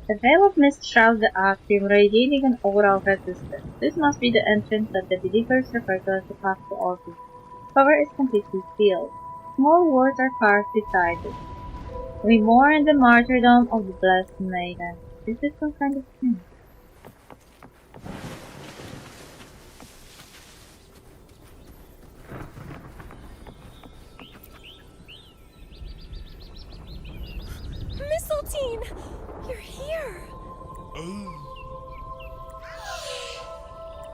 A veil of mist shrouds the Arctic, radiating an aura of resistance. This must be the entrance that the believers refer to as the path to Orpheus. Cover is completely sealed. Small words are carved beside it. We mourn the martyrdom of the blessed maiden. This is some kind of thing. Mistletoe! You're here!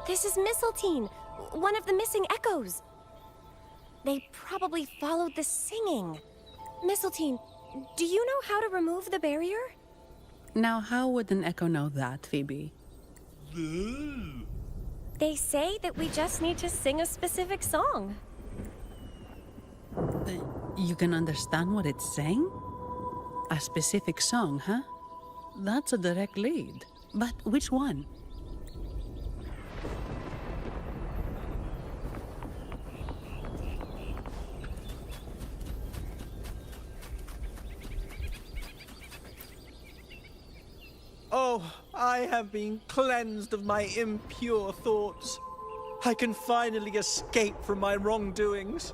This is Mistletoe, one of the missing echoes. They probably followed the singing. Mistletoe, do you know how to remove the barrier? Now, how would an echo know that, Phoebe? They say that we just need to sing a specific song. You can understand what it's saying? A specific song, huh? That's a direct lead. But which one? Oh, I have been cleansed of my impure thoughts. I can finally escape from my wrongdoings.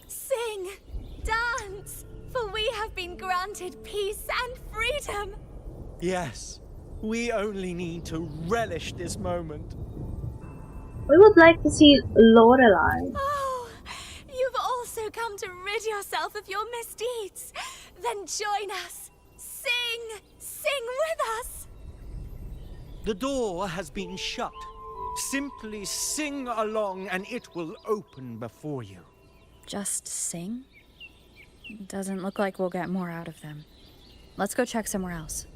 Sing, dance, for we have been granted peace and freedom. Yes, we only need to relish this moment. We would like to see Lorelei. Oh, you've also come to rid yourself of your misdeeds. Then join us. Sing, sing with us. The door has been shut. Simply sing along and it will open before you. Just sing? Doesn't look like we'll get more out of them. Let's go check somewhere else.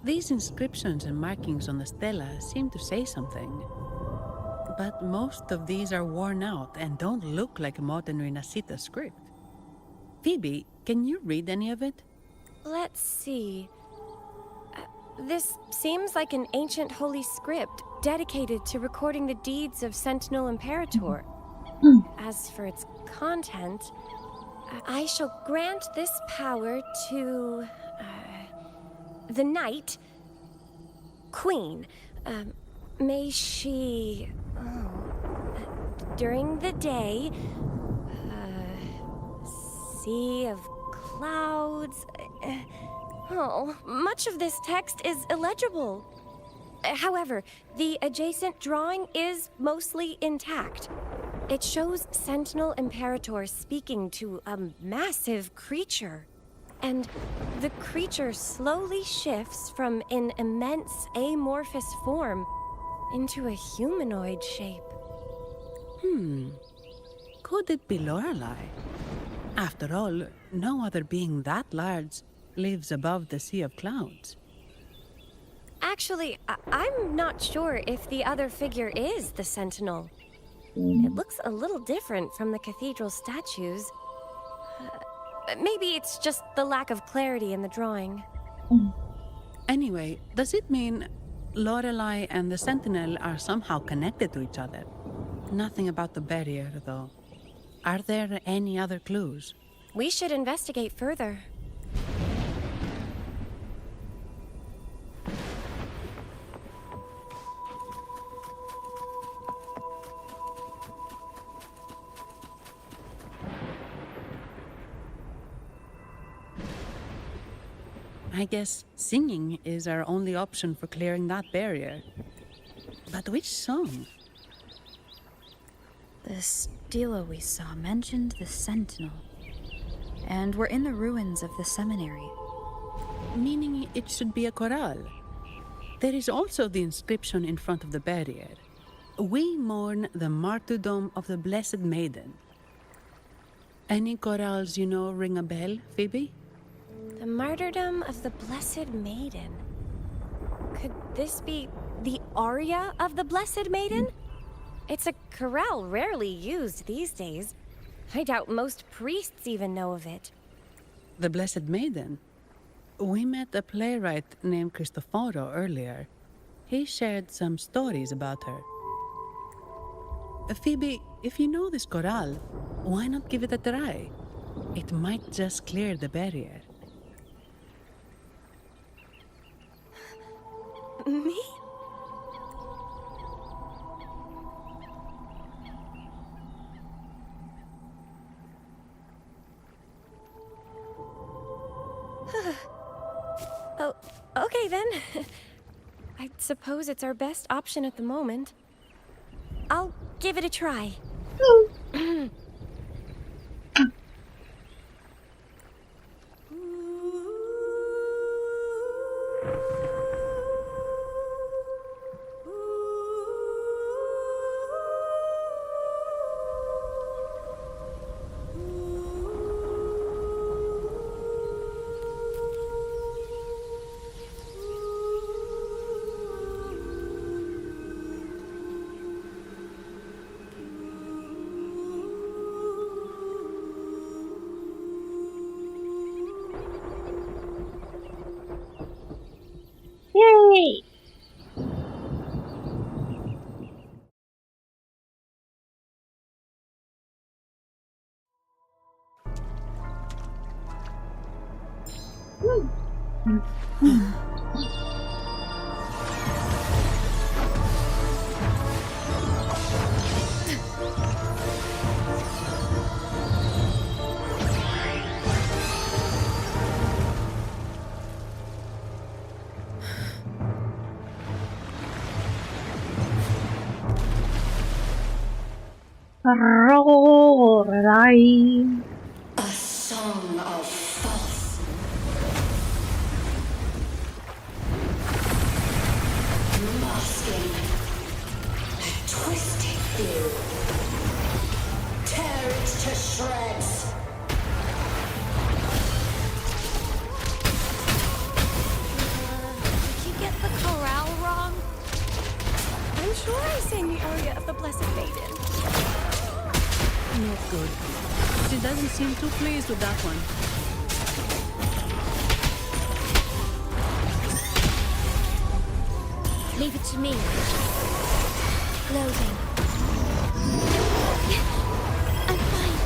These inscriptions and markings on the stela seem to say something. But most of these are worn out and don't look like modern Renacita script. Phoebe, can you read any of it? Let's see. This seems like an ancient holy script dedicated to recording the deeds of Sentinel Imperator. As for its content, I shall grant this power to the Knight Queen. May she, during the day, sea of clouds. Much of this text is illegible. However, the adjacent drawing is mostly intact. It shows Sentinel Imperator speaking to a massive creature. And the creature slowly shifts from an immense amorphous form into a humanoid shape. Could it be Lorelei? After all, no other being that large lives above the sea of clouds. Actually, I'm not sure if the other figure is the Sentinel. It looks a little different from the cathedral statues. Maybe it's just the lack of clarity in the drawing. Anyway, does it mean Lorelei and the Sentinel are somehow connected to each other? Nothing about the barrier, though. Are there any other clues? We should investigate further. I guess singing is our only option for clearing that barrier. But which song? The stela we saw mentioned the Sentinel. And we're in the ruins of the seminary. Meaning it should be a chorale. There is also the inscription in front of the barrier. We mourn the martyrdom of the Blessed Maiden. Any chorales you know ring a bell, Phoebe? The martyrdom of the Blessed Maiden. Could this be the aria of the Blessed Maiden? It's a chorale rarely used these days. I doubt most priests even know of it. The Blessed Maiden? We met a playwright named Cristoforo earlier. He shared some stories about her. Phoebe, if you know this chorale, why not give it a try? It might just clear the barrier. Me? Oh, okay then. I suppose it's our best option at the moment. I'll give it a try. Yay! Rorai. A song of false. Masking. A twisted view. Tear it to shreds. Did you get the chorale wrong? I'm sure I sang the aria of the Blessed Maiden. Not good. She doesn't seem too pleased with that one. Leave it to me. Loading. I'm fine.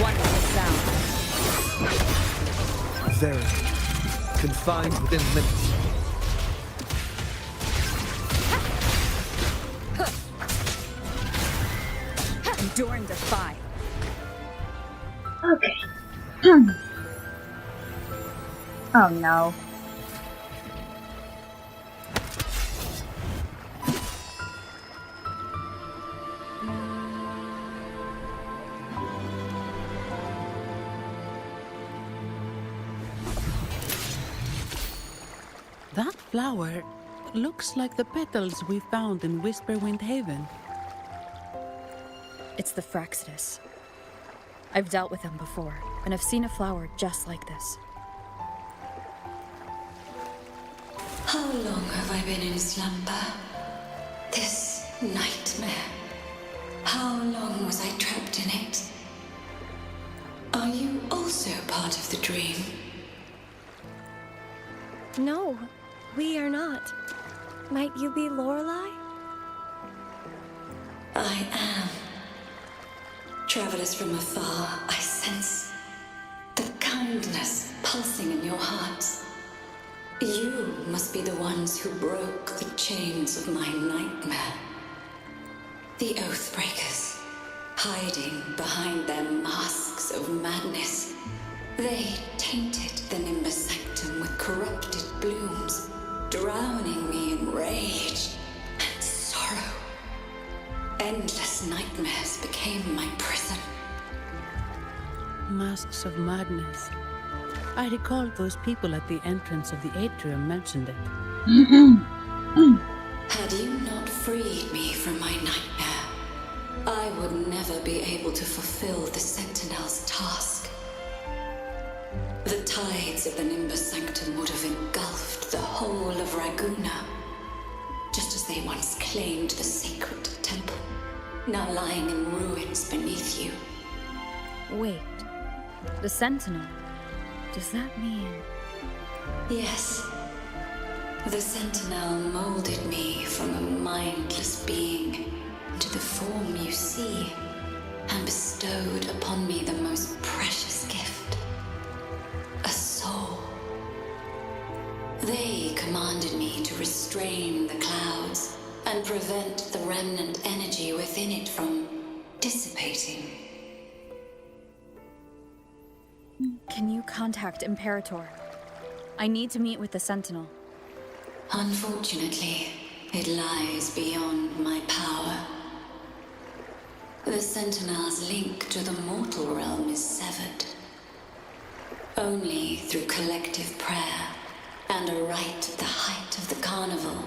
Wonderful sound. Very. Confined within limits. Endure and defy. Okay. Oh no. That flower looks like the petals we found in Whisperwind Haven. It's the Fraxidus. I've dealt with them before, and I've seen a flower just like this. How long have I been in slumber? This nightmare. How long was I trapped in it? Are you also part of the dream? No, we are not. Might you be Lorelei? I am. Travelers from afar, I sense the kindness pulsing in your hearts. You must be the ones who broke the chains of my nightmare. The Oathbreakers. hiding behind their masks of madness. They tainted the Nimbus Sanctum with corrupted blooms, drowning me in rage and sorrow. Endless nightmares became my prison. Masks of madness. I recall those people at the entrance of the atrium mentioned it. Had you not freed me from my nightmare, I would never be able to fulfill the Sentinel's task. The tides of the Nimbus Sanctum would have engulfed the whole of Raguna, just as they once claimed the sacred temple, now lying in ruins beneath you. Wait, the Sentinel. Does that mean... Yes. The Sentinel molded me from a mindless being into the form you see, and bestowed upon me the most precious gift, a soul. They commanded me to restrain the clouds and prevent the remnant energy within it from dissipating. Can you contact Imperator? I need to meet with the Sentinel. Unfortunately, it lies beyond my power. The Sentinel's link to the mortal realm is severed. Only through collective prayer and a rite at the height of the carnival,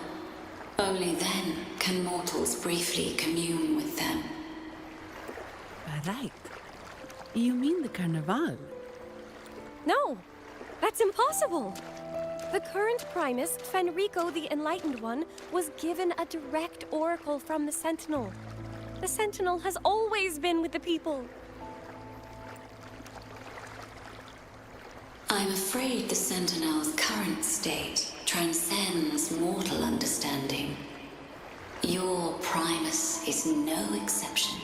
only then can mortals briefly commune with them. Right. You mean the Carnival? No, that's impossible. The current Primus, Fenrico the Enlightened One, was given a direct oracle from the Sentinel. The Sentinel has always been with the people. I'm afraid the Sentinel's current state transcends mortal understanding. Your Primus is no exception.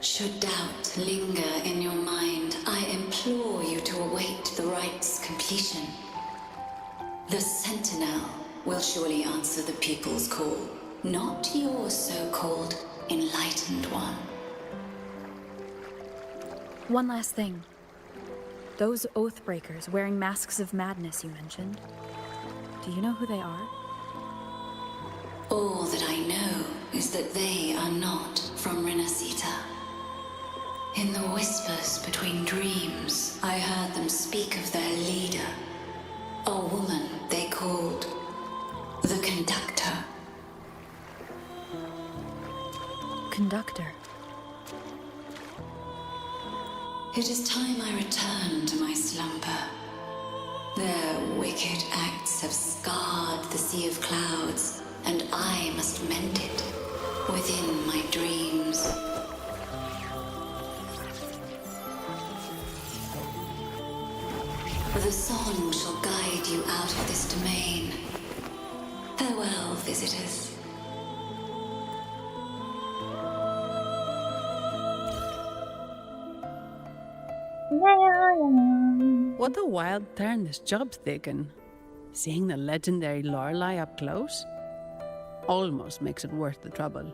Should doubt linger in your mind, I implore you to await the rite's completion. The Sentinel will surely answer the people's call, not your so-called Enlightened One. One last thing. Those Oathbreakers wearing masks of madness you mentioned. Do you know who they are? All that I know is that they are not from Renacita. In the whispers between dreams, I heard them speak of their leader, a woman they called the Conductor. Conductor. It is time I returned to my slumber. Their wicked acts have scarred the Sea of Clouds, and I must mend it within my dreams. The song shall guide you out of this domain. Farewell, visitors. What a wild turn this job's taken. Seeing the legendary Lorelei up close almost makes it worth the trouble.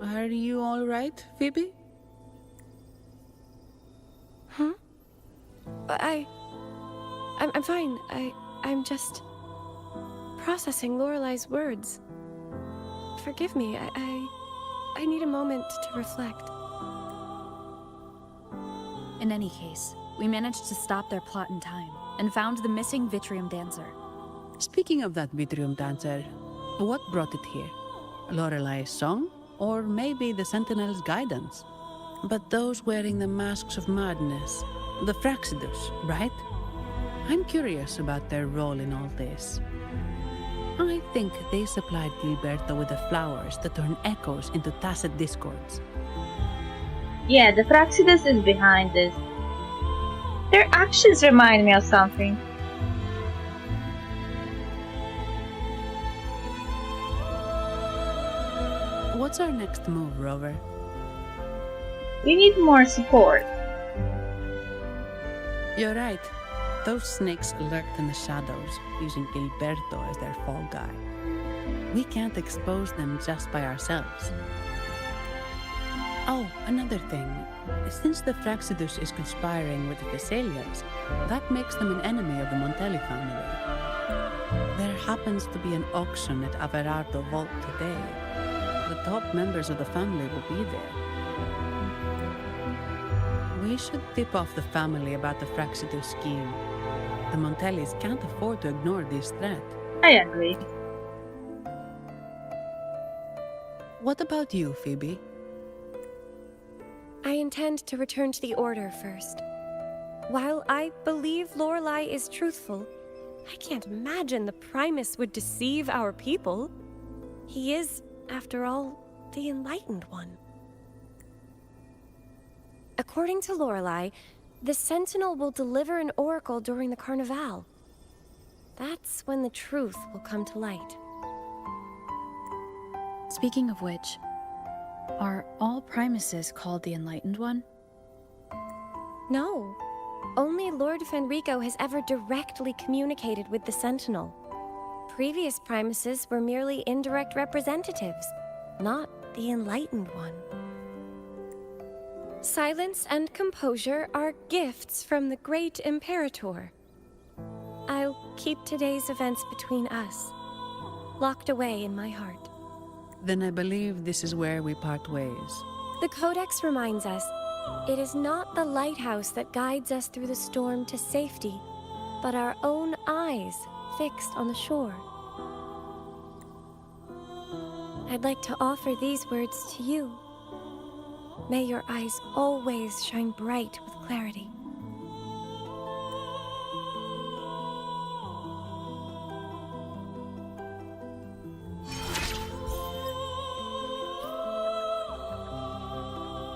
Are you all right, Phoebe? I'm fine. I'm just processing Lorelei's words. Forgive me. I need a moment to reflect. In any case, we managed to stop their plot in time and found the missing Vitrium Dancer. Speaking of that Vitrium Dancer, what brought it here? Lorelei's song? Or maybe the Sentinel's guidance? But those wearing the masks of madness, the Fraxidus, right? I'm curious about their role in all this. I think they supplied Gilberto with the flowers that turn echoes into tacit discords. Yeah, the Fraxidus is behind this. Their actions remind me of something. What's our next move, Rover? We need more support. You're right. Those snakes lurked in the shadows, using Gilberto as their fall guy. We can't expose them just by ourselves. Oh, another thing. Since the Fraxidus is conspiring with the Thessalians, that makes them an enemy of the Montelli family. There happens to be an auction at Averardo Vault today. The top members of the family will be there. We should tip off the family about the Fraxidus scheme. The Montellis can't afford to ignore this threat. I agree. What about you, Phoebe? I intend to return to the Order first. While I believe Lorelei is truthful, I can't imagine the Primus would deceive our people. He is, after all, the Enlightened One. According to Lorelei, the Sentinel will deliver an oracle during the Carnival. That's when the truth will come to light. Speaking of which, are all Primuses called the Enlightened One? No. Only Lord Fenrico has ever directly communicated with the Sentinel. Previous Primuses were merely indirect representatives, not the Enlightened One. Silence and composure are gifts from the great Imperator. I'll keep today's events between us, locked away in my heart. Then I believe this is where we part ways. The Codex reminds us, it is not the lighthouse that guides us through the storm to safety, but our own eyes fixed on the shore. I'd like to offer these words to you. May your eyes always shine bright with clarity.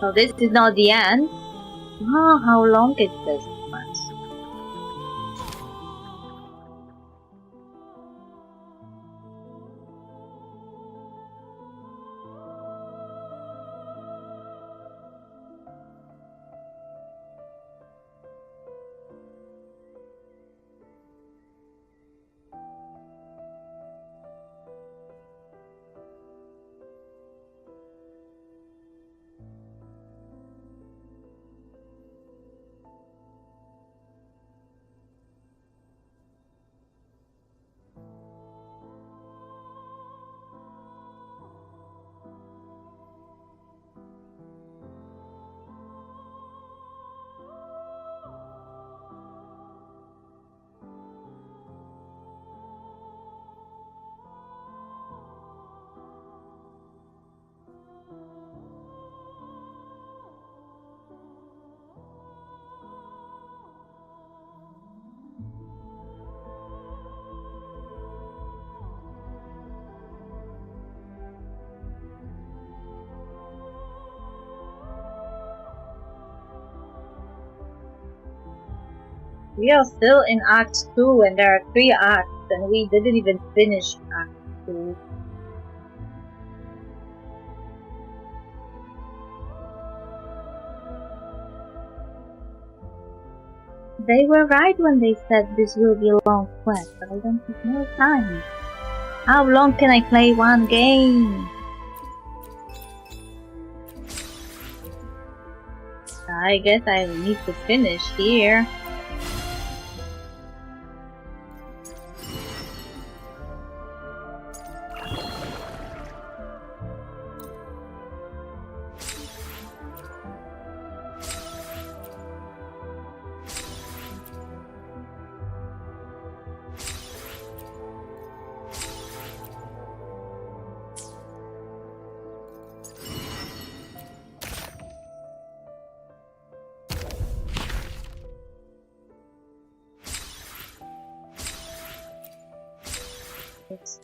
So this is not the end. Oh, how long is this one? We are still in Act 2 and there are 3 acts and we didn't even finish Act 2. They were right when they said this will be a long quest, but I don't have more time. How long can I play one game? I guess I need to finish here.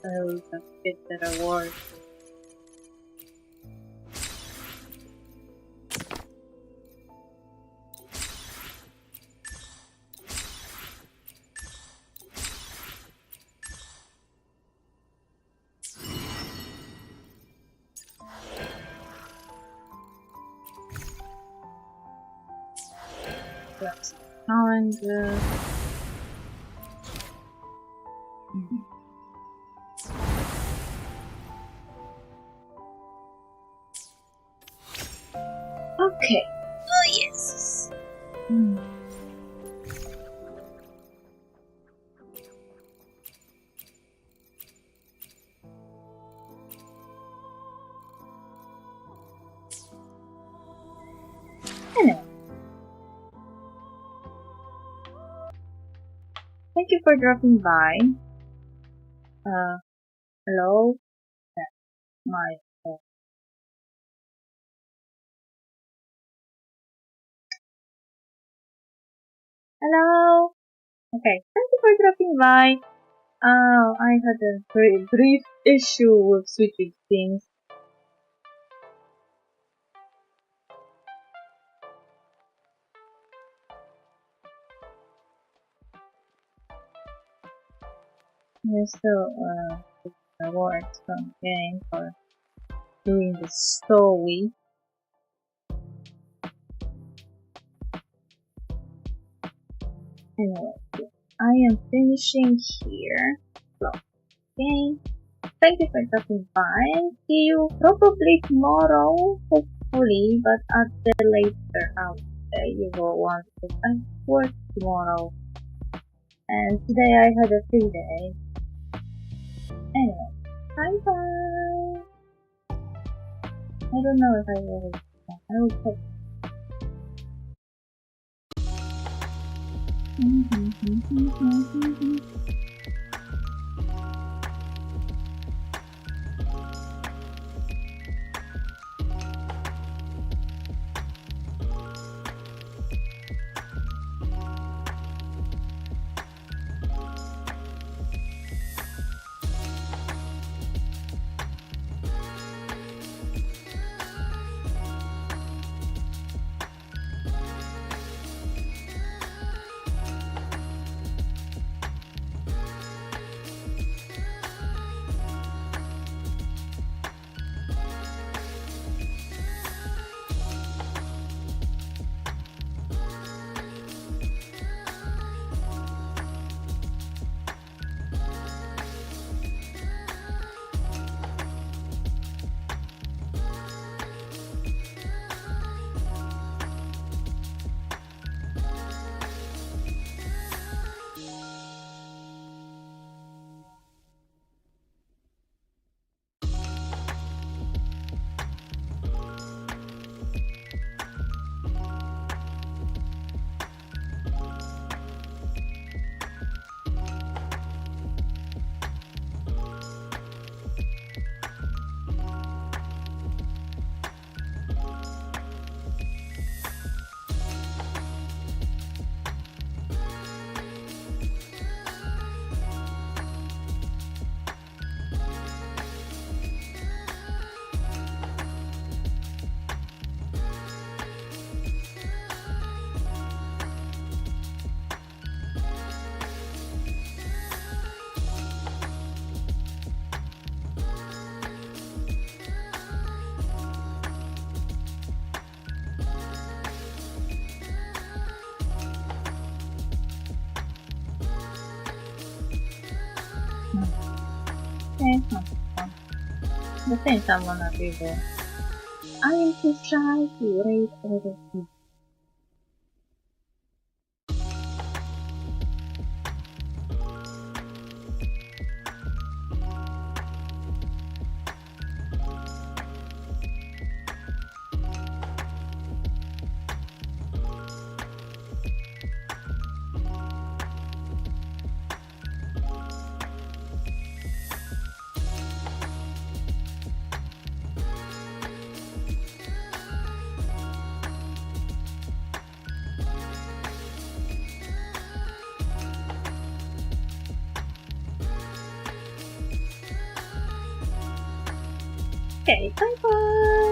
Those that fit the reward. Plus challenges. Okay. Oh yes. Anyway. Thank you for dropping by. Hello? That's my Hello? Okay, thank you for dropping by. I had a very brief issue with switching things. There's still rewards from the game for doing the story. Anyway, I am finishing here. So, okay. Thank you for dropping by. See you probably tomorrow, hopefully, but at the later hour. You will want to work tomorrow. And today I had a free day. Anyway, bye bye. I don't know if I will. I will check. The same someone at people. I am too shy to raise other people. Okay, bye bye.